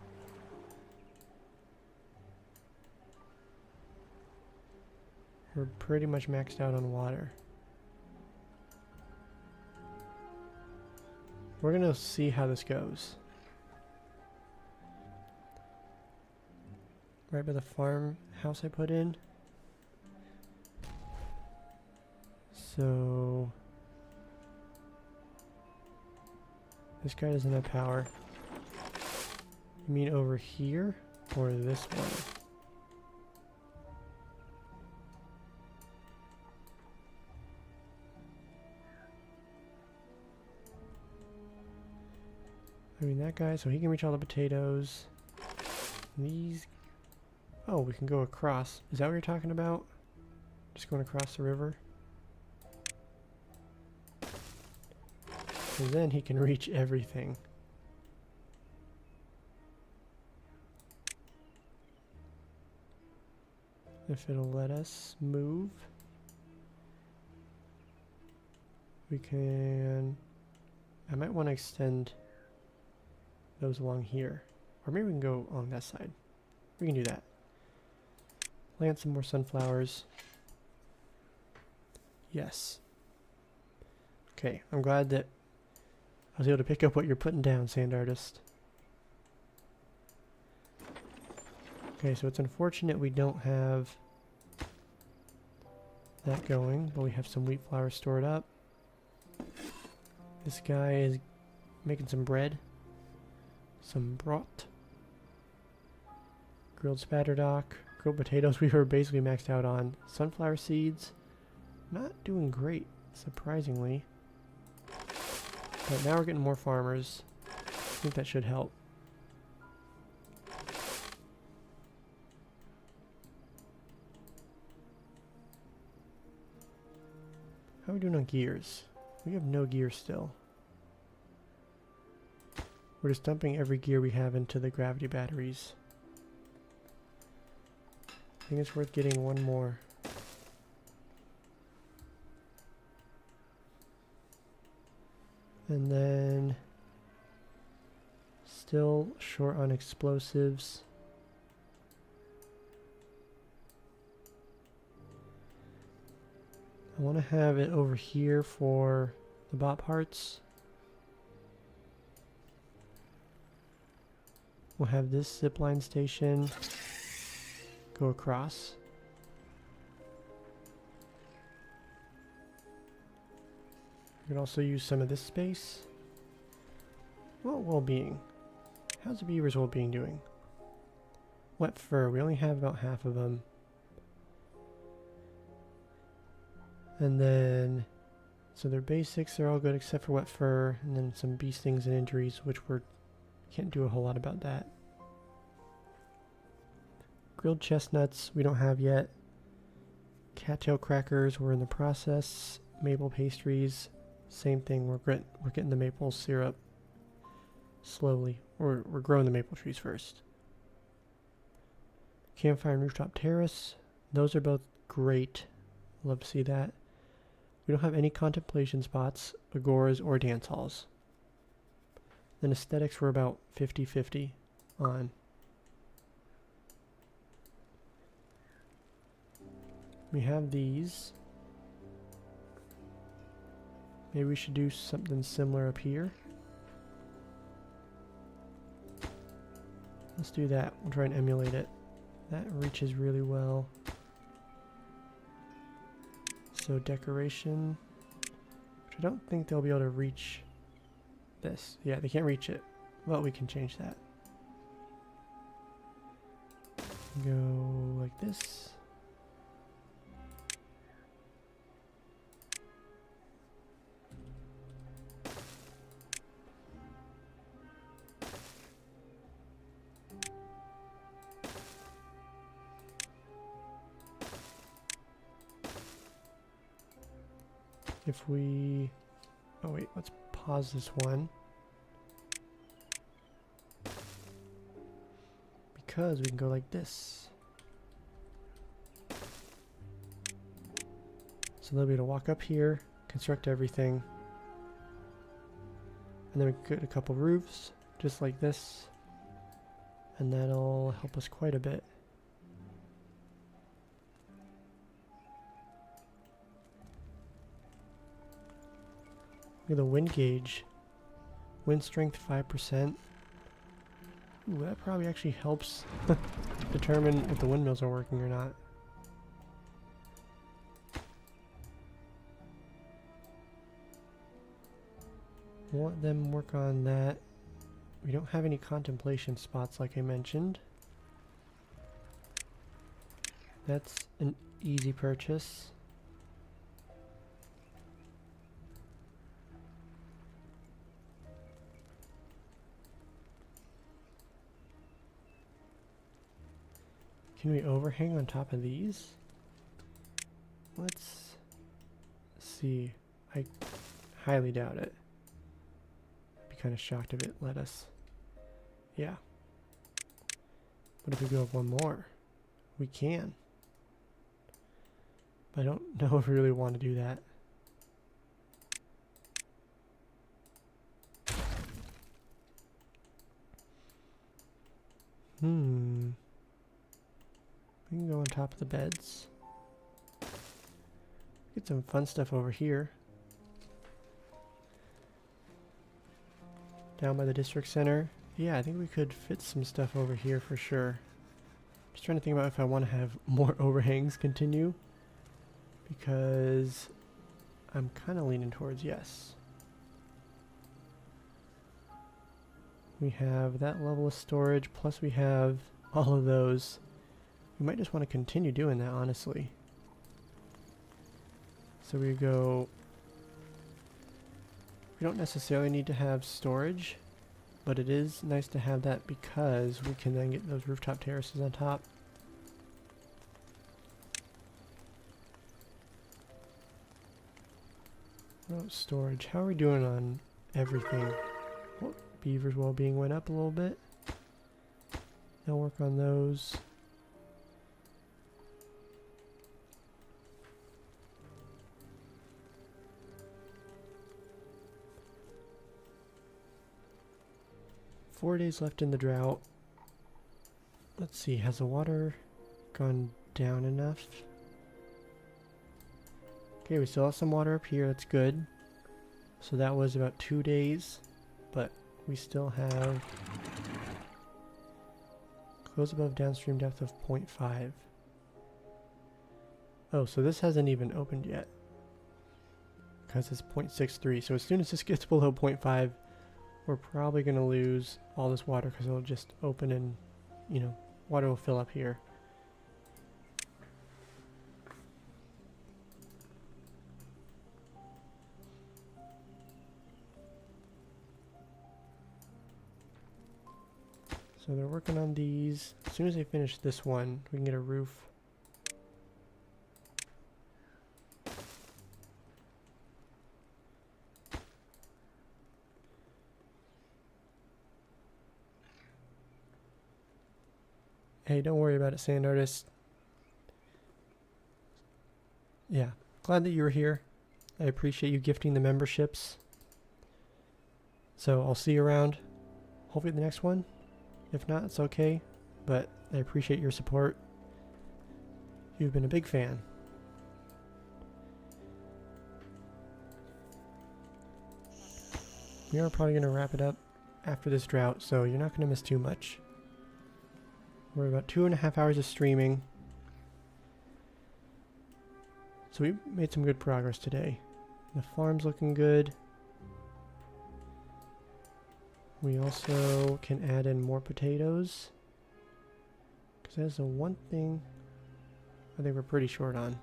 We're pretty much maxed out on water. We're gonna see how this goes. Right by the farmhouse I put in. So this guy doesn't have power. You mean over here or this one? I mean that guy, so he can reach all the potatoes. These... Oh, we can go across. Is that what you're talking about? Just going across the river? So then he can reach everything. If it'll let us move. We can... I might want to extend those along here. Or maybe we can go along that side. We can do that. Plant some more sunflowers. Yes. Okay, I'm glad that I was able to pick up what you're putting down, Sand Artist. Okay, so it's unfortunate we don't have that going, but we have some wheat flour stored up. This guy is making some bread. Some brat. Grilled spatterdock. Grilled potatoes we were basically maxed out on. Sunflower seeds. Not doing great, surprisingly. But now we're getting more farmers. think that should help. How are we doing on gears? We have no gear still. We're just dumping every gear we have into the gravity batteries. I think it's worth getting one more. And then still short on explosives. I want to have it over here for the bot parts. We'll have this zipline station go across. We can also use some of this space. Well-being. How's the beaver's well-being doing? Wet fur. We only have about half of them. And then, so their basics, they're all good except for wet fur, and then some bee stings and injuries, which can't do a whole lot about that. Grilled chestnuts, we don't have yet. Cattail crackers, we're in the process. Maple pastries, same thing. We're getting the maple syrup slowly. We're growing the maple trees first. Campfire and rooftop terrace, those are both great. Love to see that. We don't have any contemplation spots, agoras, or dance halls. Then aesthetics we're about 50-50 on. We have these. Maybe we should do something similar up here. Let's do that. We'll try and emulate it. That reaches really well. So decoration, which I don't think they'll be able to reach this. Yeah, they can't reach it. Well, we can change that. Go like this. If we, oh wait, let's pause this one. Because we can go like this. So they'll be able to walk up here, construct everything. And then we can get a couple roofs, just like this. And that'll help us quite a bit. Look at the wind gauge. Wind strength 5%. Ooh, that probably actually helps determine if the windmills are working or not. Want them work on that. We don't have any contemplation spots like I mentioned. That's an easy purchase. Can we overhang on top of these? Let's see. I highly doubt it. I'd be kind of shocked if it let us. Yeah. What if we go up one more? We can. But I don't know if we really want to do that. We can go on top of the beds. Get some fun stuff over here. Down by the district center. Yeah, I think we could fit some stuff over here for sure. Just trying to think about if I want to have more overhangs continue. Because I'm kind of leaning towards yes. We have that level of storage, plus we have all of those. We might just want to continue doing that, honestly. So we go... We don't necessarily need to have storage, but it is nice to have that because we can then get those rooftop terraces on top. Oh, storage. How are we doing on everything? Oh, beaver's well-being went up a little bit. I'll work on those. Four days left in the drought. Let's see, has the water gone down enough? Okay, we still have some water up here, that's good. So that was about 2 days, but we still have close above downstream depth of 0.5. Oh, so this hasn't even opened yet because it's 0.63. So as soon as this gets below 0.5, we're probably going to lose all this water because it'll just open and, you know, water will fill up here. So they're working on these. As soon as they finish this one, we can get a roof. Hey, don't worry about it, sand artist. Yeah, glad that you were here. I appreciate you gifting the memberships. So I'll see you around, hopefully the next one. If not, it's okay, but I appreciate your support. You've been a big fan. We are probably going to wrap it up after this drought, so you're not going to miss too much. We're about 2.5 hours of streaming. So we made some good progress today. The farm's looking good. We also can add in more potatoes, because that's the one thing I think we're pretty short on.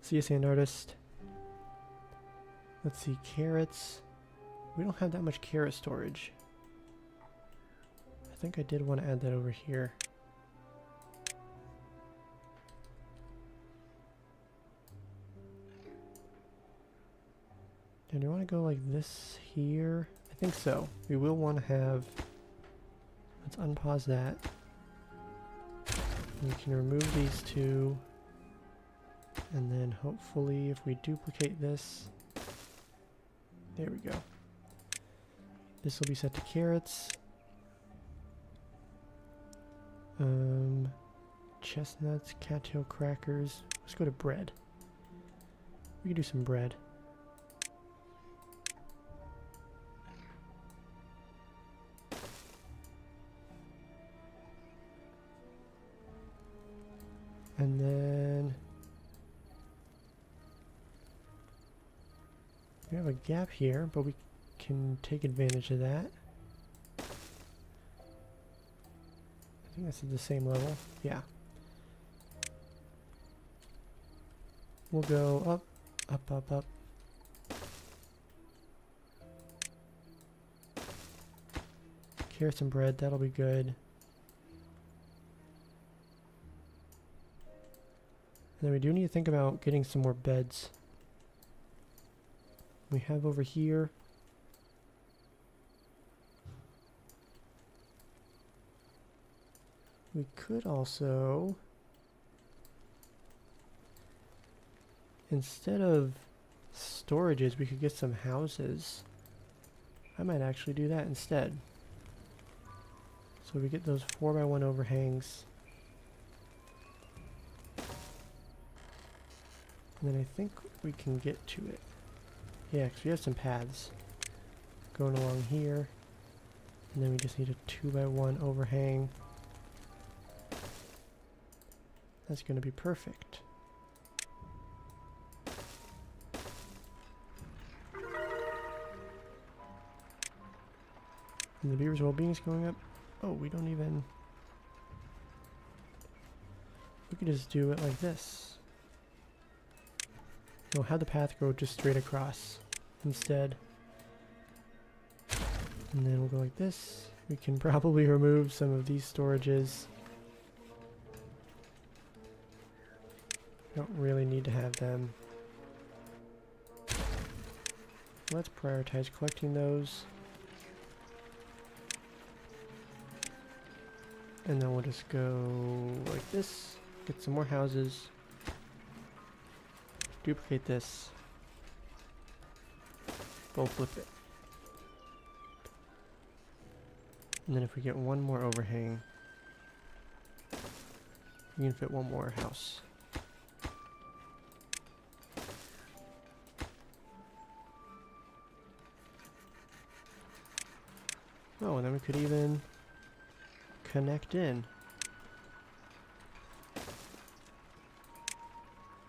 See you, sand artist. Let's see, carrots. We don't have that much carrot storage. I think I did want to add that over here. And do you want to go like this here? I think so. We will want to have... Let's unpause that. We can remove these two. And then hopefully if we duplicate this... There we go. This will be set to carrots. Chestnuts, cattail crackers. Let's go to bread. We can do some bread. And then we have a gap here, but we can take advantage of that. I think that's at the same level. Yeah. We'll go up, up, up, up. Carrots and bread, that'll be good. And then we do need to think about getting some more beds. We have over here. We could also, instead of storages, we could get some houses. I might actually do that instead. So we get those 4x1 overhangs. And then I think we can get to it. Yeah, because we have some paths going along here. And then we just need a 2x1 overhang. That's going to be perfect. And the beaver's well-being is going up. Oh, we don't even... We could just do it like this. We'll have the path go just straight across instead. And then we'll go like this. We can probably remove some of these storages. Don't really need to have them. Let's prioritize collecting those. And then we'll just go like this. Get some more houses. Duplicate this. Go flip it. And then if we get one more overhang, we can fit one more house. Oh, and then we could even connect in.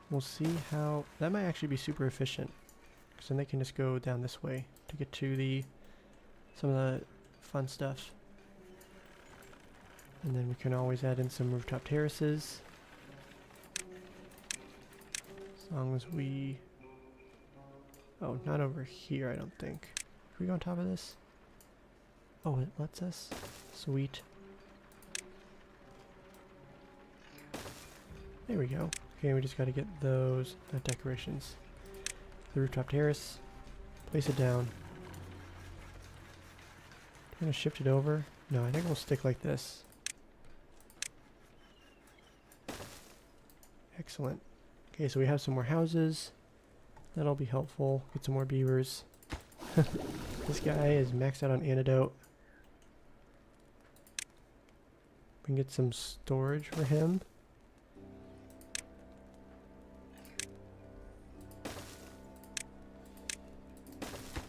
We'll see how... That might actually be super efficient. Because then they can just go down this way to get to some of the fun stuff. And then we can always add in some rooftop terraces. As long as we... Oh, not over here, I don't think. Can we go on top of this? Oh, it lets us? Sweet. There we go. Okay, we just gotta get those decorations. The rooftop terrace. Place it down. I'm gonna shift it over. No, I think we'll stick like this. Excellent. Okay, so we have some more houses. That'll be helpful. Get some more beavers. This guy is maxed out on antidote. We can get some storage for him.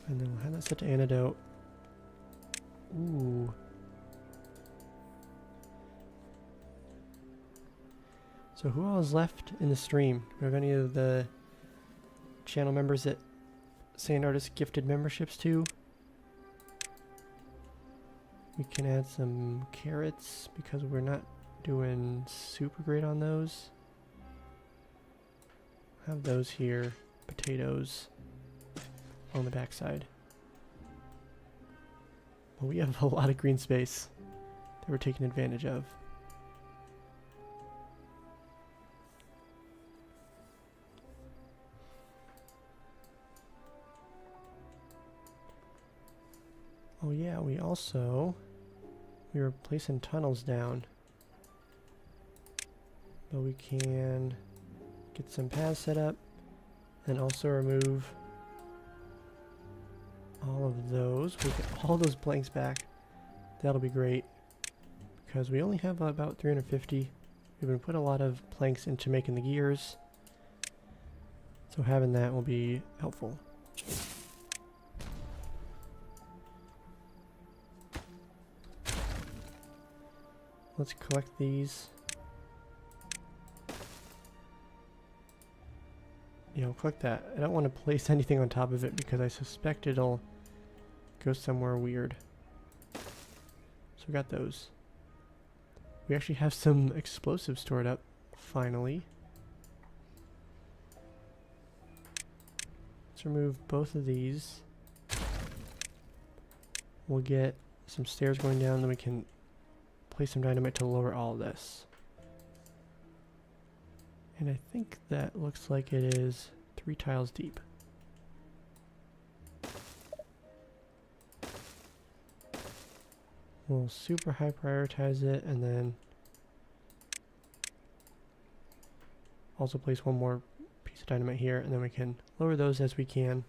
And then we'll have that set to antidote. Ooh. So who all is left in the stream? Do we have any of the channel members that Sand Artist gifted memberships to? We can add some carrots because we're not doing super great on those. Have those here. Potatoes on the backside. Well, we have a lot of green space that we're taking advantage of. Oh yeah, we were placing tunnels down. But we can get some paths set up and also remove all of those. We'll get all those planks back. That'll be great because we only have about 350. We've been putting a lot of planks into making the gears. So having that will be helpful. Let's collect these. Yeah, we'll collect that. I don't want to place anything on top of it because I suspect it'll go somewhere weird. So we got those. We actually have some explosives stored up, finally. Let's remove both of these. We'll get some stairs going down, then we can place some dynamite to lower all of this. And I think that looks like it is 3 tiles deep. We'll super high prioritize it and then also place one more piece of dynamite here and then we can lower those as we can.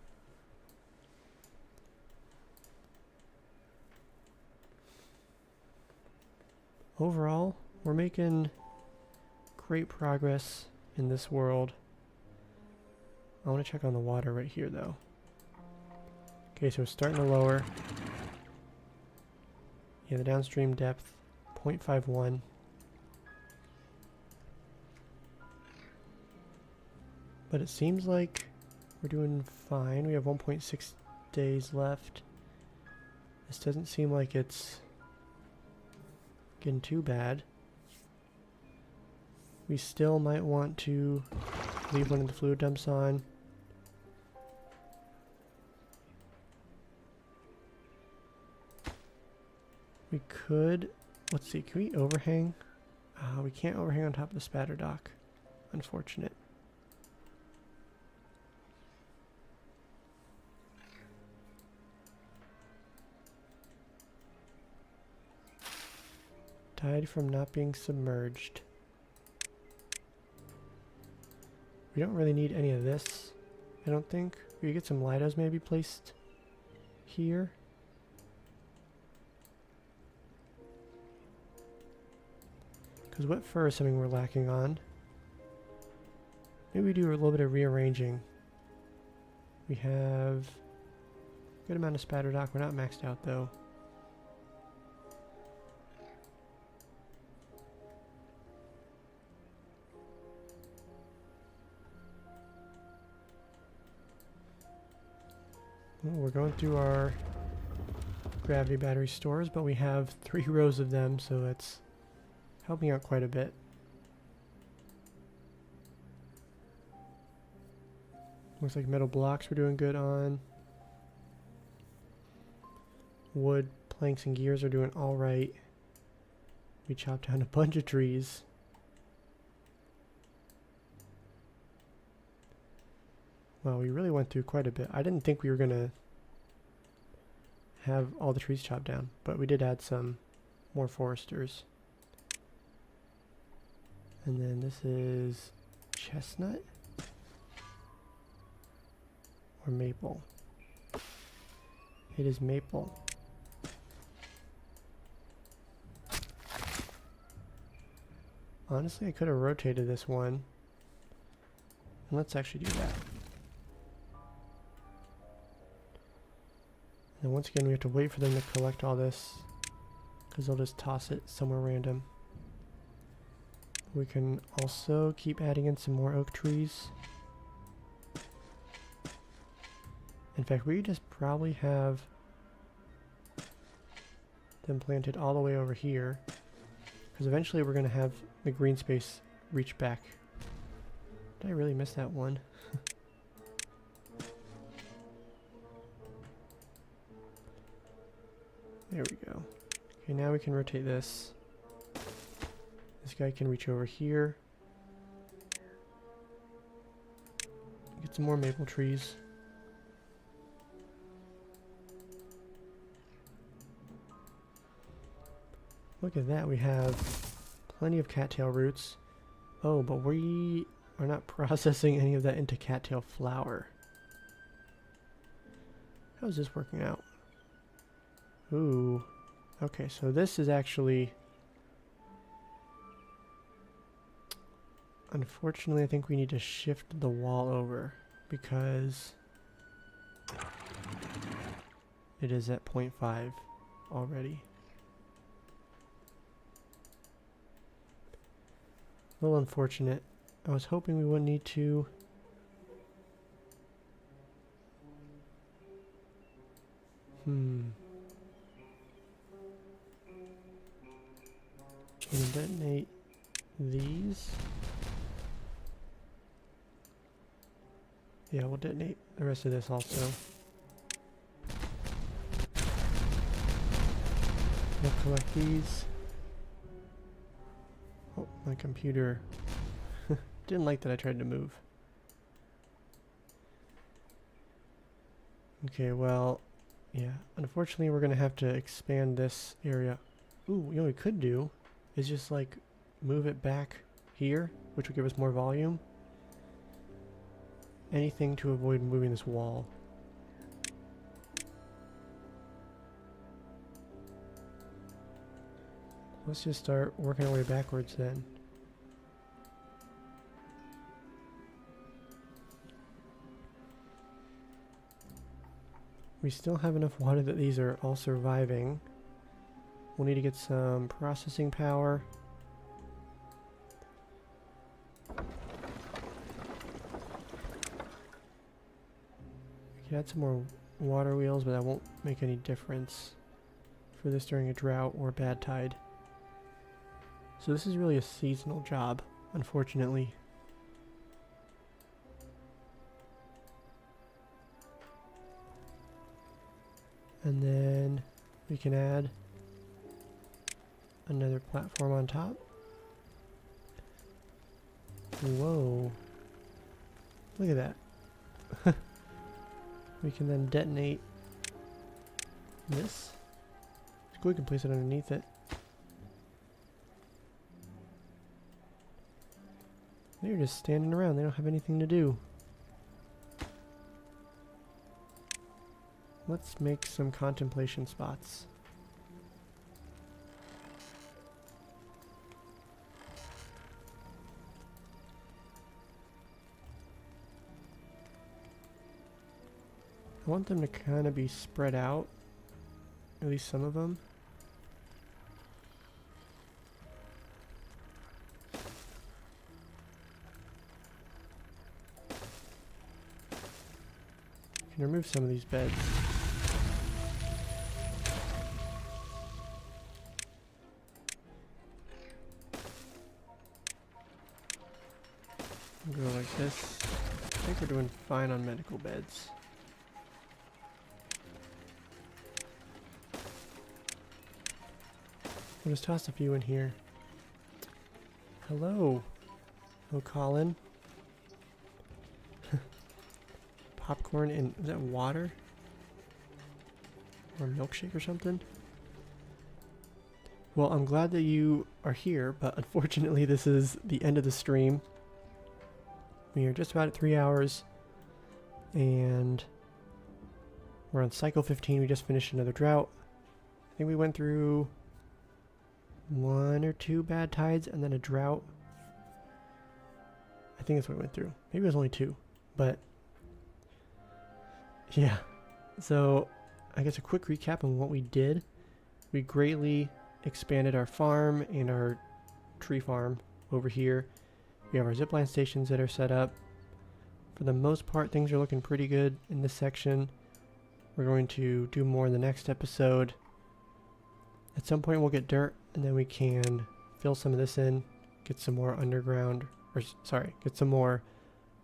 Overall, we're making great progress in this world. I want to check on the water right here though. Okay, so it's starting to lower. Yeah, the downstream depth, 0.51. But it seems like we're doing fine. We have 1.6 days left. This doesn't seem like it's getting too bad. We still might want to leave one of the fluid dumps on. We could, let's see, can we overhang? We can't overhang on top of the spatter dock. Unfortunate. Died from not being submerged. We don't really need any of this, I don't think. We could get some lidos maybe placed here. Because wet fur is something we're lacking on. Maybe we do a little bit of rearranging. We have a good amount of spatter dock. We're not maxed out though. Well, we're going through our gravity battery stores, but we have 3 rows of them, so that's helping out quite a bit. Looks like metal blocks we're doing good on. Wood, planks, and gears are doing alright. We chopped down a bunch of trees. Well, we really went through quite a bit. I didn't think we were going to have all the trees chopped down, but we did add some more foresters. And then this is chestnut or maple. It is maple. Honestly, I could have rotated this one. And let's actually do that. And once again, we have to wait for them to collect all this, because they'll just toss it somewhere random. We can also keep adding in some more oak trees. In fact, we just probably have them planted all the way over here, because eventually we're going to have the green space reach back. Did I really miss that one? There we go. Okay, now we can rotate this. This guy can reach over here. Get some more maple trees. Look at that, we have plenty of cattail roots. Oh, but we are not processing any of that into cattail flour. How is this working out? Ooh. Okay, so this is actually... Unfortunately, I think we need to shift the wall over because it is at 0.5 already. A little unfortunate. I was hoping we wouldn't need to. Can we detonate these? Yeah, we'll detonate the rest of this also. We'll collect these. Oh, my computer didn't like that I tried to move. Okay, well, yeah. Unfortunately, we're going to have to expand this area. Ooh, you know what we could do is just like move it back here, which would give us more volume. Anything to avoid moving this wall. Let's just start working our way backwards then. We still have enough water that these are all surviving. We'll need to get some processing power. We can add some more water wheels, but that won't make any difference for this during a drought or bad tide. So this is really a seasonal job, unfortunately. And then we can add another platform on top. Whoa. Look at that. We can then detonate this. It's cool, we can place it underneath it. They're just standing around, they don't have anything to do. Let's make some contemplation spots. I want them to kind of be spread out, at least some of them. Can remove some of these beds. Go like this. I think we're doing fine on medical beds. We'll just toss a few in here. Hello. Hello, Colin. Popcorn and, is that water? Or a milkshake or something? Well, I'm glad that you are here, but unfortunately this is the end of the stream. We are just about at 3 hours, and we're on cycle 15. We just finished another drought. I think we went through 1 or 2 bad tides and then a drought. I think that's what we went through. Maybe it was only 2, but yeah. So I guess a quick recap on what we did. We greatly expanded our farm and our tree farm over here. We have our zipline stations that are set up. For the most part, things are looking pretty good in this section. We're going to do more in the next episode. At some point we'll get dirt, and then we can fill some of this in, get some more underground, or sorry, get some more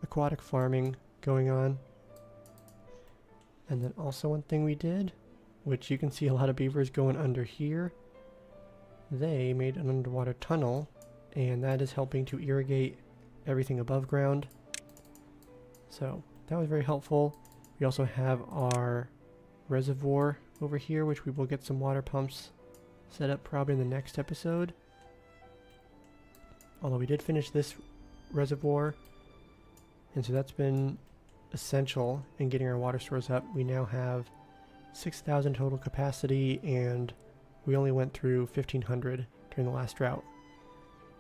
aquatic farming going on. And then also one thing we did, which you can see a lot of beavers going under here, they made an underwater tunnel, and that is helping to irrigate everything above ground. So that was very helpful. We also have our reservoir over here, which we will get some water pumps set up probably in the next episode. Although we did finish this reservoir, and so that's been essential in getting our water stores up. We now have 6,000 total capacity, and we only went through 1,500 during the last drought.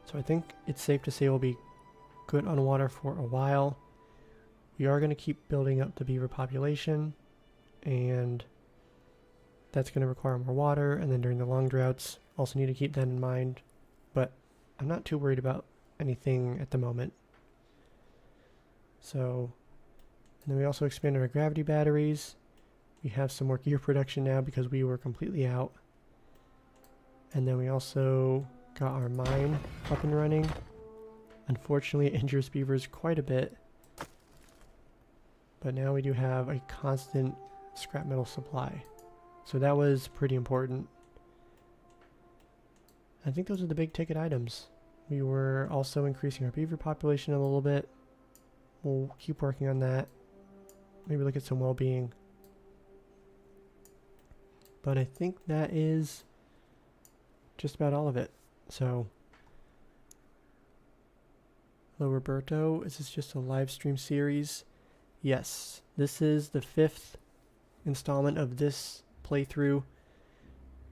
So I think it's safe to say we'll be good on water for a while. We are going to keep building up the beaver population, and that's going to require more water, and then during the long droughts also need to keep that in mind, but I'm not too worried about anything at the moment. So, and then we also expanded our gravity batteries. We have some more gear production now because we were completely out. And then we also got our mine up and running. Unfortunately, it injures beavers quite a bit, but now we do have a constant scrap metal supply. So that was pretty important. I think those are the big ticket items. We were also increasing our beaver population a little bit. We'll keep working on that. Maybe look at some well-being. But I think that is just about all of it. So, hello Roberto, is this just a live stream series? Yes, this is the 5th installment of this playthrough.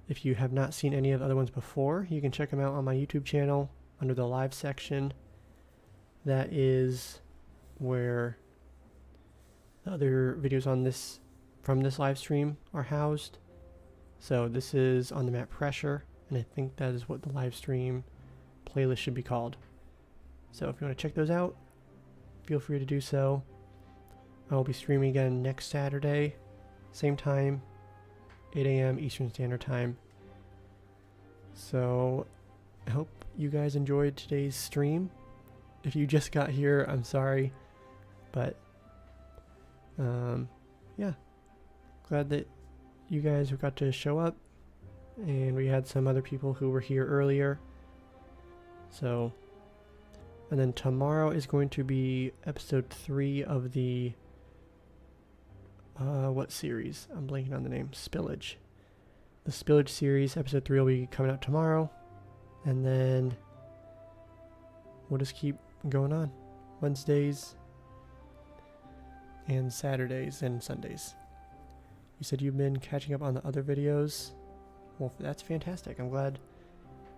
If you have not seen any of the other ones before, you can check them out on my YouTube channel under the live section. That is where the other videos on this from this live stream are housed. So this is on the map Pressure, and I think that is what the live stream playlist should be called. So if you want to check those out, feel free to do so. I will be streaming again next Saturday, same time, 8 a.m. Eastern Standard Time. So I hope you guys enjoyed today's stream. If you just got here, I'm sorry, but yeah, glad that you guys got to show up, and we had some other people who were here earlier. So, and then tomorrow is going to be episode 3 of the what series? I'm blanking on the name. Spillage. The Spillage series, episode 3 will be coming out tomorrow. And then we'll just keep going on. Wednesdays and Saturdays and Sundays. You said you've been catching up on the other videos. Well, that's fantastic. I'm glad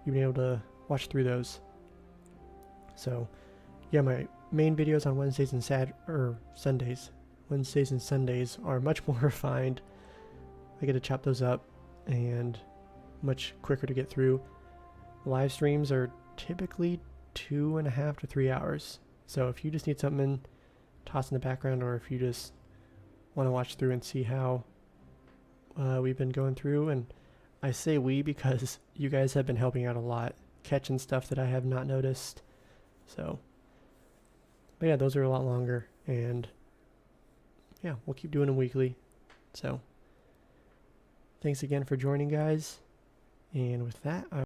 you've been able to watch through those. So, yeah, my main videos on Wednesdays and Sundays. Wednesdays and Sundays are much more refined. I get to chop those up and much quicker to get through. Live streams are typically 2.5 to 3 hours. So if you just need something tossed in the background, or if you just want to watch through and see how we've been going through, and I say we because you guys have been helping out a lot, catching stuff that I have not noticed. So, but yeah, those are a lot longer, and yeah, we'll keep doing them weekly. So, thanks again for joining, guys. And with that,